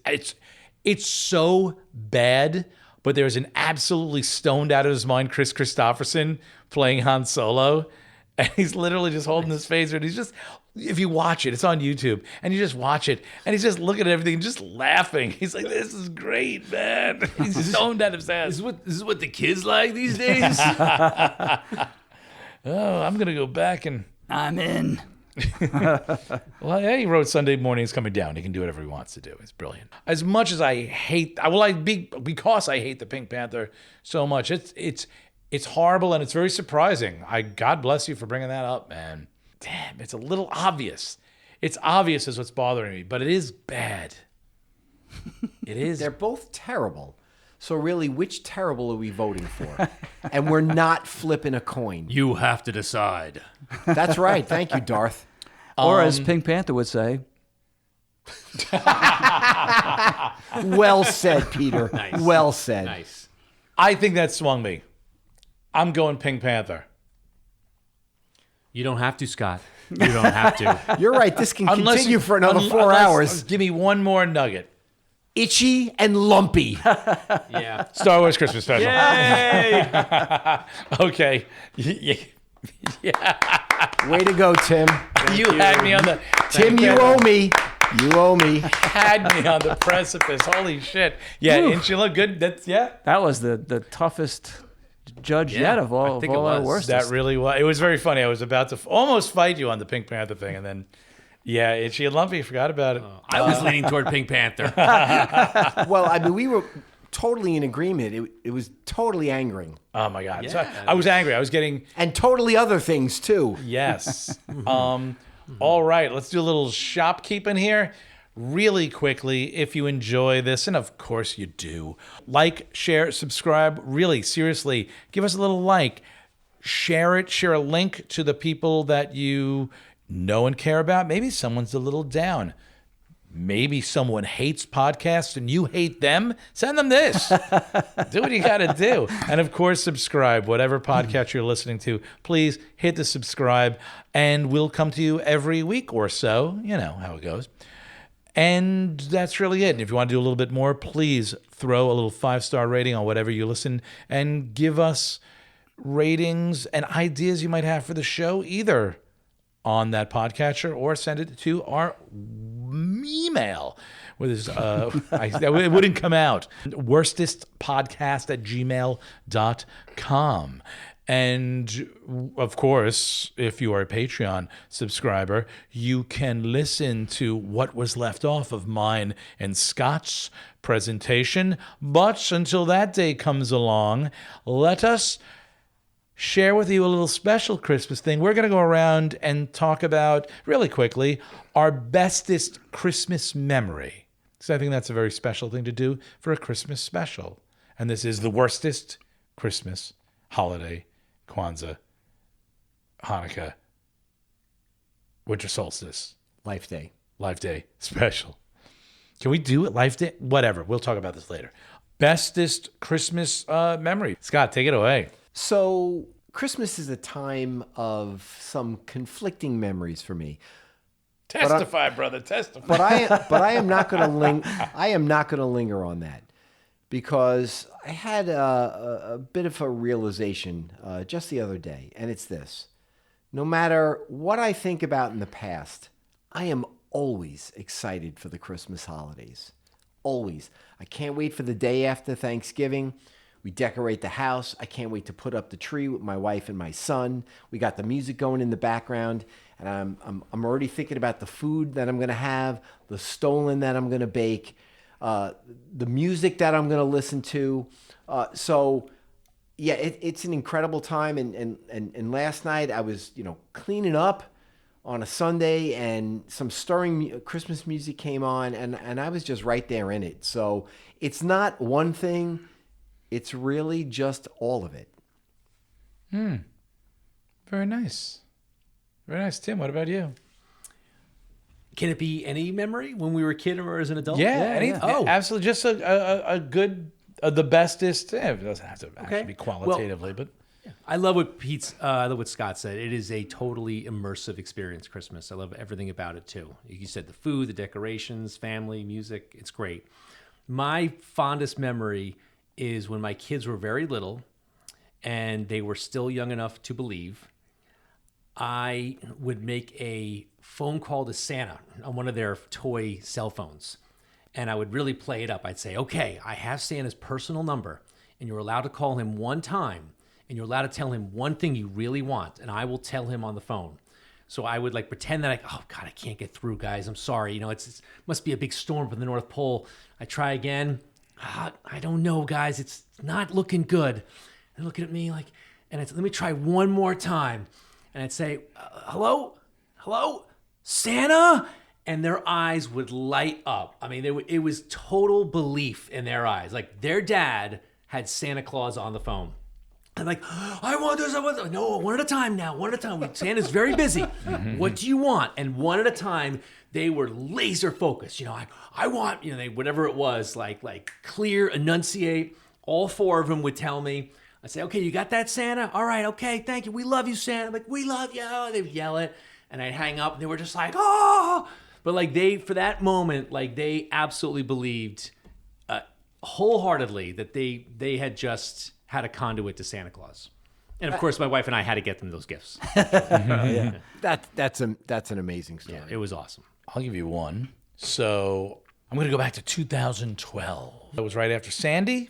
it's so bad, but there's an absolutely stoned out of his mind Chris Christopherson playing Han Solo, and he's literally just holding his phaser, and he's just, if you watch it, it's on YouTube, and you just watch it, and he's just looking at everything and just laughing. He's like, "This is great, man." He's stoned out of his ass. This is what the kids like these days. Oh, I'm gonna go back and. I'm in. Well, yeah, he wrote Sunday Morning's Coming Down. He can do whatever he wants to do. It's brilliant. As much as I hate, because I hate the Pink Panther so much, it's horrible and it's very surprising. God bless you for bringing that up, man. Damn, it's a little obvious. It's obvious is what's bothering me, but it is bad. It is. They're both terrible. So really, which terrible are we voting for? And we're not flipping a coin. You have to decide. That's right. Thank you, Darth. Or as Pink Panther would say, Well said, Peter. Nice. Well said. Nice. I think that swung me. I'm going Pink Panther. You don't have to, Scott. You don't have to. You're right. This can continue for another 4 unless- hours. Give me one more nugget. Itchy and lumpy. Yeah. Star Wars Christmas special. Yay! Okay. Way to go, Tim. You had me on the Tim, you owe me. You owe me. had me on the precipice. Holy shit. Yeah, and she looked good. that was the toughest judge Yeah, yet of all, I think of all it our was. worst. That really was. It was very funny. I was about to almost fight you on the Pink Panther thing, and then, yeah, Itchy and Lumpy, forgot about it. I was leaning toward Pink Panther. Well, I mean, we were totally in agreement. It was totally angering. Oh my God. Yeah. So I was angry. I was getting, And totally other things, too. yes. All right, let's do a little shopkeeping here. Really quickly, if you enjoy this, and of course you do, like, share, subscribe. Really, seriously, give us a little like. Share it. Share a link to the people that you know and care about. Maybe someone's a little down. Maybe someone hates podcasts and you hate them. Send them this. Do what you got to do. And of course, subscribe. Whatever podcast you're listening to, please hit the subscribe. And we'll come to you every week or so. You know how it goes. And that's really it. And if you want to do a little bit more, please throw a little 5-star rating on whatever you listen and give us ratings and ideas you might have for the show, either on that podcatcher or send it to our email. It wouldn't come out. worstestpodcast@gmail.com. And of course, if you are a Patreon subscriber, you can listen to what was left off of mine and Scott's presentation. But until that day comes along, let us share with you a little special Christmas thing. We're going to go around and talk about, really quickly, our bestest Christmas memory. So I think that's a very special thing to do for a Christmas special. And this is the worstest Christmas, holiday, Kwanzaa, Hanukkah, winter solstice, Life Day. Life Day special. Can we do it Life Day? Whatever. We'll talk about this later. Bestest Christmas memory. Scott, take it away. So Christmas is a time of some conflicting memories for me. Testify, brother. Testify. But I am not going to linger on that, because I had a bit of a realization just the other day, and it's this: no matter what I think about in the past, I am always excited for the Christmas holidays. Always. I can't wait for the day after Thanksgiving. We decorate the house. I can't wait to put up the tree with my wife and my son. We got the music going in the background, and I'm already thinking about the food that I'm going to have, the stollen that I'm going to bake, the music that I'm going to listen to. So yeah, it's an incredible time. And last night I was, cleaning up on a Sunday, and some stirring Christmas music came on, and I was just right there in it. So it's not one thing. It's really just all of it. Very nice. Very nice. Tim, what about you? Can it be any memory when we were a kid or as an adult? Anything. Oh, Absolutely. Just a good, the bestest. It doesn't have to actually be qualitatively, but I love what Scott said. It is a totally immersive experience, Christmas. I love everything about it too. You said the food, the decorations, family, music. It's great. My fondest memory is when my kids were very little and they were still young enough to believe. I would make a phone call to Santa on one of their toy cell phones, and I would really play it up. I'd say, okay, I have Santa's personal number, and you're allowed to call him one time, and you're allowed to tell him one thing you really want, and I will tell him on the phone. So I would pretend that oh God, I can't get through, guys. I'm sorry. It must be a big storm from the North Pole. I try again. I don't know, guys. It's not looking good. They're looking at me and let me try one more time. And I'd say, hello, Santa? And their eyes would light up. I mean, it was total belief in their eyes. Their dad had Santa Claus on the phone. I'm I want this. No, one at a time now. One at a time. Santa's very busy. What do you want? And one at a time, they were laser focused. I want, whatever it was, clear, enunciate. All four of them would tell me. I'd say, okay, you got that, Santa? All right, okay, thank you. We love you, Santa. We love you. They would yell it. And I'd hang up, and they were just oh. But for that moment, they absolutely believed wholeheartedly that they had just had a conduit to Santa Claus. And of course, my wife and I had to get them those gifts. Yeah. That's an amazing story. Yeah, it was awesome. I'll give you one. So I'm going to go back to 2012. It was right after Sandy.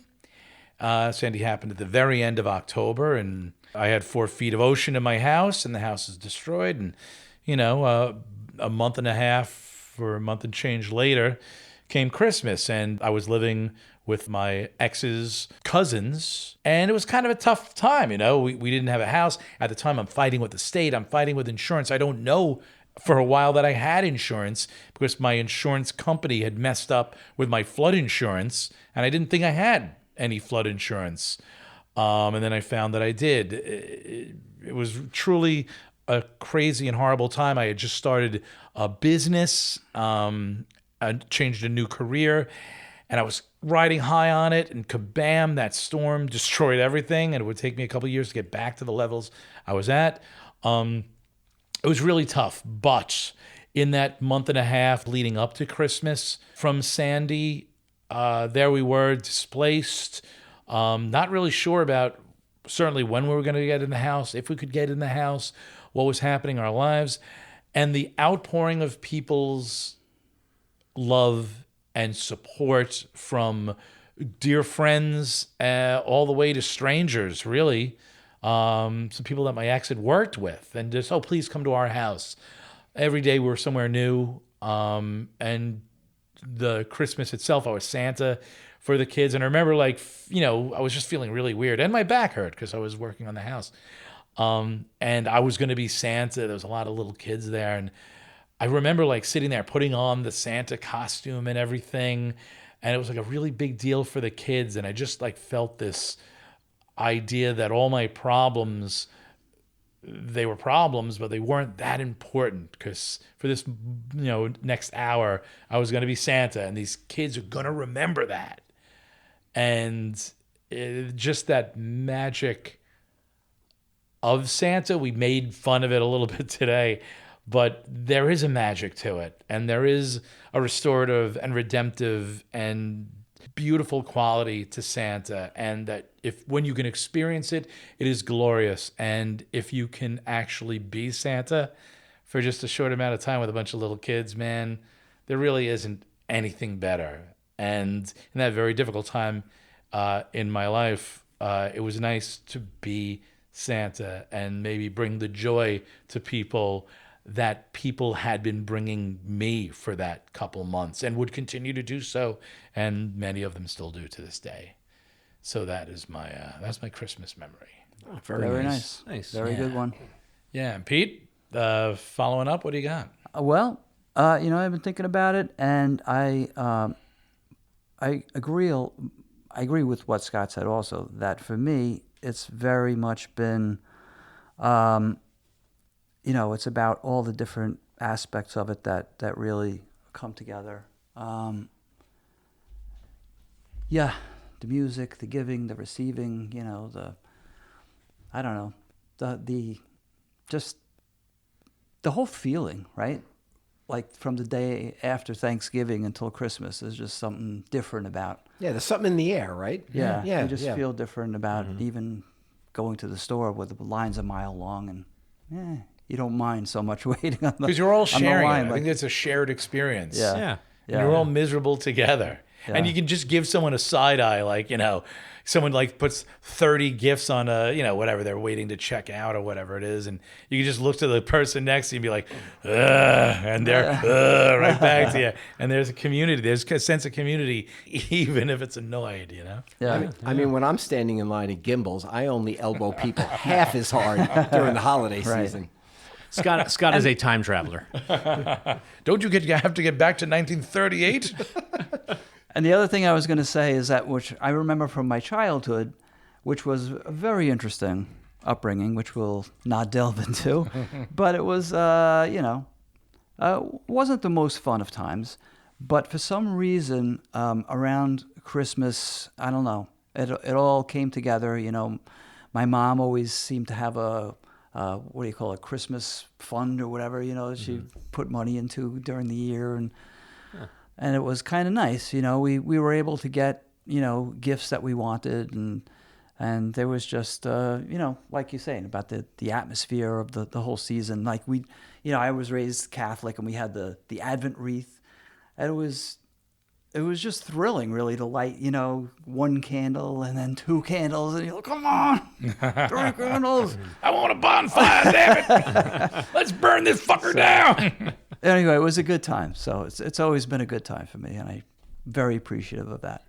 Sandy happened at the very end of October, and I had 4 feet of ocean in my house, and the house is destroyed. And, a month and a half or a month and change later came Christmas, and I was living with my ex's cousins, and it was kind of a tough time. We didn't have a house. At the time, I'm fighting with the state. I'm fighting with insurance. I don't know for a while that I had insurance because my insurance company had messed up with my flood insurance, and I didn't think I had any flood insurance. And then I found that I did. It was truly a crazy and horrible time. I had just started a business, I changed a new career, and I was riding high on it, and kabam, that storm destroyed everything, and it would take me a couple of years to get back to the levels I was at. It was really tough, but in that month and a half leading up to Christmas from Sandy, there we were, displaced, not really sure about certainly when we were going to get in the house, if we could get in the house, what was happening in our lives, and the outpouring of people's love and support from dear friends all the way to strangers, really. Some people that my ex had worked with, and just, please come to our house. Every day we were somewhere new, and the Christmas itself. I was Santa for the kids. And I remember, like, I was just feeling really weird. And my back hurt because I was working on the house. And I was going to be Santa. There was a lot of little kids there. And I remember, like, sitting there putting on the Santa costume and everything. And it was like a really big deal for the kids. And I just, like, felt this idea that all my problems, they were problems, but they weren't that important, because for this, next hour, I was going to be Santa, and these kids are going to remember that. And just that magic of Santa, we made fun of it a little bit today, but there is a magic to it, and there is a restorative and redemptive and beautiful quality to Santa, and that when you can experience it, it is glorious. And if you can actually be Santa for just a short amount of time with a bunch of little kids, man, there really isn't anything better. And in that very difficult time in my life, it was nice to be Santa and maybe bring the joy to people that people had been bringing me for that couple months and would continue to do so, and many of them still do to this day. So that's my Christmas memory. Oh, Very nice. Nice. Very good one. Yeah, and Pete, following up, what do you got? Well, I've been thinking about it, and I agree. I agree with what Scott said also, that for me, it's very much been, it's about all the different aspects of it that really come together. The music, the giving, the receiving, just the whole feeling, right? Like from the day after Thanksgiving until Christmas is just something different about. Yeah, there's something in the air, right? Yeah, yeah. you just feel different about even going to the store where the line's a mile long, and you don't mind so much waiting on the, because you're all on the sharing line, it. I think it's a shared experience. Yeah. And you're all miserable together. Yeah. And you can just give someone a side eye, like, someone like puts 30 gifts on whatever they're waiting to check out or whatever it is. And you can just look to the person next to you and be like, ugh, and they're right back to you. And there's a community. There's a sense of community, even if it's annoyed, Yeah. I mean, when I'm standing in line at Gimbals, I only elbow people half as hard during the holiday season. Scott is a time traveler. Don't you have to get back to 1938? And the other thing I was going to say is that, which I remember from my childhood, which was a very interesting upbringing, which we'll not delve into, but it was, wasn't the most fun of times. But for some reason, around Christmas, I don't know, it all came together. My mom always seemed to have a Christmas fund or whatever, she put money into during the year, and it was kind of nice. We were able to get, gifts that we wanted, and there was just, like you're saying about the atmosphere of the whole season. Like I was raised Catholic, and we had the Advent wreath, and it was just thrilling, really, to light, one candle and then two candles, and you're like, come on, 3 candles. I want a bonfire, damn it. Let's burn this fucker down. Anyway, it was a good time. So it's always been a good time for me, and I'm very appreciative of that.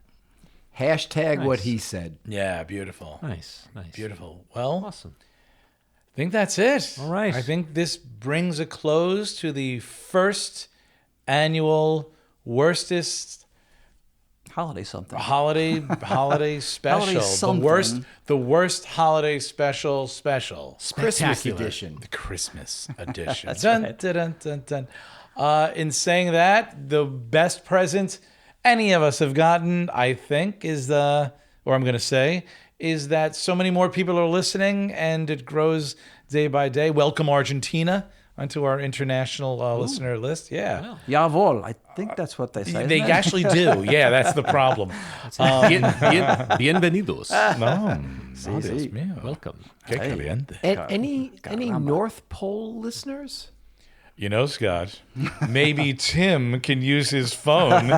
Hashtag what he said. Yeah, beautiful. Nice. Beautiful. Well, Awesome. I think that's it. All right. I think this brings a close to the first annual Worstest Holiday something. holiday special. Holiday something. The worst holiday special. Christmas edition. The Christmas edition. That's dun, right. dun, dun, dun, dun. In saying that, the best present any of us have gotten, I think, is that so many more people are listening, and it grows day by day. Welcome Argentina onto our international listener list. Yeah. Jawohl. I think that's what they say. They isn't it? actually do. Yeah, that's the problem. Bienvenidos. No, Dios mío. Welcome. Qué caliente. Any North Pole listeners? Scott, maybe Tim can use his phone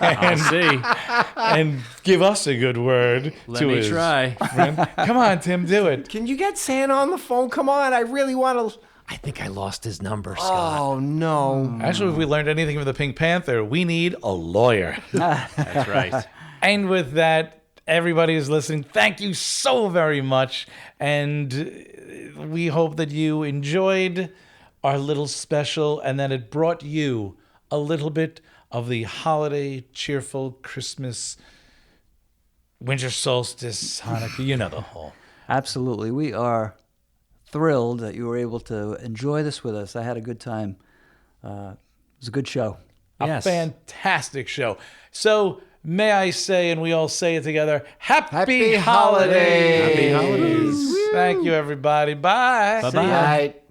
and give us a good word Let to me his try. friend. Come on, Tim, do it. Can you get Santa on the phone? Come on, I really want to I think I lost his number, Scott. Oh, no. Actually, if we learned anything from the Pink Panther, we need a lawyer. That's right. And with that, everybody who's listening, thank you so very much. And we hope that you enjoyed our little special and that it brought you a little bit of the holiday, cheerful Christmas, winter solstice, Hanukkah, you know the whole. Absolutely. We are thrilled that you were able to enjoy this with us. I had a good time. It was a good show. A fantastic show. So may I say, and we all say it together, Happy Holidays. Happy holidays. Thank you, everybody. Bye. Bye-bye. All right.